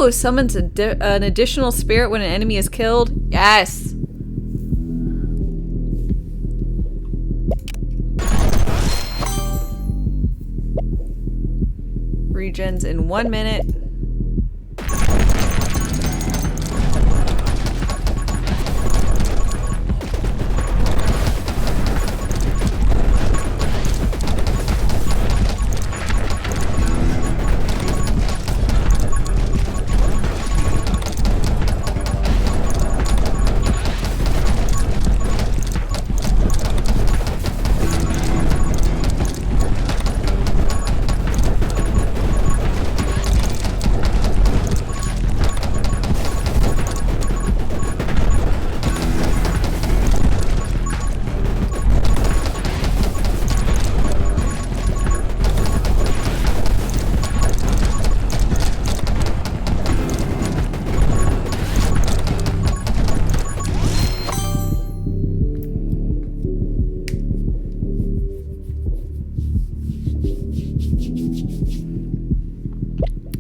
Ooh, summons an additional spirit when an enemy is killed. Yes. Regens in 1 minute.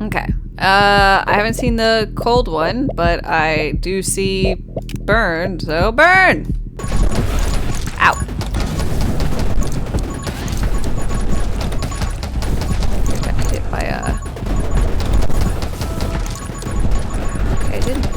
Okay. I haven't seen the cold one, but I do see burn, so burn! Ow. Got hit by a... Okay, I didn't.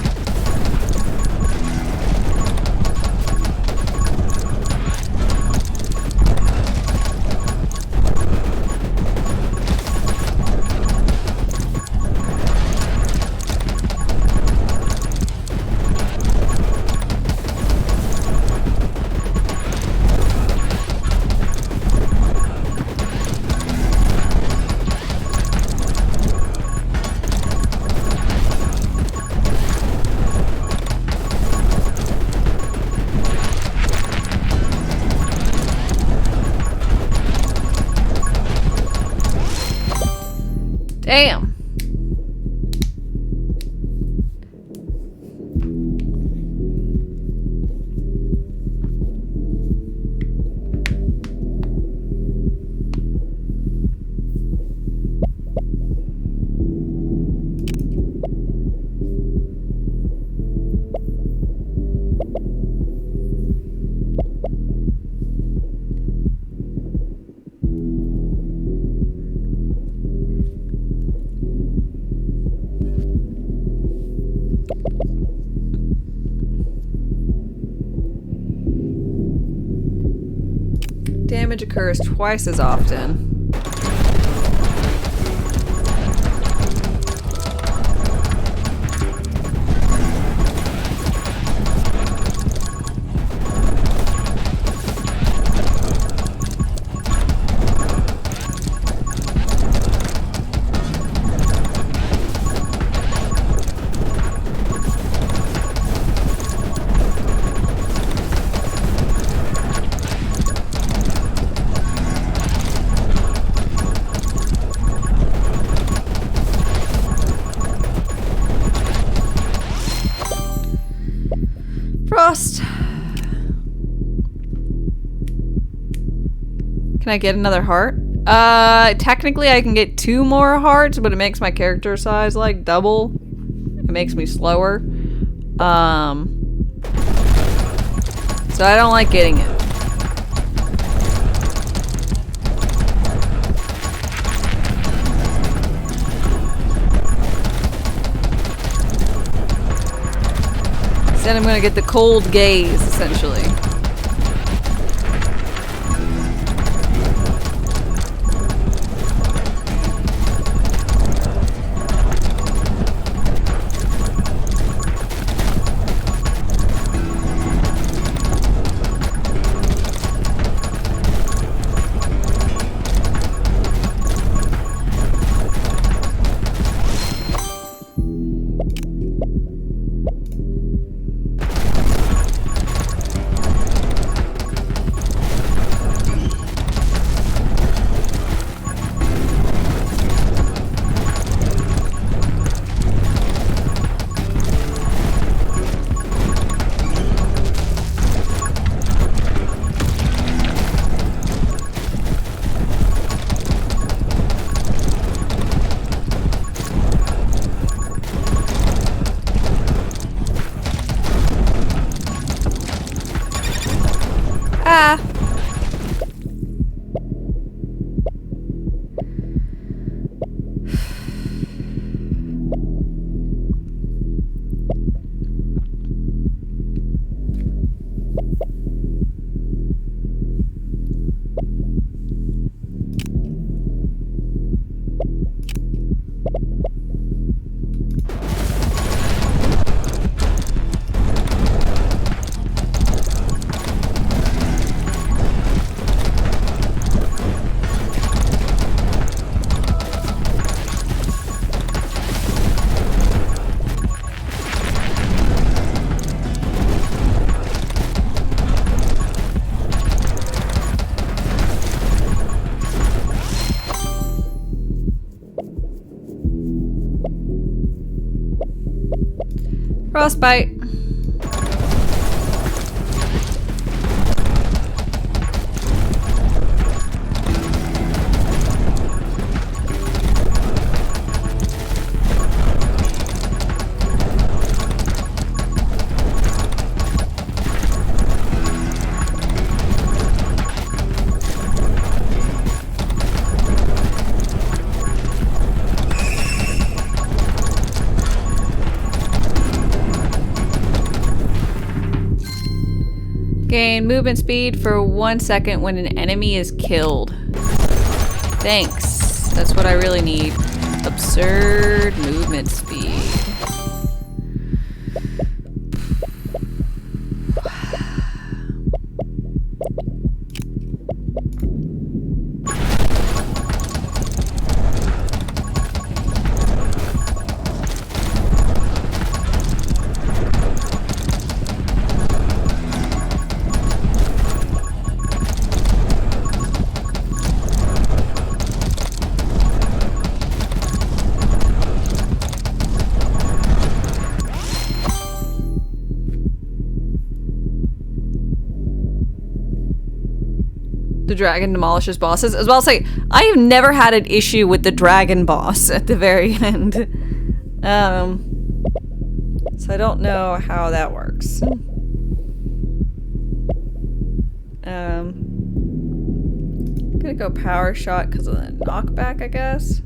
Damn. Damage occurs twice as often. Frost. Can I get another heart? Technically I can get 2 more hearts, but it makes my character size like double. It makes me slower. So I don't like getting it. Then I'm gonna get the cold gaze, essentially. Ah! Frostbite. Gain movement speed for 1 second when an enemy is killed. Thanks. That's what I really need. Absurd movement speed. The dragon demolishes bosses. As well as say, I have never had an issue with the dragon boss at the very end. So I don't know how that works. I'm gonna go power shot because of the knockback, I guess.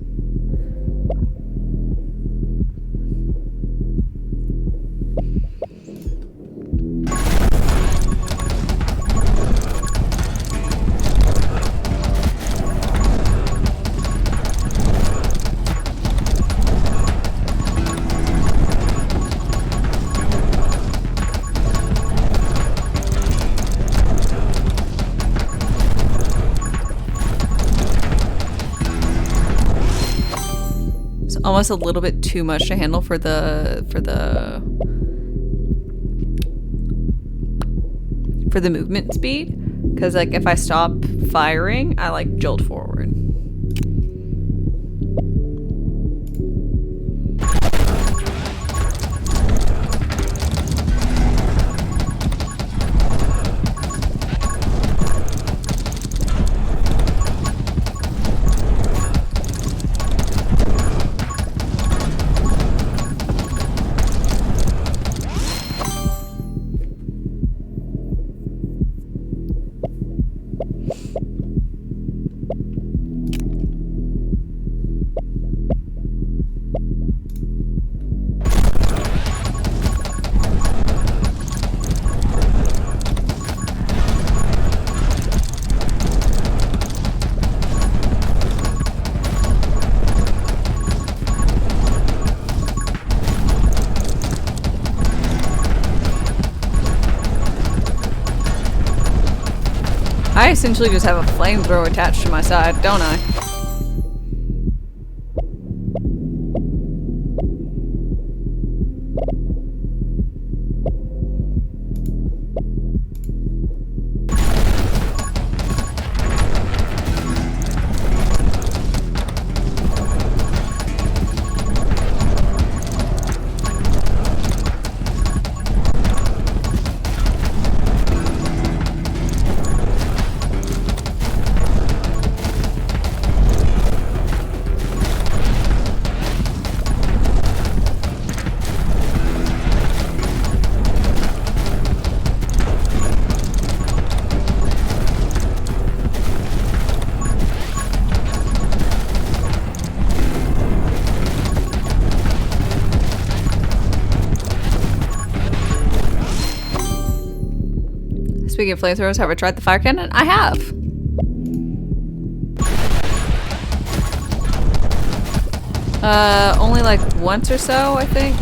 Almost a little bit too much to handle for the movement speed, because like if I stop firing, I like jolt forward. I essentially just have a flamethrower attached to my side, don't I? Speaking of flamethrowers, have I tried the fire cannon? I have. Only like once or so, I think.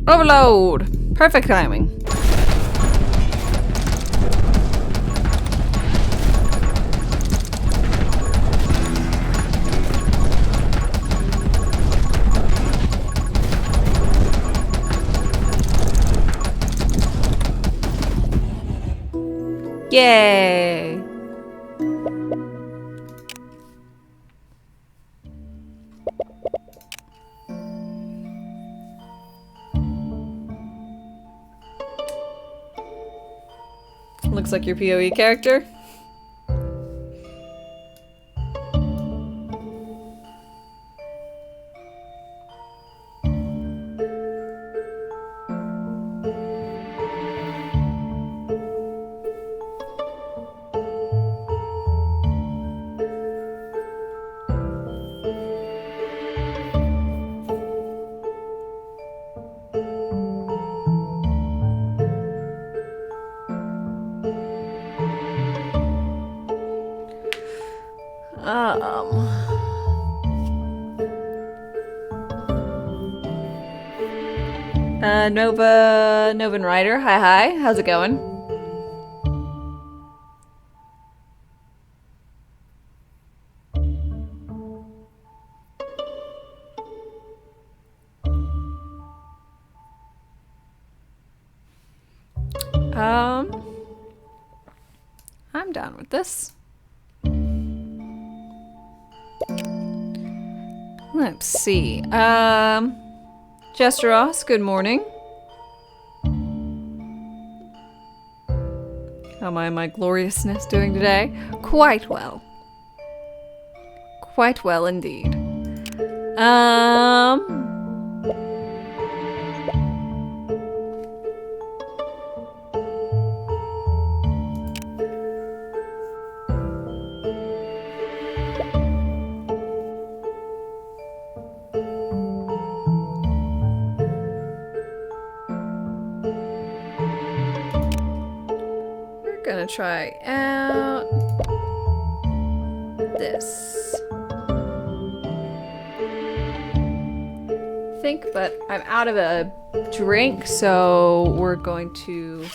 Overload! Perfect timing. Yay! Looks like your PoE character. Novan Ryder, hi, how's it going? I'm down with this. Let's see. Jester Ross, good morning. How my gloriousness doing today? Quite well. Quite well indeed. Gonna try out this. But I'm out of a drink, so we're going to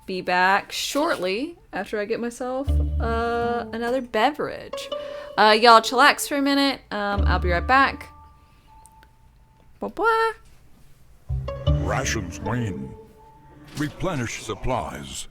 be back shortly after I get myself another beverage. Y'all chillax for a minute. I'll be right back. Bye-bye. Rations wane. Replenish supplies.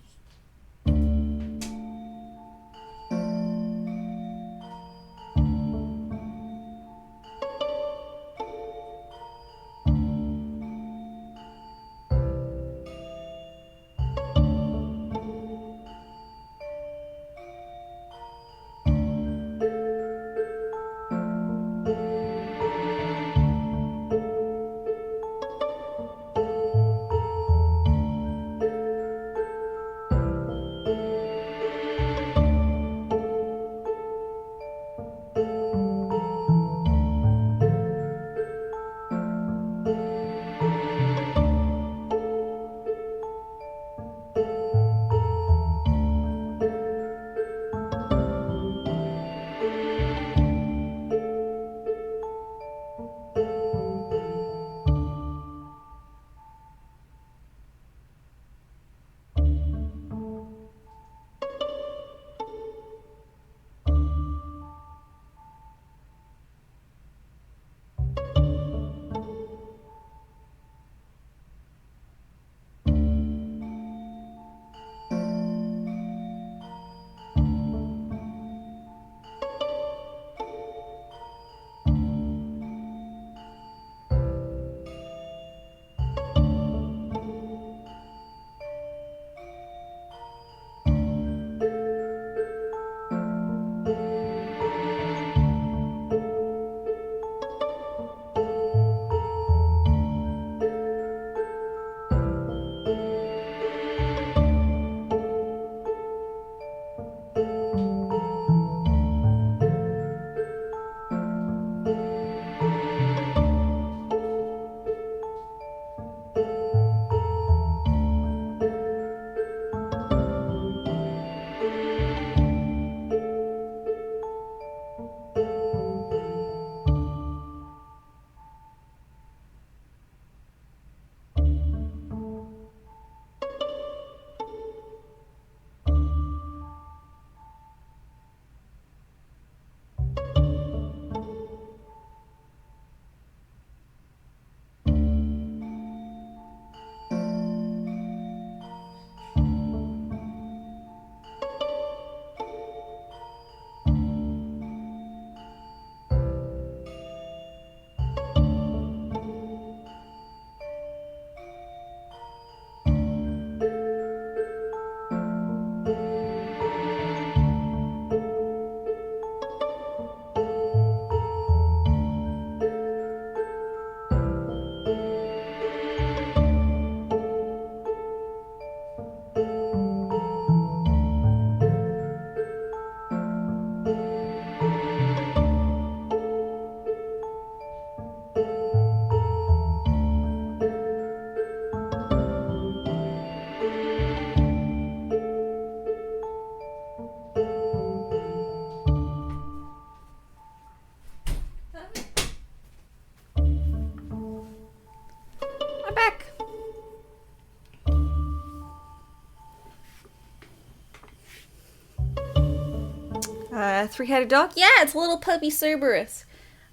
three-headed dog? Yeah, it's a little puppy Cerberus.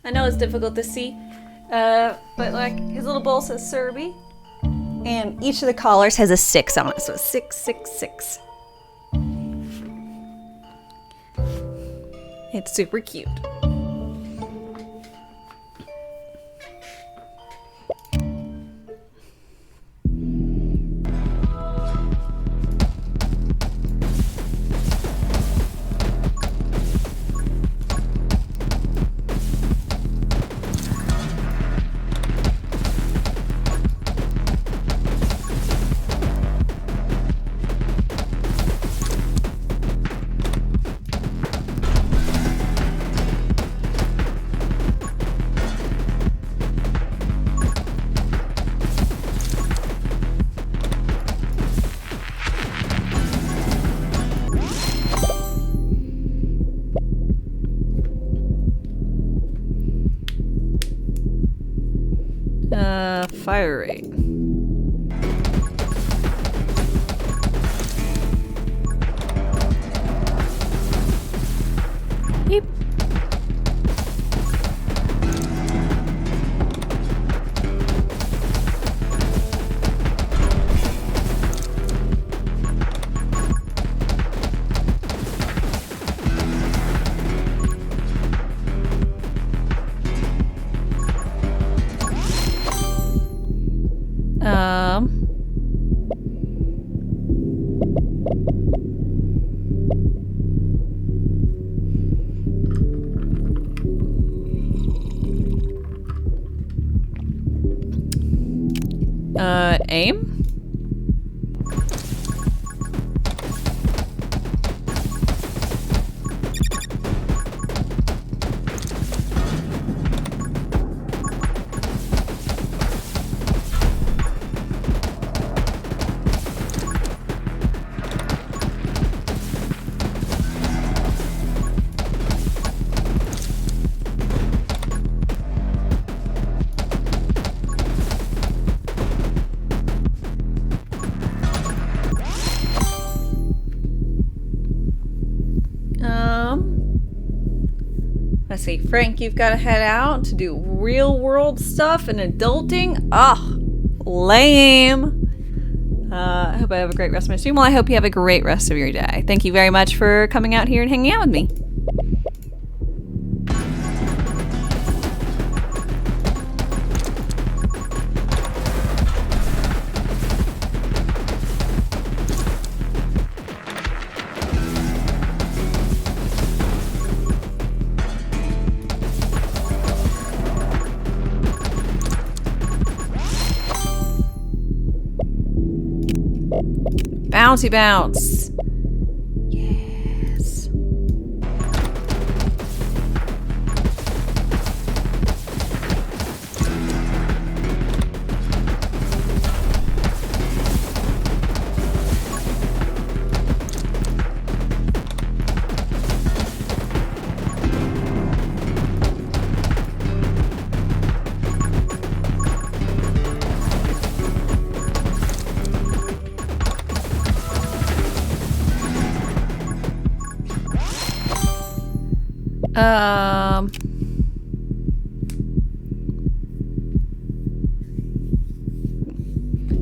I know it's difficult to see, but like his little bowl says Cerby, and each of the collars has a 6 on it, so it's 666. It's super cute. Fire rate. Yep. Aim? Let's see, Frank, you've got to head out to do real world stuff and adulting. Ugh, lame. I hope I have a great rest of my stream. Well, I hope you have a great rest of your day. Thank you very much for coming out here and hanging out with me. Bouncy bounce. Yes.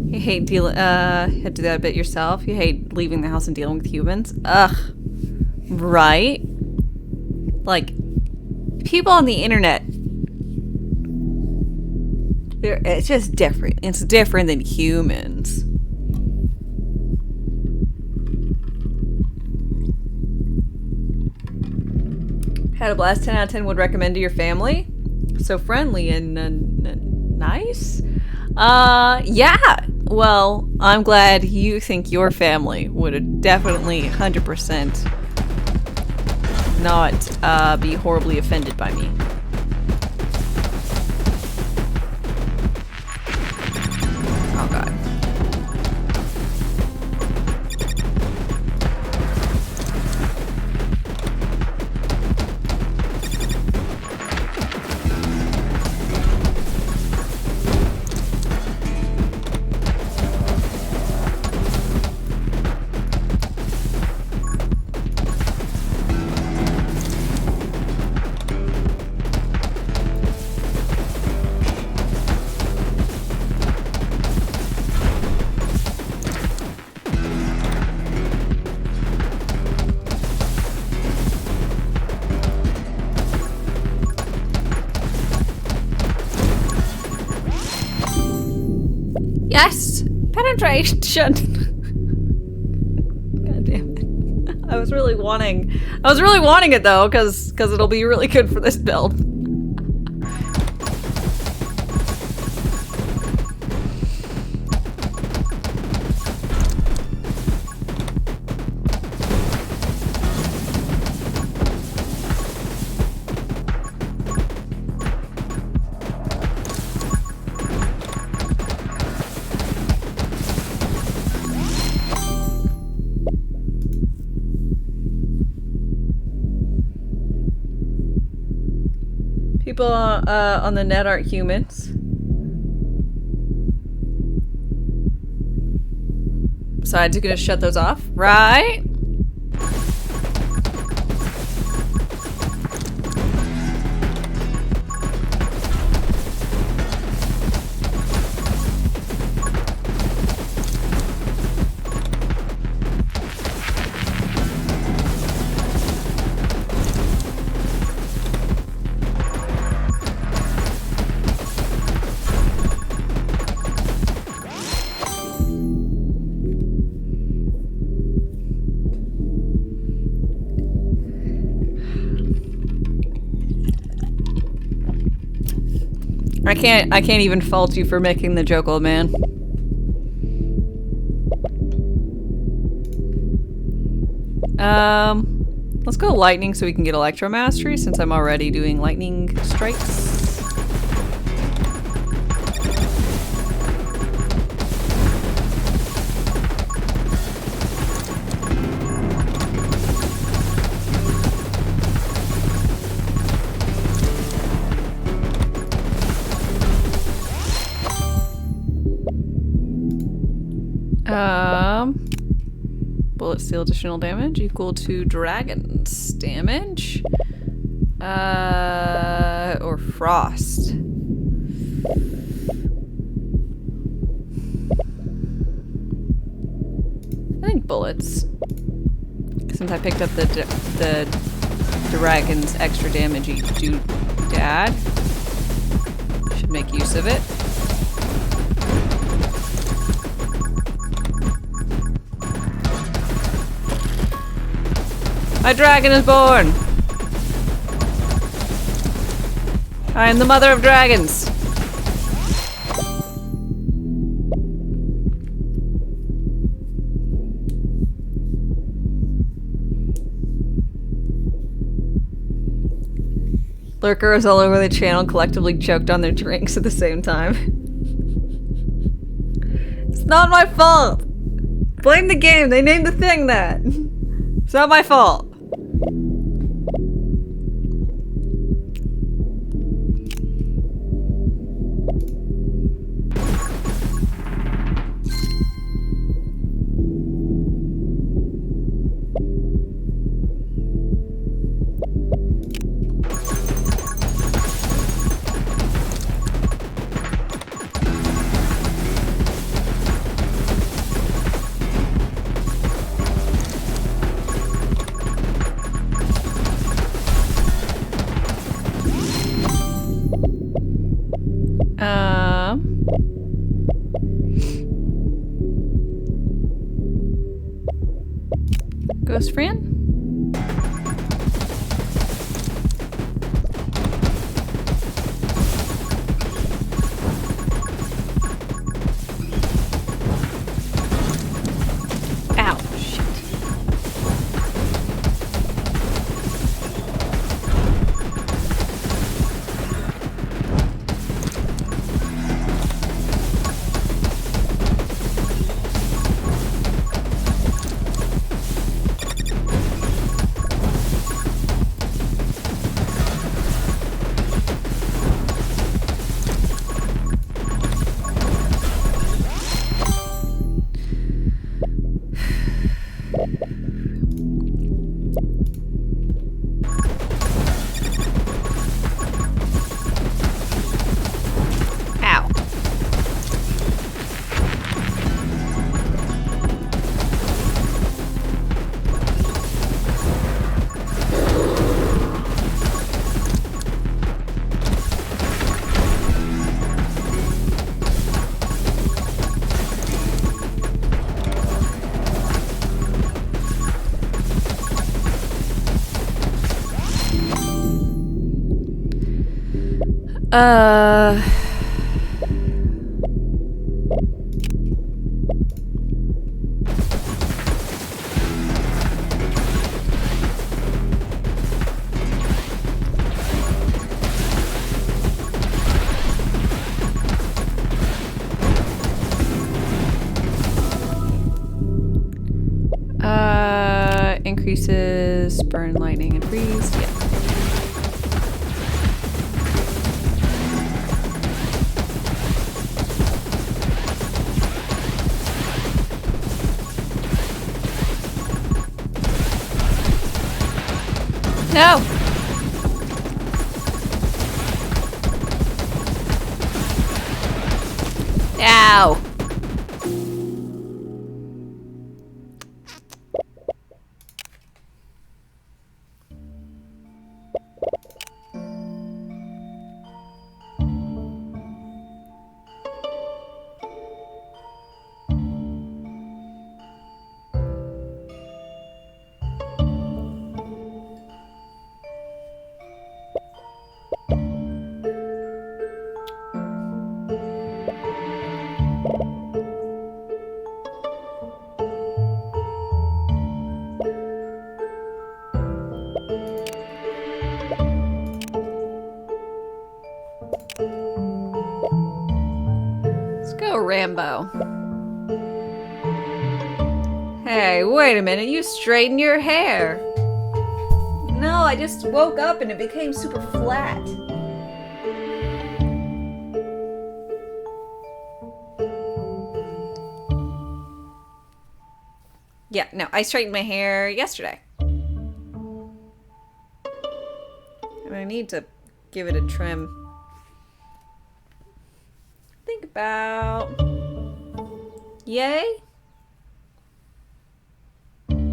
You hate dealing, had to do that a bit yourself. You hate leaving the house and dealing with humans. Ugh. Right? Like, people on the internet, it's just different. It's different than humans. Had a blast. 10 out of 10 would recommend to your family. So friendly and nice. Yeah. Well, I'm glad you think your family would definitely 100% not be horribly offended by me. Oh god. Penetration! God damn it. I was really wanting it though, cause it'll be really good for this build. People on the net aren't humans. Besides, you're gonna shut those off, right? I can't even fault you for making the joke, old man. Let's go lightning so we can get electro mastery since I'm already doing lightning strikes. Bullet steel additional damage equal to dragon's damage. Or frost. I think bullets. Since I picked up the dragon's extra damage you do dad. Should make use of it. My dragon is born! I am the mother of dragons! Lurkers all over the channel collectively choked on their drinks at the same time. It's not my fault! Blame the game, they named the thing that! It's not my fault. Ghost friend? Ow, shit. Uh... Increases burn, lightning, and freeze. Yeah. No! Ow! Go Rambo. Hey, wait a minute, you straightened your hair. No, I just woke up and it became super flat. Yeah, no, I straightened my hair yesterday. And I need to give it a trim. Think about... Yay? Think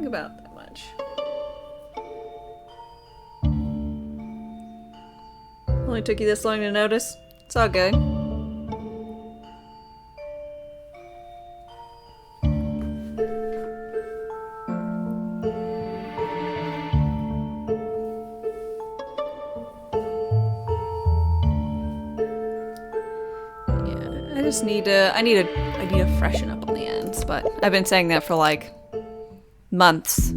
about that much. Only took you this long to notice. It's all good. I need to freshen up on the ends, but I've been saying that for like months.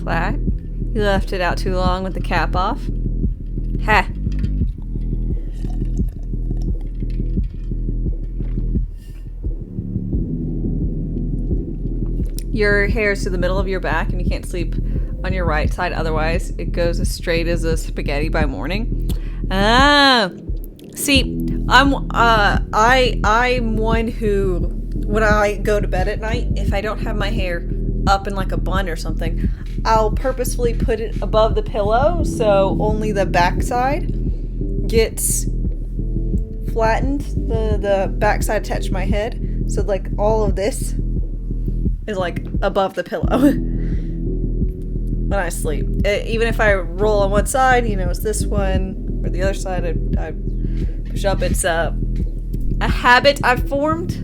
Flat. You left it out too long with the cap off. Ha! Your hair's to the middle of your back and you can't sleep on your right side, otherwise it goes as straight as a spaghetti by morning. Ah! See, I'm one who, when I go to bed at night, if I don't have my hair up in like a bun or something, I'll purposefully put it above the pillow so only the backside gets flattened, the backside attached to my head, so like all of this is like above the pillow when I sleep. Even if I roll on one side, you know, it's this one, or the other side I push up. It's a habit I've formed.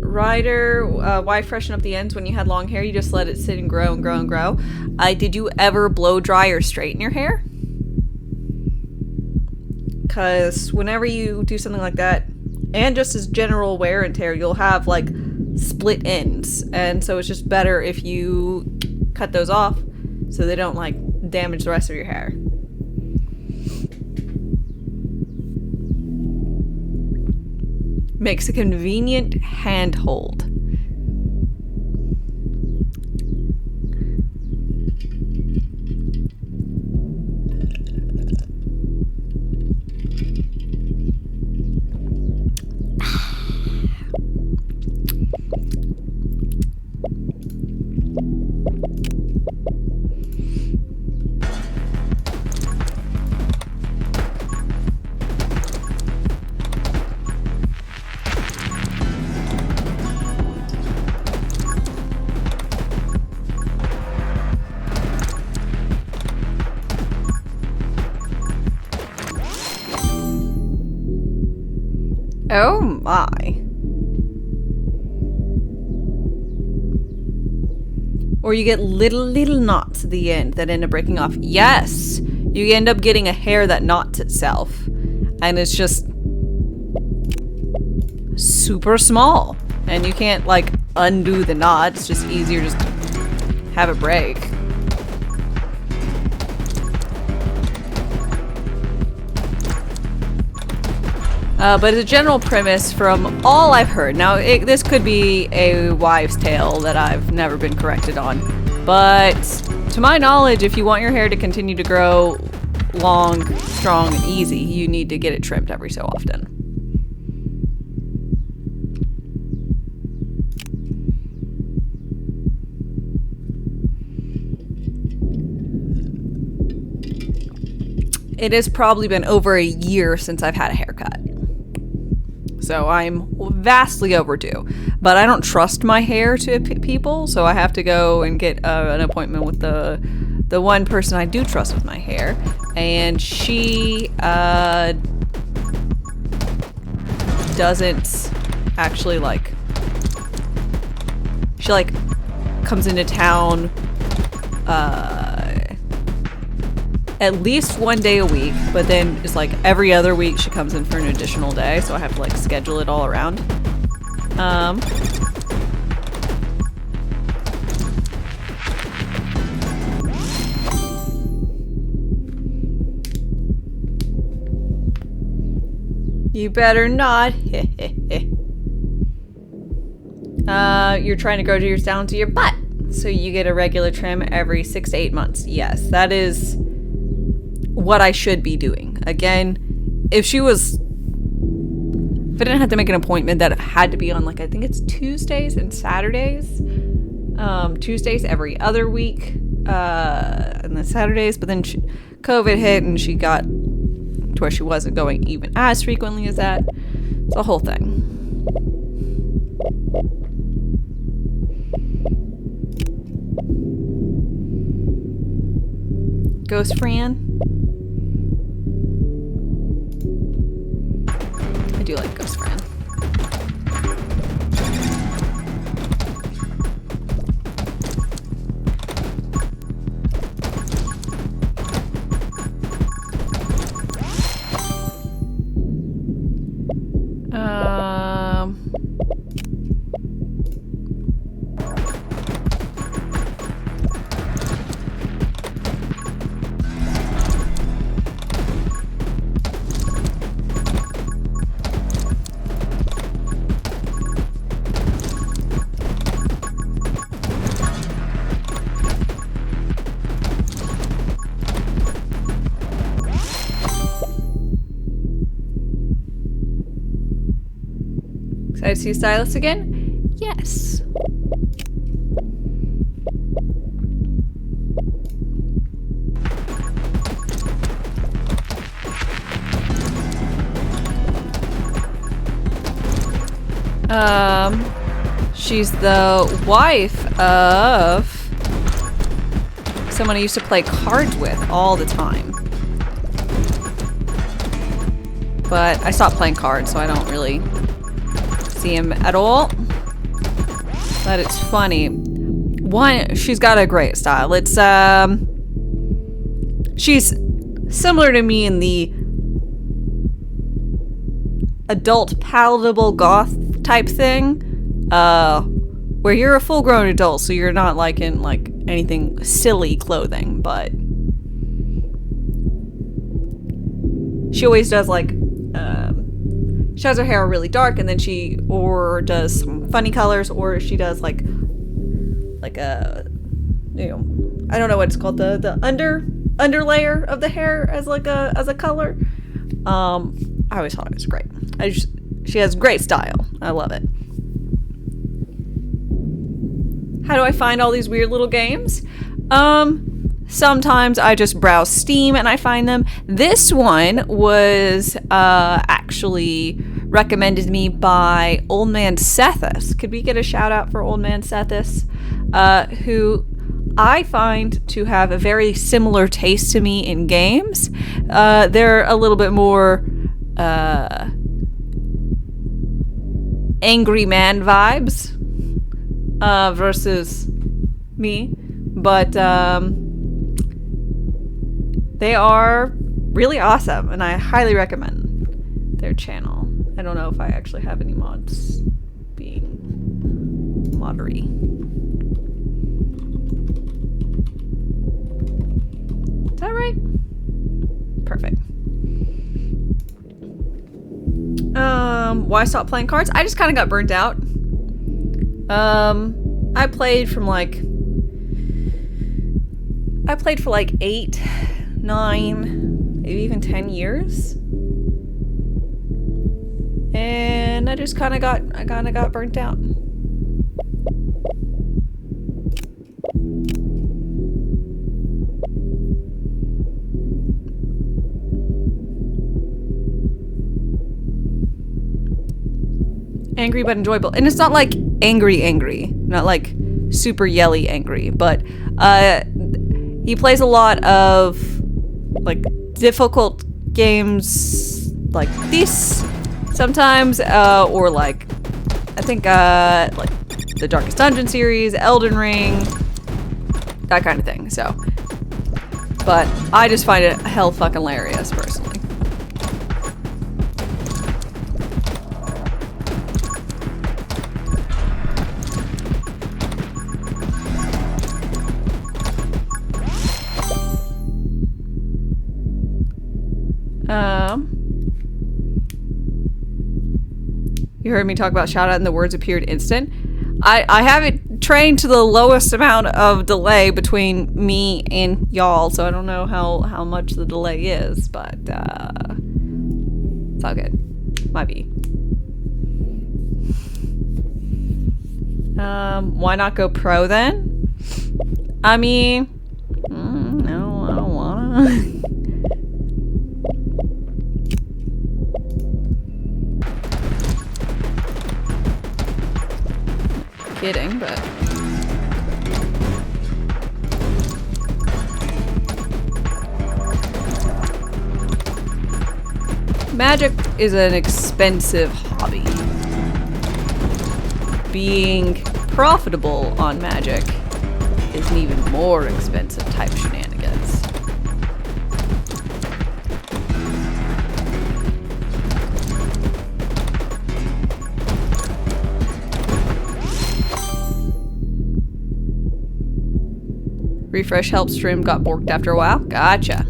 Ryder, why freshen up the ends when you had long hair? You just let it sit and grow and grow and grow. Did you ever blow dry or straighten your hair? Because whenever you do something like that, and just as general wear and tear, you'll have like split ends. And so it's just better if you cut those off so they don't like damage the rest of your hair. Makes a convenient handhold. Oh my. Or you get little knots at the end that end up breaking off. Yes! You end up getting a hair that knots itself. And it's just super small. And you can't, like, undo the knot. It's just easier just to have it break. But as a general premise from all I've heard, now this could be a wives' tale that I've never been corrected on, but to my knowledge, if you want your hair to continue to grow long, strong, and easy, you need to get it trimmed every so often. It has probably been over a year since I've had a haircut. So I'm vastly overdue. But I don't trust my hair to people, so I have to go and get an appointment with the one person I do trust with my hair. And she doesn't actually, like... She, like, comes into town at least one day a week, but then it's like every other week she comes in for an additional day, so I have to like schedule it all around. You better not. You're trying to grow yours down to your butt, so you get a regular trim every 6 to 8 months. Yes, that is what I should be doing. Again, if I didn't have to make an appointment that had to be on, like, I think it's Tuesdays and Saturdays. Tuesdays every other week, and then Saturdays, but then COVID hit and she got to where she wasn't going even as frequently as that. It's a whole thing. Ghost Fran. I do like Ghost Fran. Excited to see Stylus again? Yes. She's the wife of someone I used to play cards with all the time. But I stopped playing cards, so I don't really see him at all. But it's funny. One, she's got a great style. It's she's similar to me in the adult palatable goth type thing, where you're a full-grown adult, so you're not like in like anything silly clothing, but she always does like she has her hair really dark, and then she or does some funny colors, or she does like a, you know, I don't know what it's called, the underlayer of the hair as like a color. I always thought it was great. She has great style. I love it. How do I find all these weird little games? Sometimes I just browse Steam and I find them. This one was actually recommended to me by Old Man Sethis. Could we get a shout out for Old Man Sethis? Who I find to have a very similar taste to me in games. They're a little bit more angry man vibes versus me, but they are really awesome, and I highly recommend their channel. I don't know if I actually have any mods being moddery. Is that right? Perfect. Why stop playing cards? I just kind of got burnt out. I played for like 8, 9, maybe even 10 years. And I just kind of got burnt out. Angry but enjoyable. And it's not like angry, not like super yelly angry, but he plays a lot of like difficult games like this sometimes, or like I think like the Darkest Dungeon series, Elden Ring, that kind of thing. So, but I just find it hell fucking hilarious personally. You heard me talk about shout out and the words appeared instant. I have it trained to the lowest amount of delay between me and y'all, so I don't know how much the delay is, but it's all good. Might be. Why not go pro then? I mean, no, I don't wanna. Kidding, but magic is an expensive hobby. Being profitable on magic is an even more expensive type shenanigans. Refresh help stream got borked after a while. Gotcha.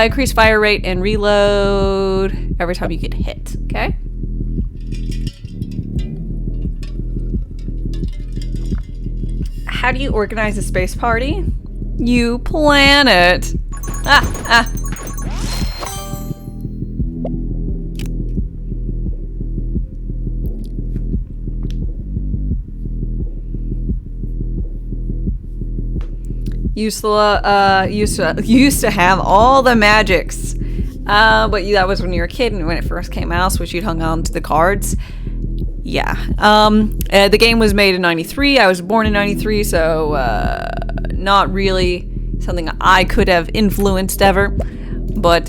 Increase fire rate and reload every time you get hit, okay? How do you organize a space party? You plan it. Used to have all the magics, but that was when you were a kid and when it first came out, so you hung on to the cards. Yeah. The game was made in '93. I was born in '93, so not really something I could have influenced ever. But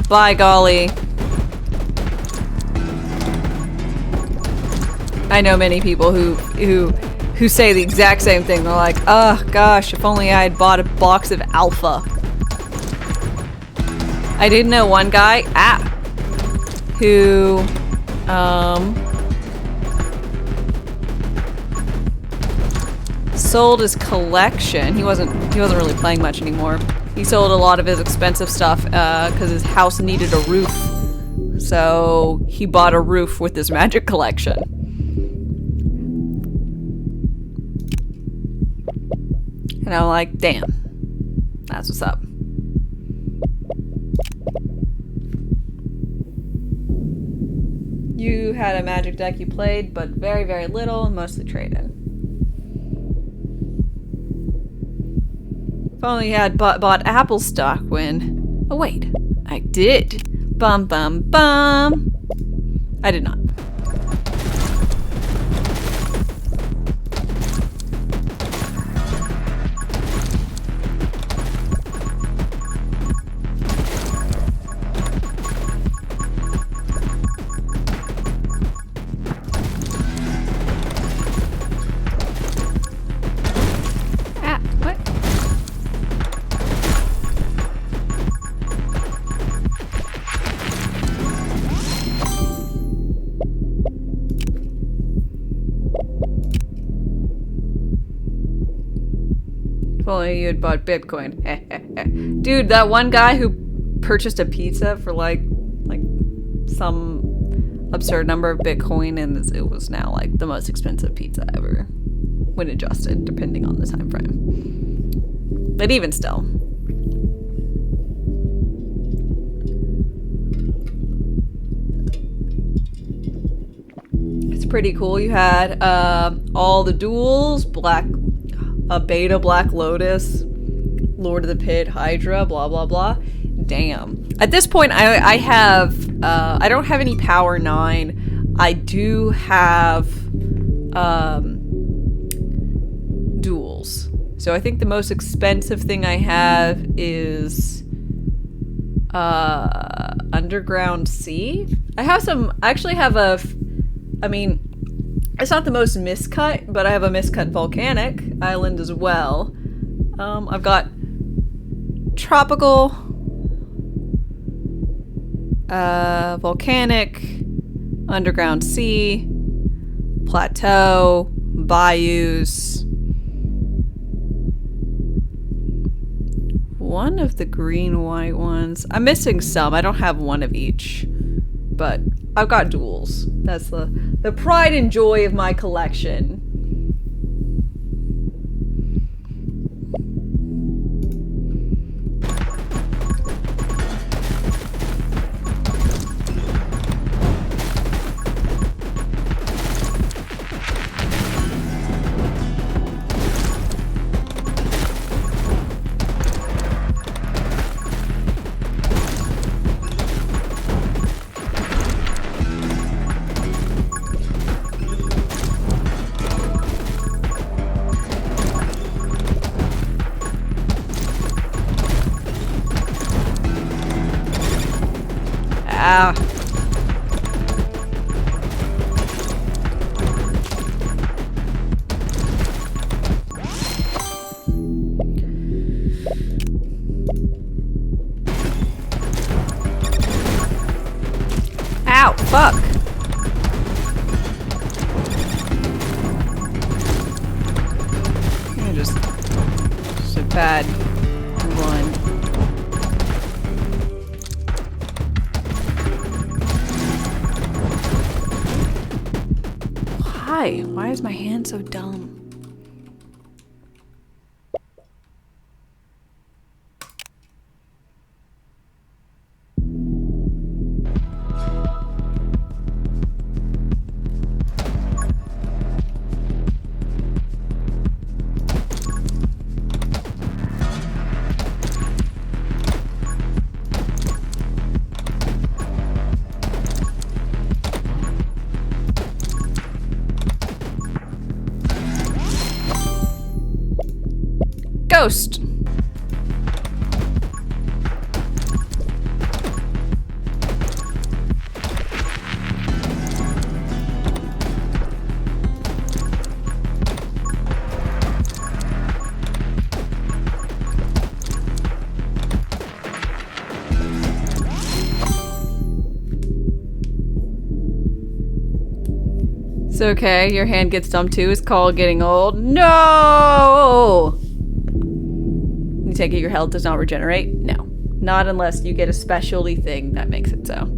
by golly, I know many people who say the exact same thing. They're like, oh gosh, if only I had bought a box of Alpha. I did know one guy, who, sold his collection. He wasn't really playing much anymore. He sold a lot of his expensive stuff, because his house needed a roof. So he bought a roof with his magic collection. And I'm like, damn, that's what's up. had a Magic deck you played, but very, very little, mostly traded. If only you had bought Apple stock when... Oh wait, I did. Bum bum bum. I did not. If only you had bought Bitcoin. Dude, that one guy who purchased a pizza for like some absurd number of Bitcoin, and it was now like the most expensive pizza ever when adjusted, depending on the time frame. But even still. It's pretty cool. You had all the duels, a beta Black Lotus, Lord of the Pit, Hydra, blah blah blah. Damn. At this point, I have I don't have any Power 9. I do have duels. So I think the most expensive thing I have is Underground Sea. I actually have I mean, it's not the most miscut, but I have a miscut Volcanic Island as well. I've got Tropical, Volcanic, Underground Sea, Plateau, Bayous. One of the green-white ones. I'm missing some. I don't have one of each. But I've got duels. That's the pride and joy of my collection. Ah. Ow, fuck. You're just a bad one. Why is my hand so dumb? Ghost. It's okay, your hand gets dumb too. It's called getting old. No! You take it your health does not regenerate? No. Not unless you get a specialty thing that makes it so.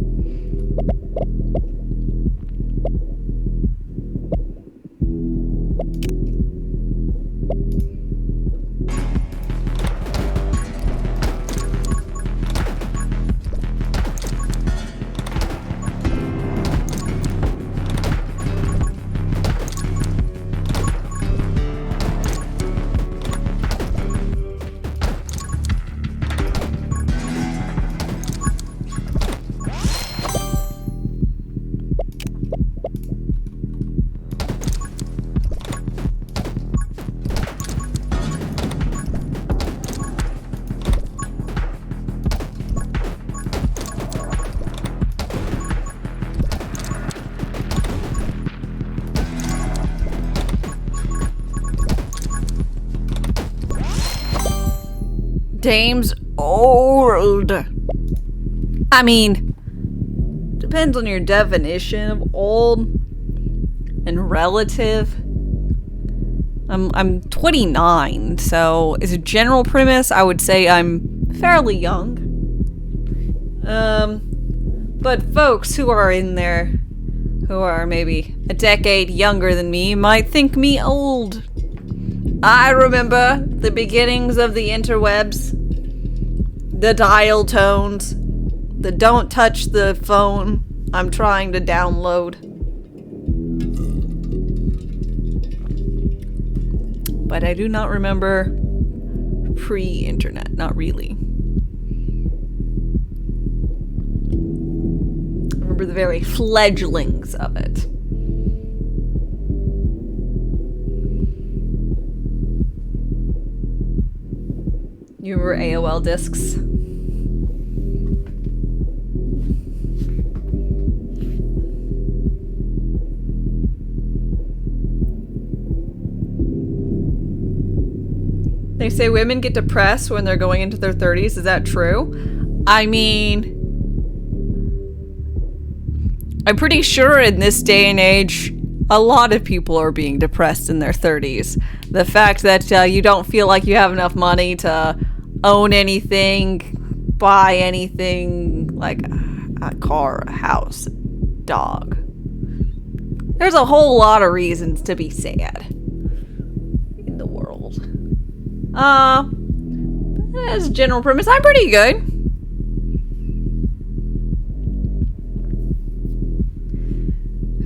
Dame's old. I mean, depends on your definition of old and relative. I'm 29, so as a general premise, I would say I'm fairly young. But folks who are in there, who are maybe a decade younger than me, might think me old. I remember the beginnings of the interwebs, the dial tones, the don't touch the phone I'm trying to download. But I do not remember pre-internet, not really. I remember the very fledglings of it. You remember AOL discs? They say women get depressed when they're going into their 30s. Is that true? I mean, I'm pretty sure in this day and age, a lot of people are being depressed in their 30s. The fact that you don't feel like you have enough money to own anything, buy anything, like a car, a house, a dog. There's a whole lot of reasons to be sad in the world. As a general premise, I'm pretty good.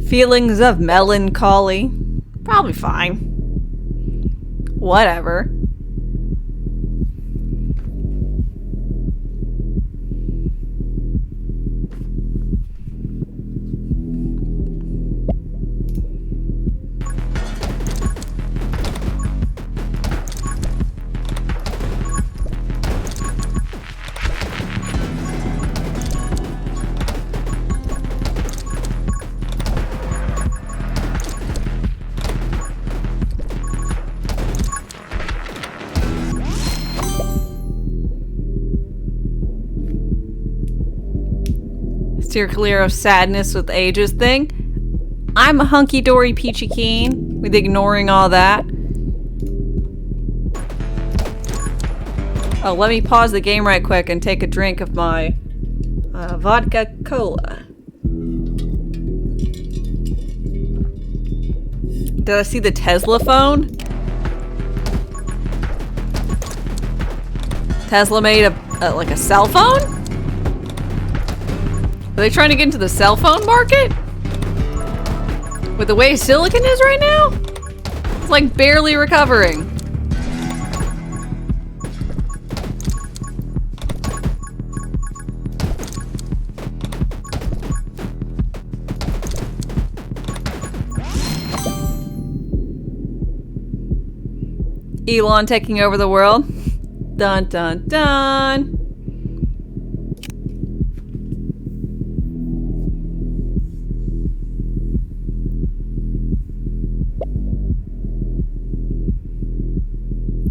Feelings of melancholy, probably fine. Whatever. Steer clear of sadness with ages thing. I'm a hunky-dory peachy keen with ignoring all that. Oh, let me pause the game right quick and take a drink of my vodka cola. Did I see the Tesla phone? Tesla made like a cell phone? Are they trying to get into the cell phone market? With the way silicon is right now? It's like barely recovering. Elon taking over the world. Dun dun dun.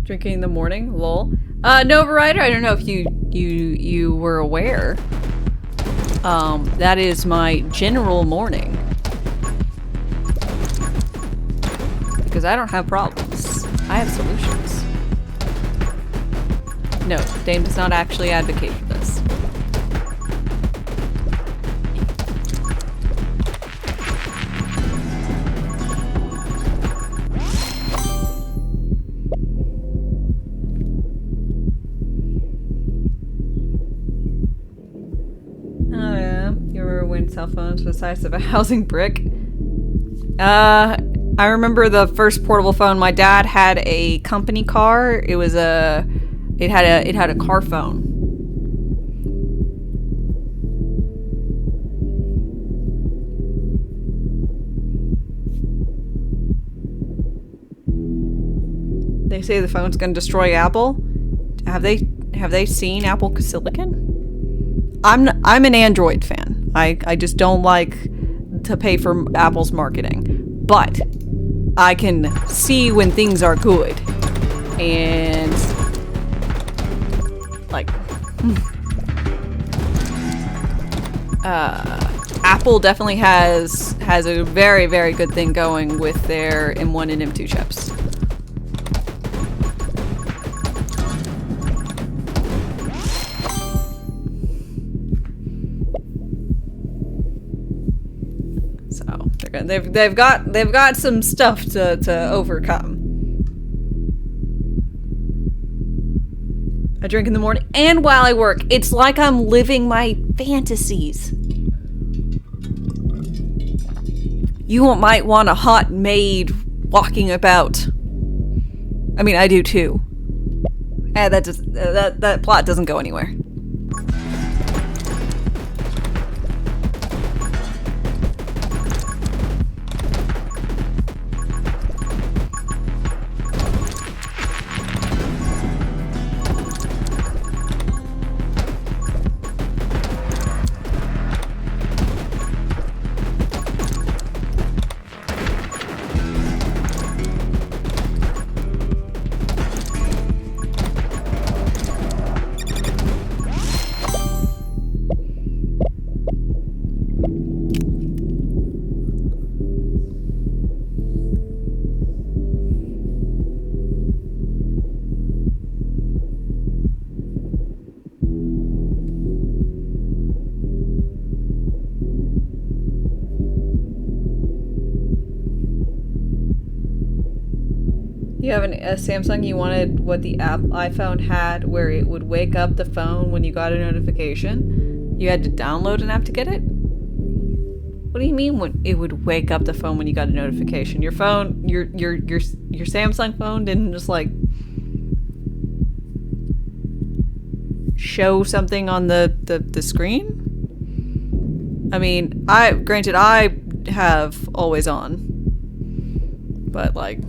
Drinking in the morning, lol. Nova Rider, I don't know if you were aware. That is my general morning. Because I don't have problems. I have solutions. No, Dame does not actually advocate for this. Oh yeah, you remember when cell phones were the size of a housing brick? I remember the first portable phone. My dad had a company car. It was it had a car phone. They say the phone's gonna destroy Apple. Have they seen Apple Silicon? I'm an Android fan. I just don't like to pay for Apple's marketing. But I can see when things are good. And like, Apple definitely has a very, very good thing going with their M1 and M2 chips. So they've got some stuff to overcome. I drink in the morning and while I work. It's like I'm living my fantasies. You might want a hot maid walking about. I mean, I do too. That plot doesn't go anywhere. You have a Samsung, you wanted what the iPhone had, where it would wake up the phone when you got a notification? You had to download an app to get it? What do you mean when it would wake up the phone when you got a notification? Your phone, your Samsung phone didn't just like show something on the screen? I mean, granted I have always on, but like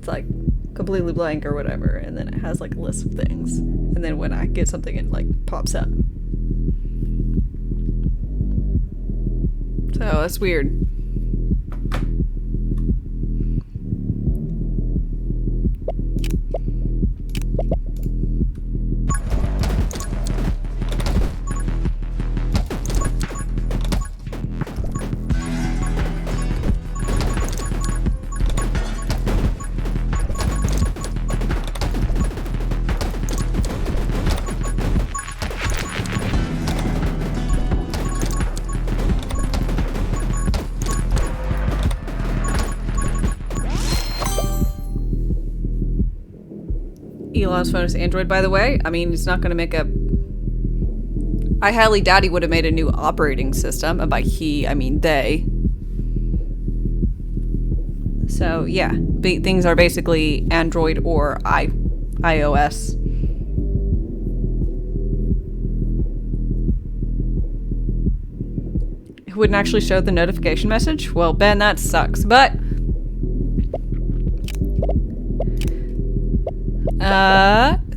like completely blank or whatever, and then it has like a list of things, and then when I get something it like pops up. So that's weird. Elon's phone is Android, by the way. I mean, it's not going to make a... I highly doubt he would have made a new operating system. And by he, I mean they. So, yeah. Things are basically Android or iOS. It wouldn't actually show the notification message? Well, Ben, that sucks. But...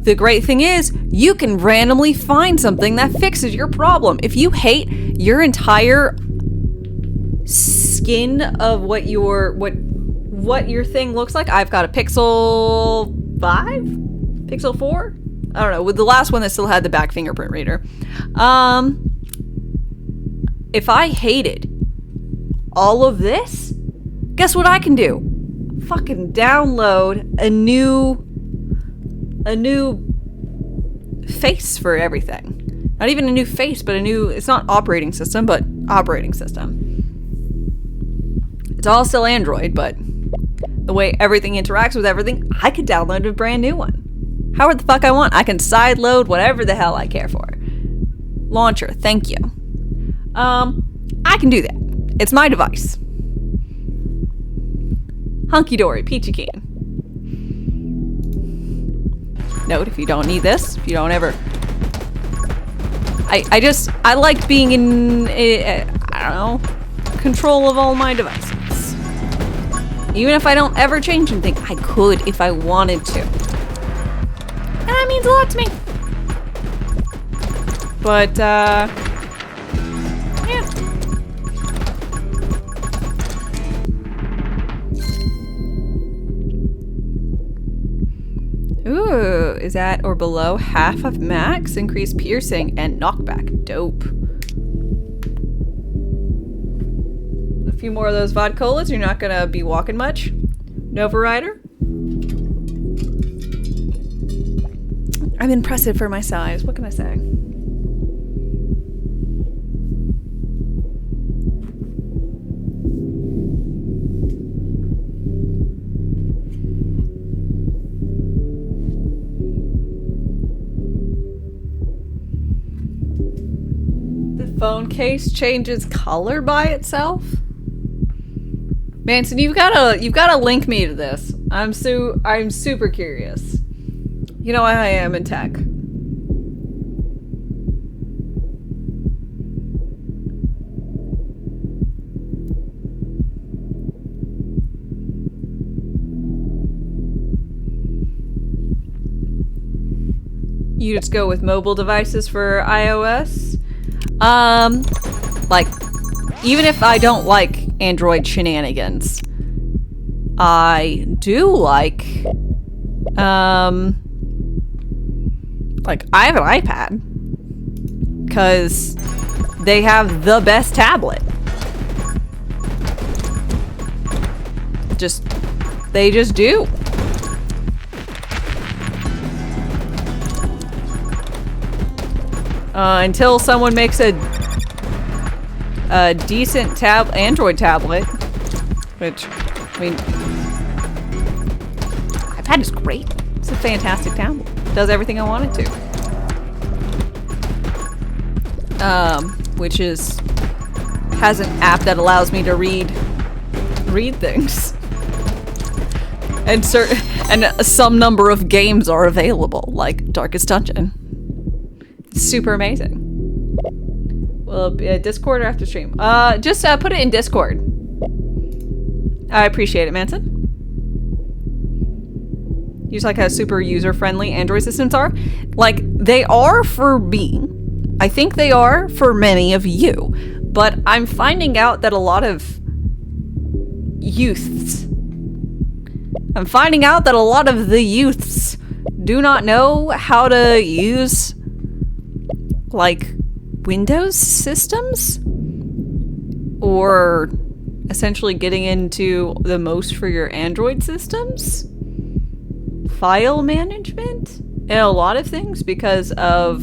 the great thing is, you can randomly find something that fixes your problem. If you hate your entire skin of what your thing looks like, I've got a Pixel 5? Pixel 4? I don't know, with the last one that still had the back fingerprint reader. If I hated all of this, guess what I can do? Fucking download a new face for everything. Not even a new face, but it's not operating system, but operating system. It's all still Android, but the way everything interacts with everything, I could download a brand new one. However the fuck I want. I can sideload whatever the hell I care for. Launcher, thank you. I can do that. It's my device. Hunky dory, peachy keen. Note, if you don't need this, if you don't ever... I like being in, I don't know, control of all my devices. Even if I don't ever change anything, I could if I wanted to. And that means a lot to me. But, yeah. Ooh, is at or below half of max. Increase piercing and knockback. Dope. A few more of those vodkolas. You're not gonna be walking much. Nova Rider. I'm impressive for my size. What can I say? Phone case changes color by itself. Manson, you've gotta link me to this. I'm super curious. You know I am in tech. You just go with mobile devices for iOS? Like, even if I don't like Android shenanigans, I do like I have an iPad because they have the best tablet. They just do. Until someone makes a decent Android tablet, which, I mean, iPad is great. It's a fantastic tablet. It does everything I want it to. Which has an app that allows me to read things. And some number of games are available, like Darkest Dungeon. Super amazing. Well, Discord or after stream? Just put it in Discord. I appreciate it, Manson. You just like how super user-friendly Android systems are? Like, they are for me. I think they are for many of you. But I'm finding out that a lot of youths... I'm finding out that a lot of the youths do not know how to use... like Windows systems, or essentially getting into the most for your Android systems, file management, and a lot of things because of,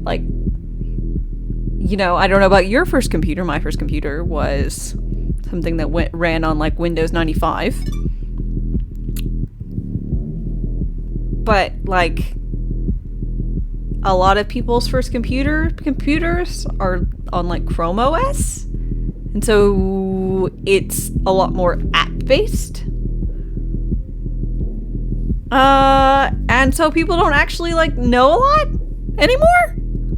like, you know, I don't know about your first computer. My first computer was something that ran on like Windows 95, but like a lot of people's first computers are on like Chrome OS, and so it's a lot more app-based. And so people don't actually like know a lot anymore.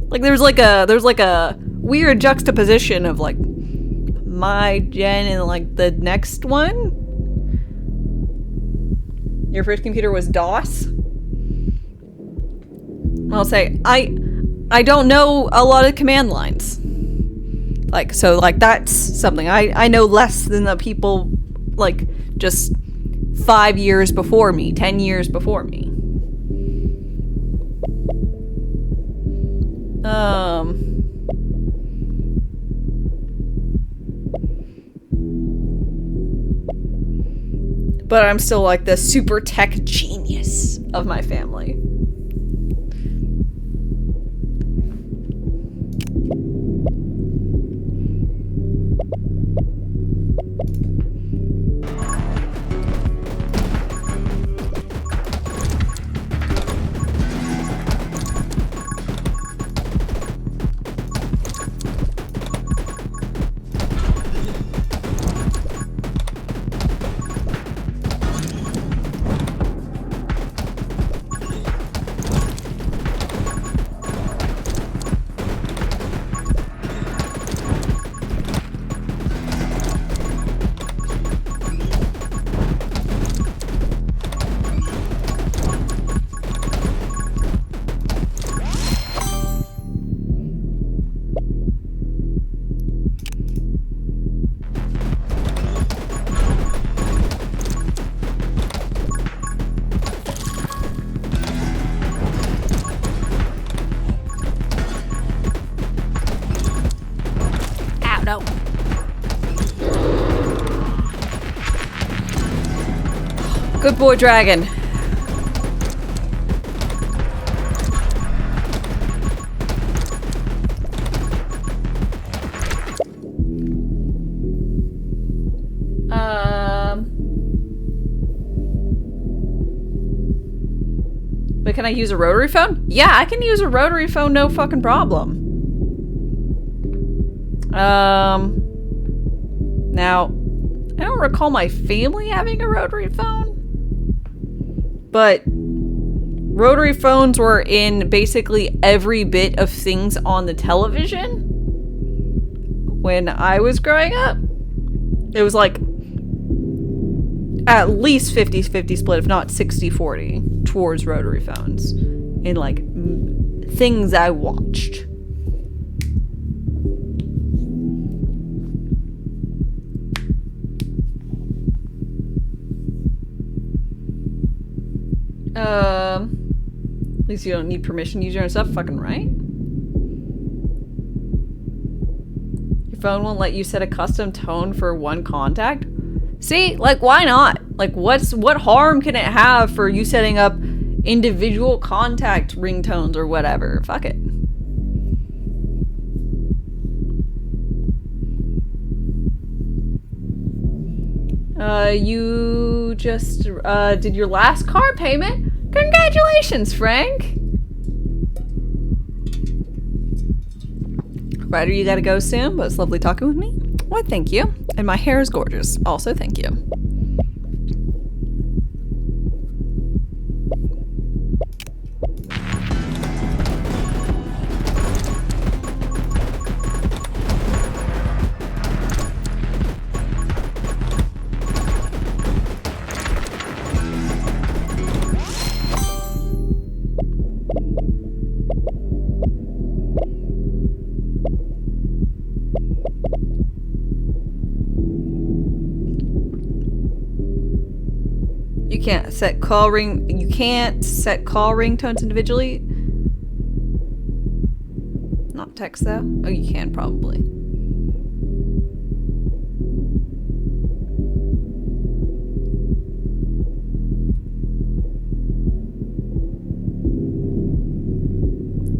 Like there's like a weird juxtaposition of like my gen and like the next one. Your first computer was DOS? I'll say, I don't know a lot of command lines. Like, so, like, that's something. I know less than the people, like, just 5 years before me, 10 years before me. But I'm still, like, the super tech genius of my family. Good boy, dragon. But can I use a rotary phone? Yeah, I can use a rotary phone, no fucking problem. Now, I don't recall my family having a rotary phone, but rotary phones were in basically every bit of things on the television when I was growing up. It was like at least 50-50 split, if not 60-40 towards rotary phones in like things I watched. At least you don't need permission to use your own stuff, fucking right? Your phone won't let you set a custom tone for one contact? See, like, why not? Like, what harm can it have for you setting up individual contact ringtones or whatever? Fuck it. You just, did your last car payment? Congratulations, Frank! Ryder, you gotta go soon, but it's lovely talking with me. Why, thank you. And my hair is gorgeous. Also, thank you. You can't set call ringtones individually. Not text though. Oh, you can probably.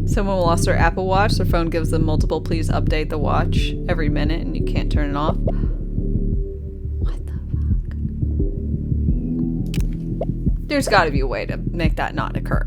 Someone lost their Apple Watch. Their phone gives them multiple please update the watch every minute and you can't turn it off. There's got to be a way to make that not occur.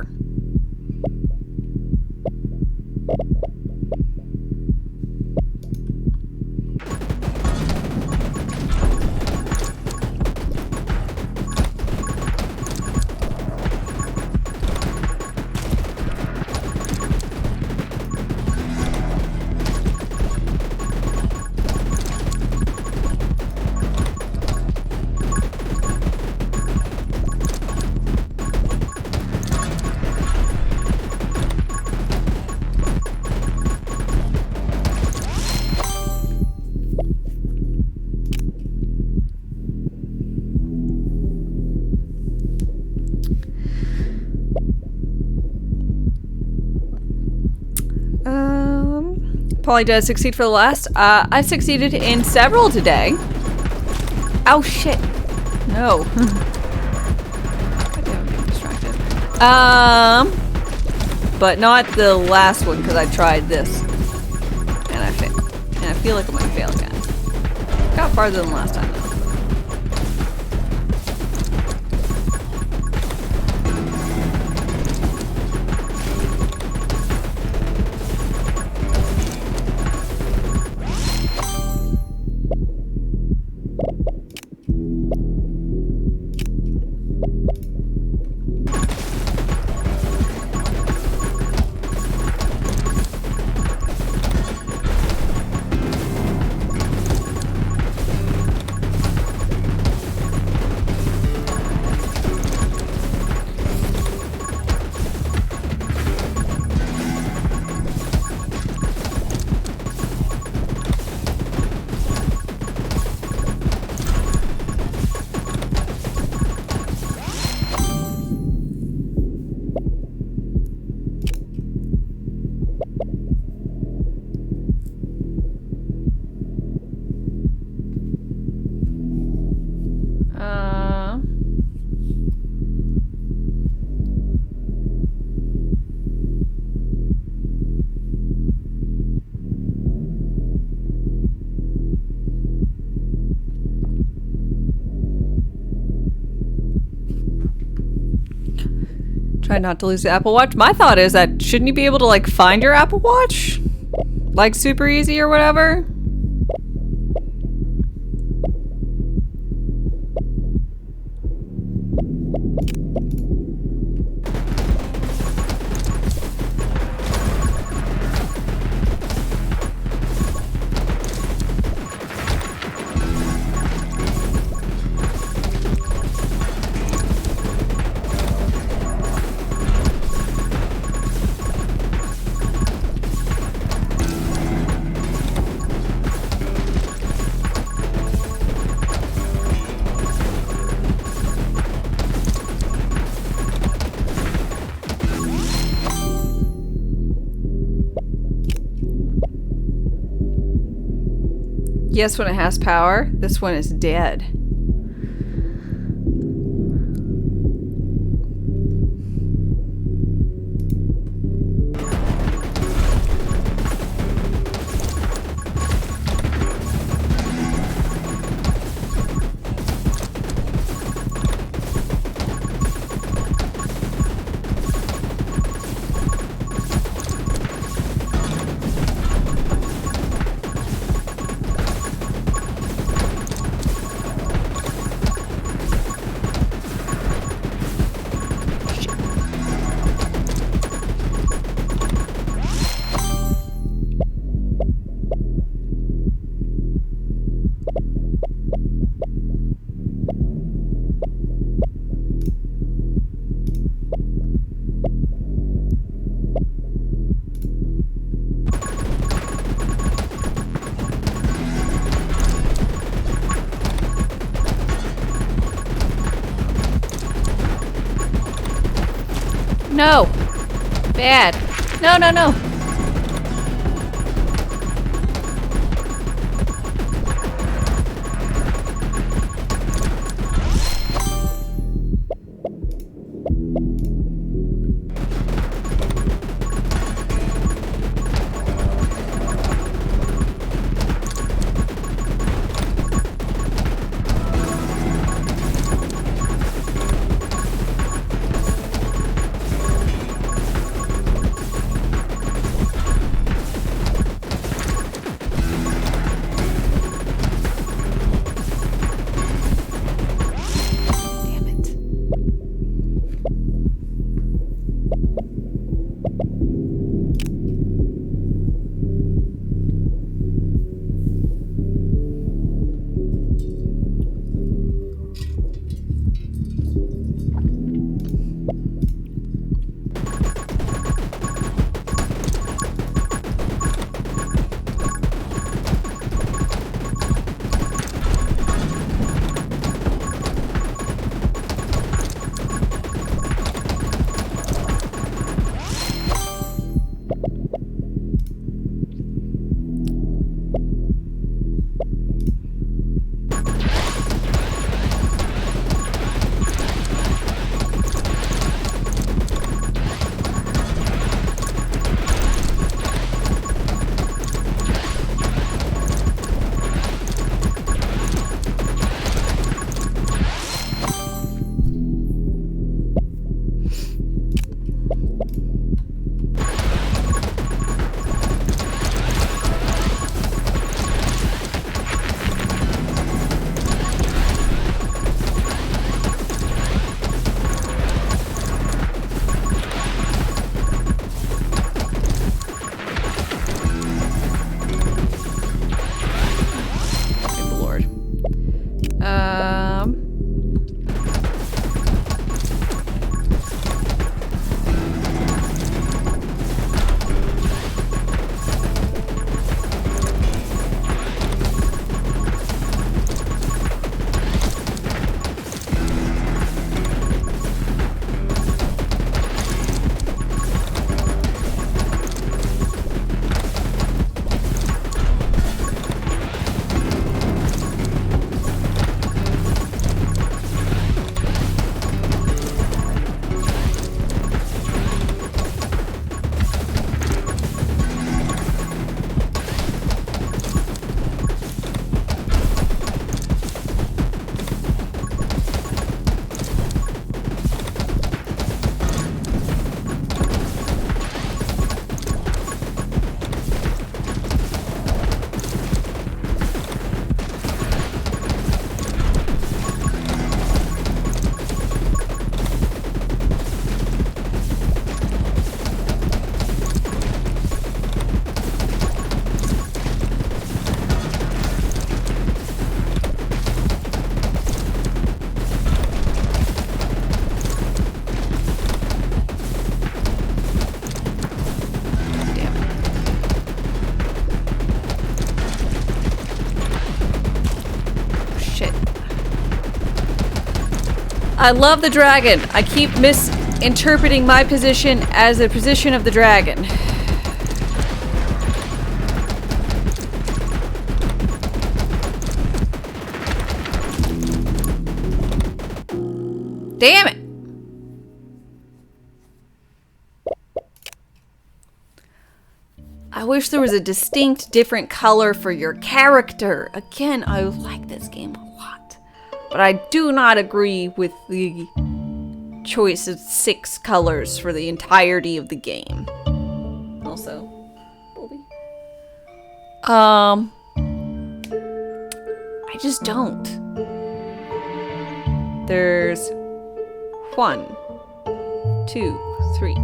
Polly does succeed for the last. I've succeeded in several today. Oh shit. No. I'm getting distracted. But not the last one because I tried this. And I failed. And I feel like I'm gonna fail again. Got farther than last time though. Try not to lose the Apple Watch. My thought is that shouldn't you be able to like find your Apple Watch? Like super easy or whatever? Yes, when it has power. This one is dead. No! Bad. No, no, no! I love the dragon. I keep misinterpreting my position as the position of the dragon. Damn it! I wish there was a distinct different color for your character. Again, I like this game a lot. But I do not agree with the choice of 6 colors for the entirety of the game. Also, Bobby. I just don't. There's 1, 2, 3,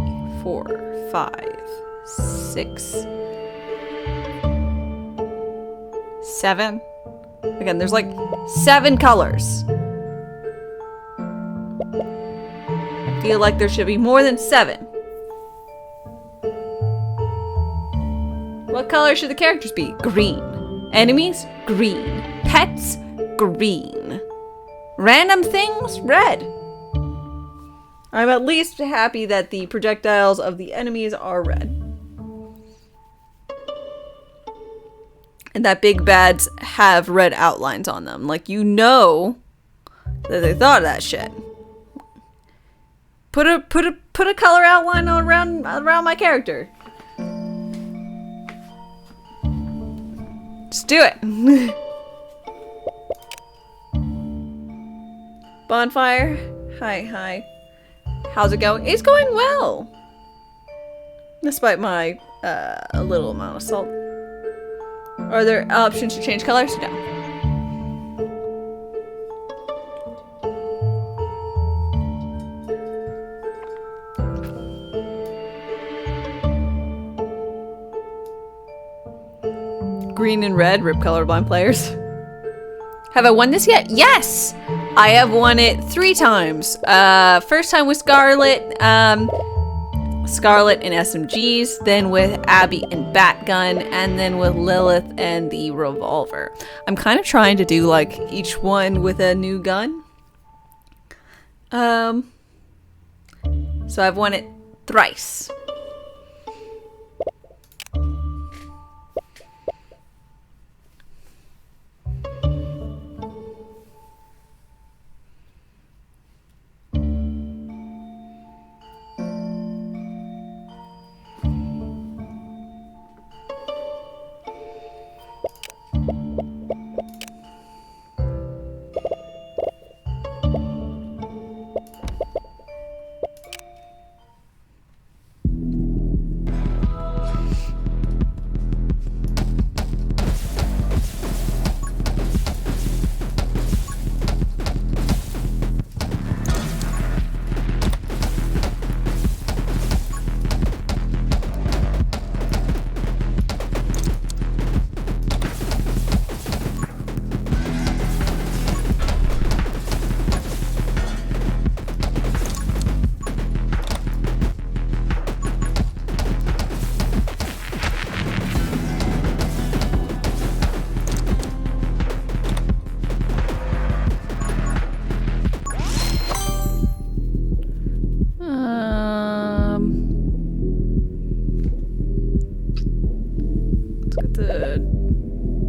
4, 5, 6, 7. Again, there's like 7 colors. I feel like there should be more than 7. What color should the characters be? Green. Enemies? Green. Pets? Green. Random things? Red. I'm at least happy that the projectiles of the enemies are red. And that big bads have red outlines on them. Like, you know that they thought of that shit. Put a color outline around my character. Just do it. Bonfire. Hi. How's it going? It's going well. Despite my a little amount of salt. Are there options to change colors? No. Green and red, rip colorblind players. Have I won this yet? Yes! I have won it 3 times. First time with Scarlet, Scarlet and SMGs, then with Abby and Batgun, and then with Lilith and the revolver. I'm kind of trying to do like each one with a new gun. So I've won it thrice.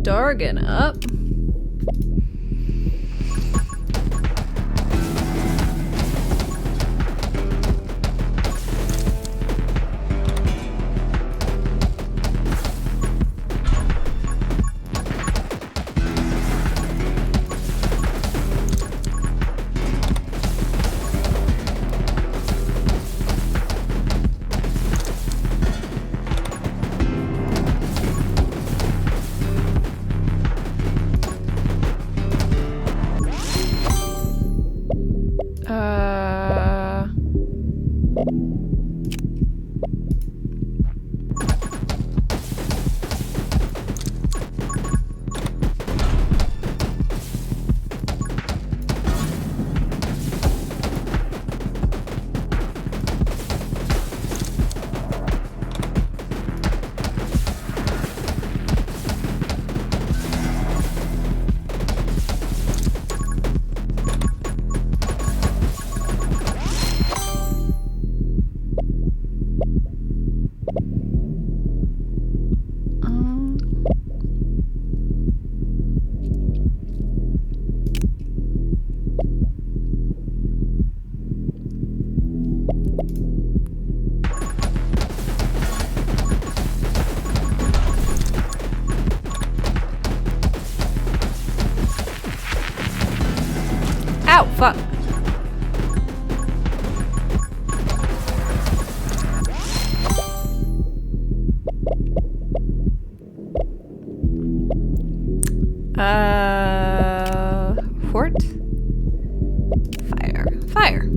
Dargan up. Ow, fuck. Fort? Fire. Fire.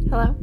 Hello?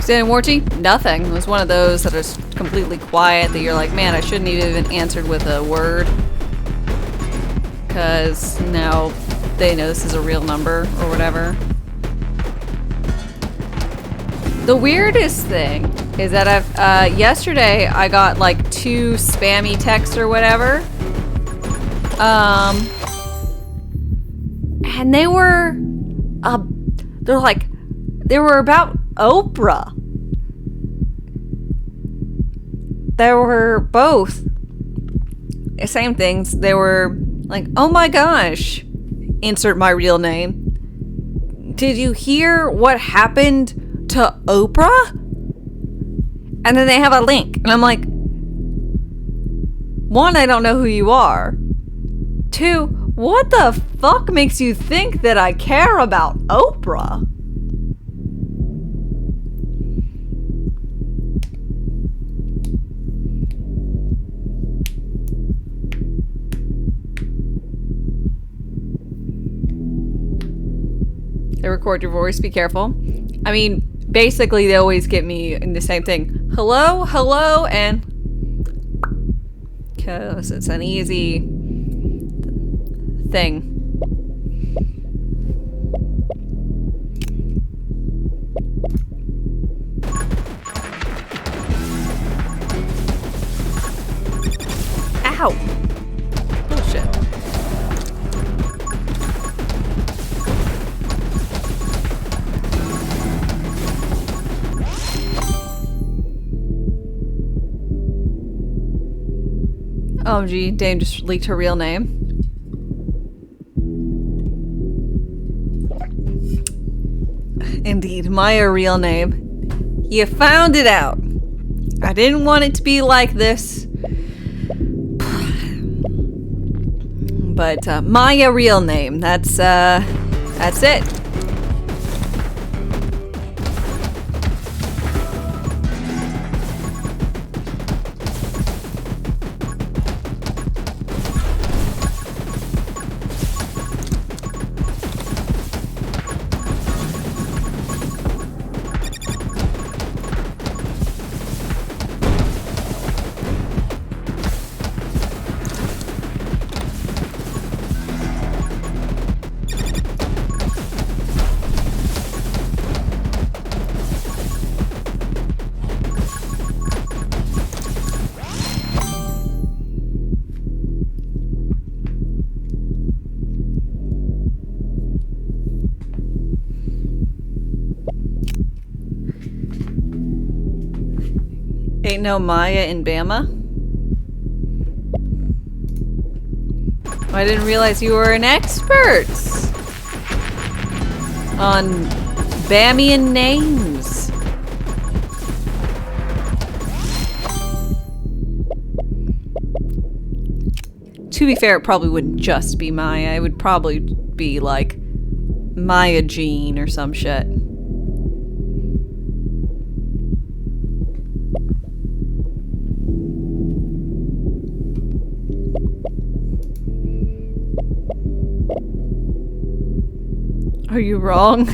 Standing warranty? Nothing. It was one of those that is completely quiet that you're like, man, I shouldn't have even answered with a word. Because now they know this is a real number or whatever. The weirdest thing is that yesterday I got like 2 spammy texts or whatever. And they were about Oprah. They were both the same things. They were like, oh my gosh, insert my real name. Did you hear what happened to Oprah? And then they have a link. And I'm like, 1, I don't know who you are. 2, what the fuck makes you think that I care about Oprah? They record your voice, be careful. I mean, basically they always get me in the same thing. Hello, hello, and... because it's an easy thing. Ow! Bullshit. OMG, Dame just leaked her real name. Indeed, my real name. You found it out. I didn't want it to be like this. But my real name, that's it. Ain't no Maya in Bama. I didn't realize you were an expert on Bamian names. To be fair, it probably wouldn't just be Maya. It would probably be like Maya Jean or some shit. Are you wrong?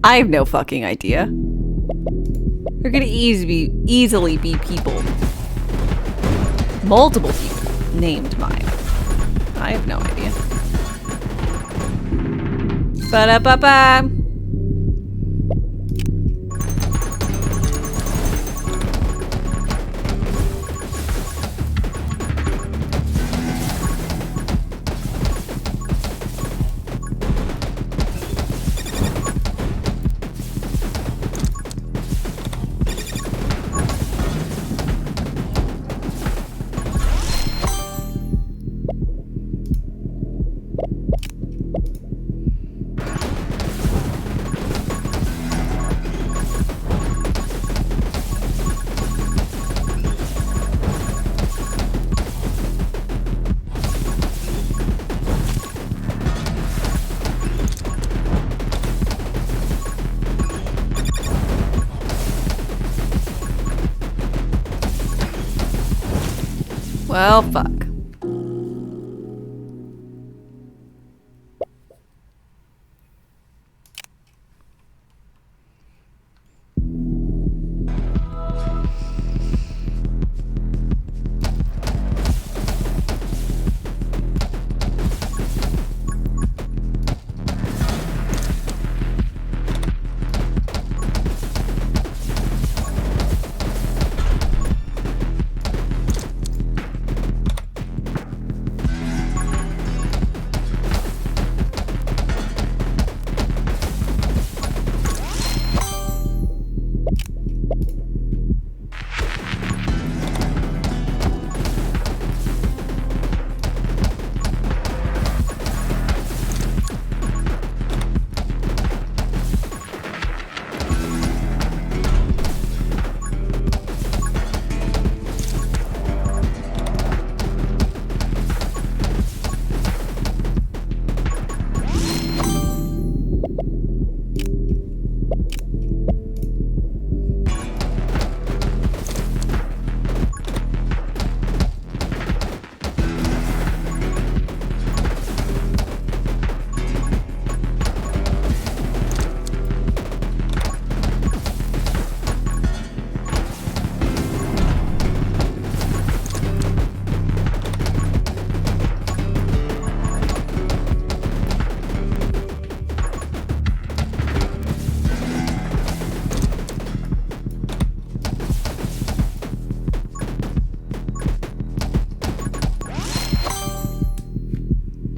I have no fucking idea. There could easily be people. Multiple people named Maya. I have no idea. Ba-da-ba-ba! Well, fuck.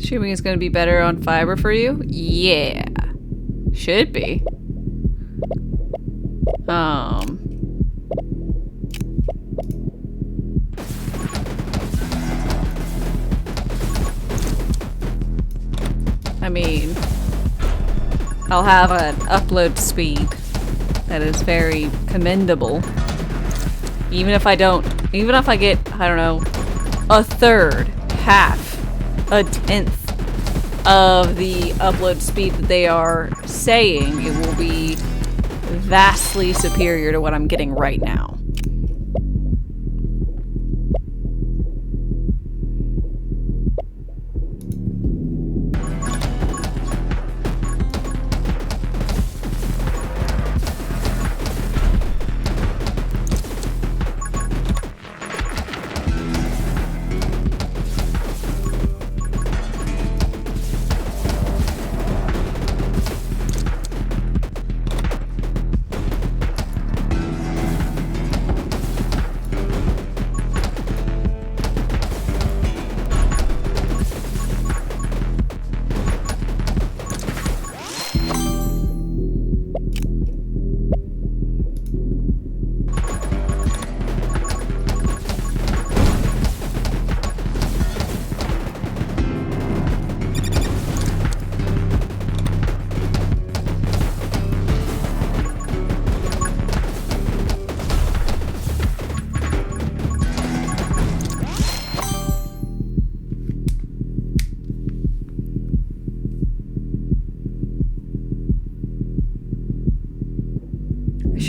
Assuming it's gonna be better on fiber for you? Yeah. Should be. I mean, I'll have an upload speed that is very commendable. Even if I get, I don't know, a third, half, a tenth of the upload speed that they are saying, it will be vastly superior to what I'm getting right now.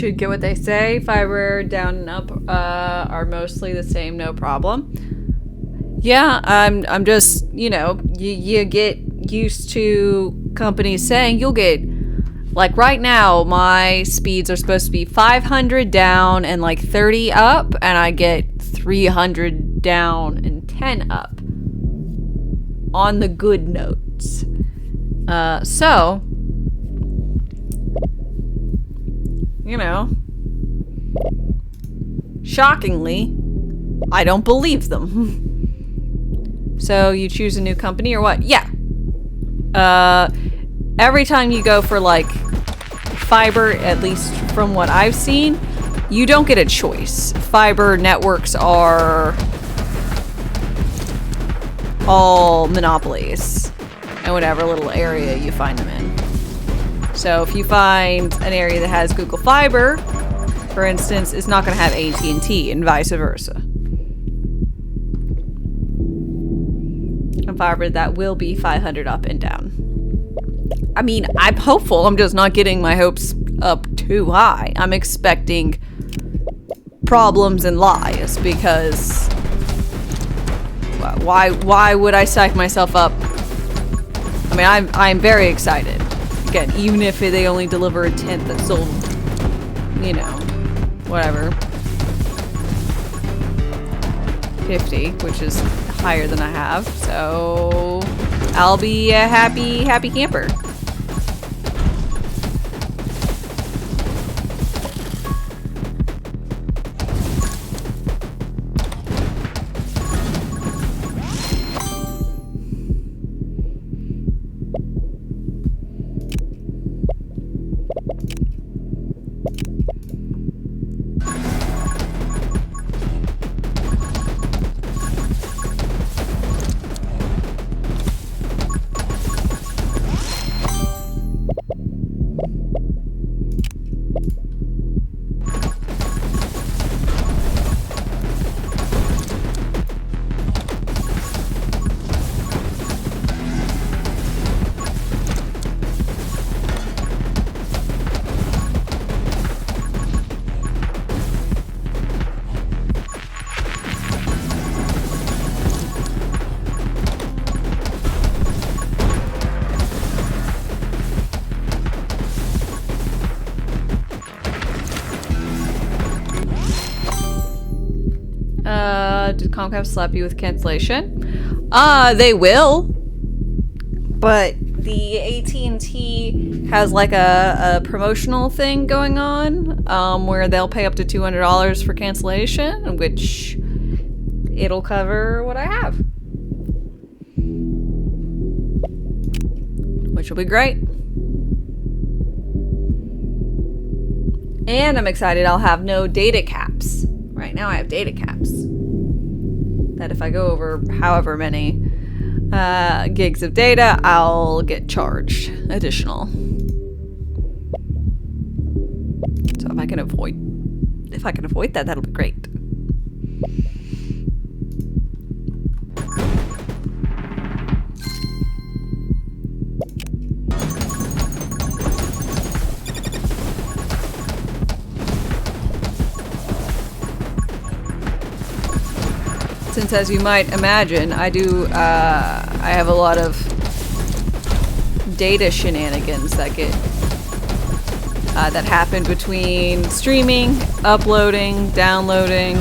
should get what they say. Fiber down and up are mostly the same, no problem. Yeah, I'm just, you know, you get used to companies saying you'll get, like right now, my speeds are supposed to be 500 down and like 30 up, and I get 300 down and 10 up on the good notes. So, you know, shockingly, I don't believe them. So you choose a new company or what? Yeah. Every time you go for like fiber, at least from what I've seen, you don't get a choice. Fiber networks are all monopolies in whatever little area you find them in. So if you find an area that has Google Fiber, for instance, it's not going to have AT&T and vice versa. And fiber that will be 500 up and down. I mean, I'm hopeful. I'm just not getting my hopes up too high. I'm expecting problems and lies because why would I psych myself up? I mean, I'm very excited. Again, even if they only deliver a tenth that's sold, you know, whatever, 50, which is higher than I have. So I'll be a happy camper. Did Comcast slap you with cancellation? They will. But the AT&T has like a promotional thing going on, where they'll pay up to $200 for cancellation, which it'll cover what I have. Which will be great. And I'm excited I'll have no data caps. Right now I have data caps. That if I go over however many gigs of data, I'll get charged additional. So if I can avoid that, that'll be great. Since, as you might imagine, I have a lot of data shenanigans that that happen between streaming, uploading, downloading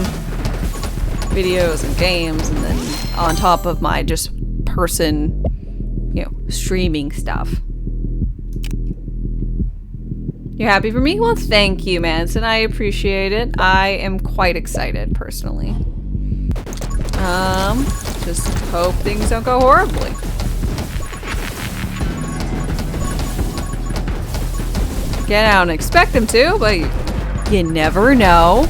videos and games, and then on top of my just person, you know, streaming stuff. You're happy for me? Well, thank you, Manson. I appreciate it. I am quite excited, personally. Just hope things don't go horribly. Again, I don't expect them to, but you never know.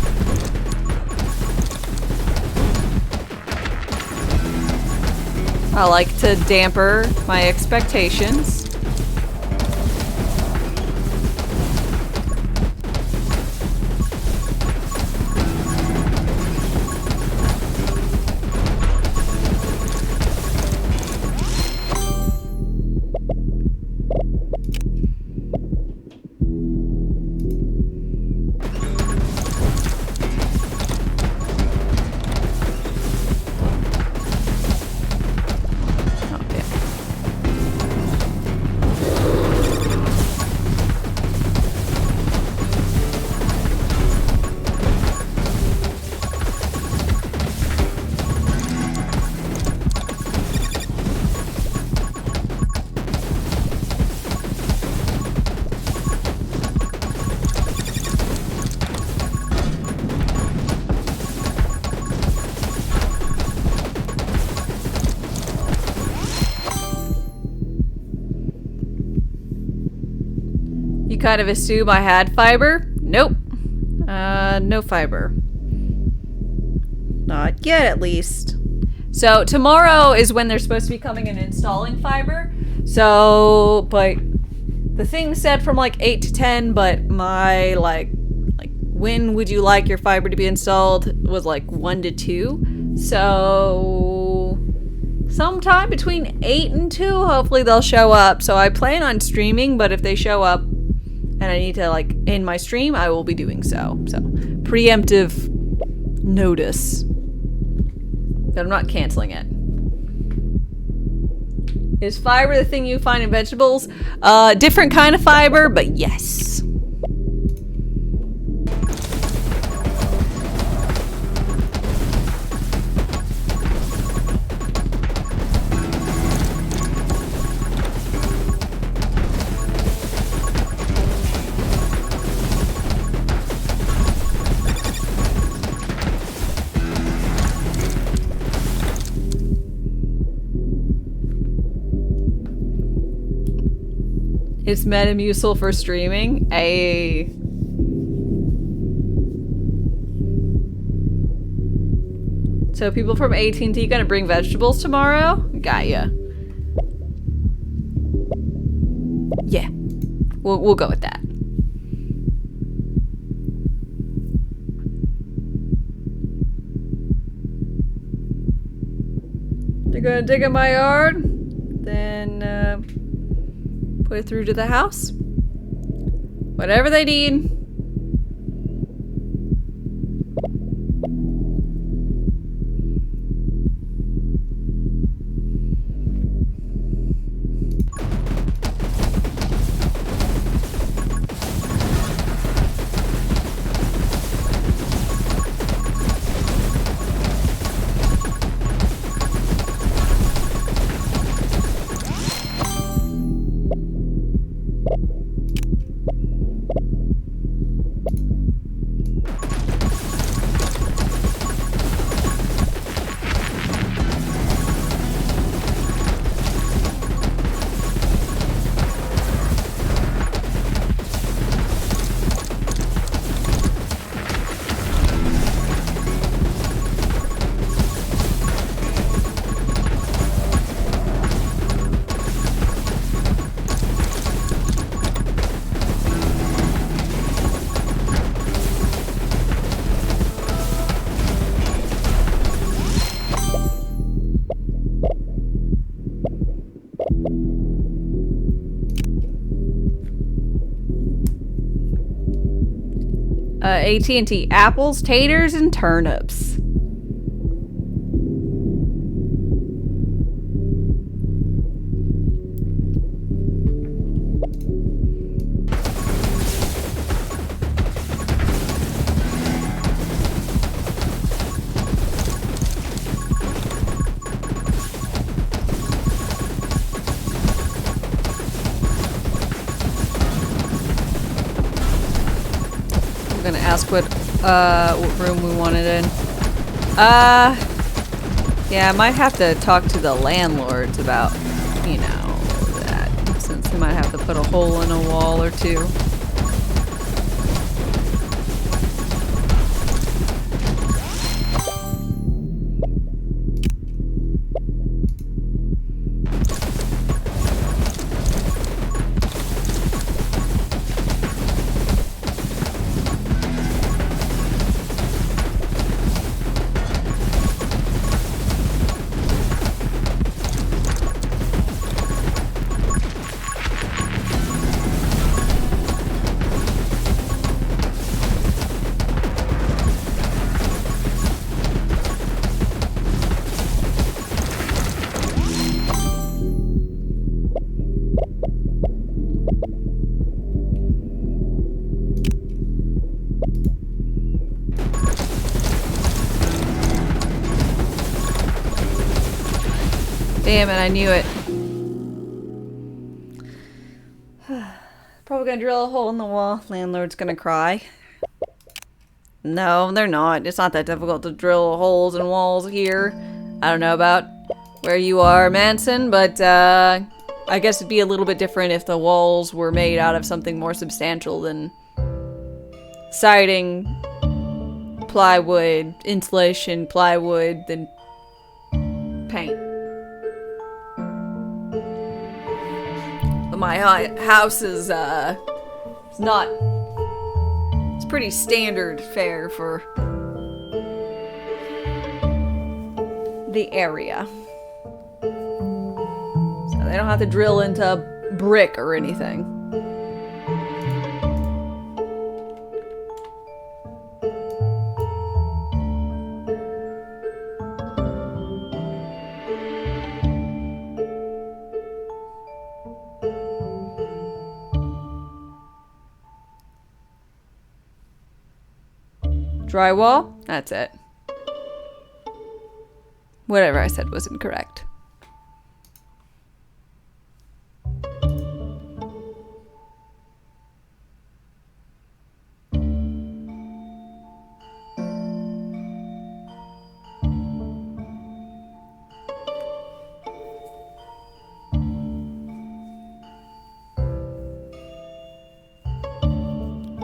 I like to damper my expectations. You kind of assume I had fiber? Nope. No fiber. Not yet, at least. So tomorrow is when they're supposed to be coming and installing fiber. So, but the thing said from like 8 to 10, but my like when would you like your fiber to be installed was like 1 to 2. So sometime between 8 and 2, hopefully they'll show up. So I plan on streaming, but if they show up and I need to like end my stream, I will be doing so. So preemptive notice. But I'm not canceling it. Is fiber the thing you find in vegetables? Different kind of fiber, but yes. Is Metamucil for streaming? So people from AT&T gonna bring vegetables tomorrow? Got ya. Yeah. We'll go with that. They're gonna dig in my yard? Then, put it through to the house. Whatever they need. AT&T, apples, taters, and turnips. Gonna ask what room we want it in. Yeah, I might have to talk to the landlords about, you know, that, since they might have to put a hole in a wall or two. Damn it, I knew it. Probably gonna drill a hole in the wall. Landlord's gonna cry. No, they're not. It's not that difficult to drill holes in walls here. I don't know about where you are, Manson, but I guess it'd be a little bit different if the walls were made out of something more substantial than siding, plywood, insulation, plywood, then paint. But my house is not. It's pretty standard fare for the area. So they don't have to drill into brick or anything. Drywall? That's it. Whatever I said was incorrect.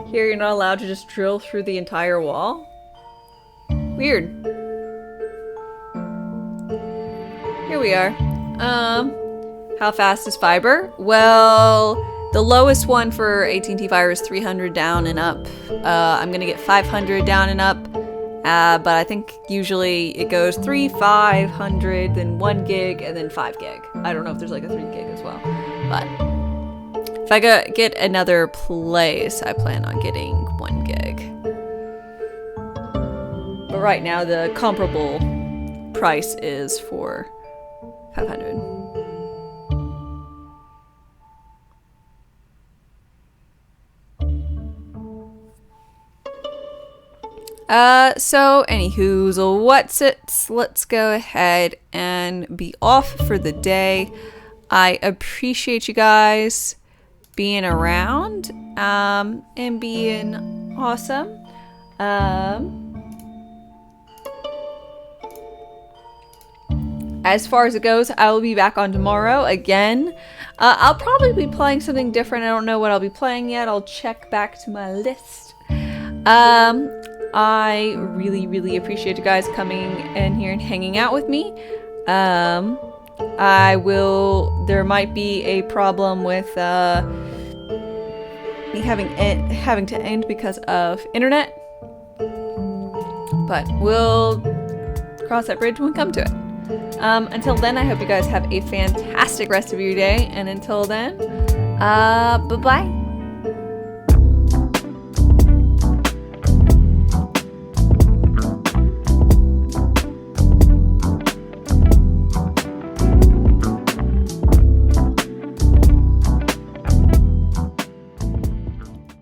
Here, you're not allowed to just drill through the entire wall? Weird. Here we are. How fast is fiber? Well, the lowest one for AT&T Fiber is 300 down and up. I'm gonna get 500 down and up, but I think usually it goes 500, then 1 gig, and then 5 gig. I don't know if there's like a 3 gig as well, but if I get another place, I plan on getting 1 gig. But right now, the comparable price is for 500. So anywho's what's it? Let's go ahead and be off for the day. I appreciate you guys being around, and being awesome. As far as it goes, I will be back on tomorrow again. I'll probably be playing something different. I don't know what I'll be playing yet. I'll check back to my list. I really, really appreciate you guys coming in here and hanging out with me. There might be a problem with me having to end because of internet, but we'll cross that bridge when we come to it. Until then, I hope you guys have a fantastic rest of your day, and until then, bye-bye.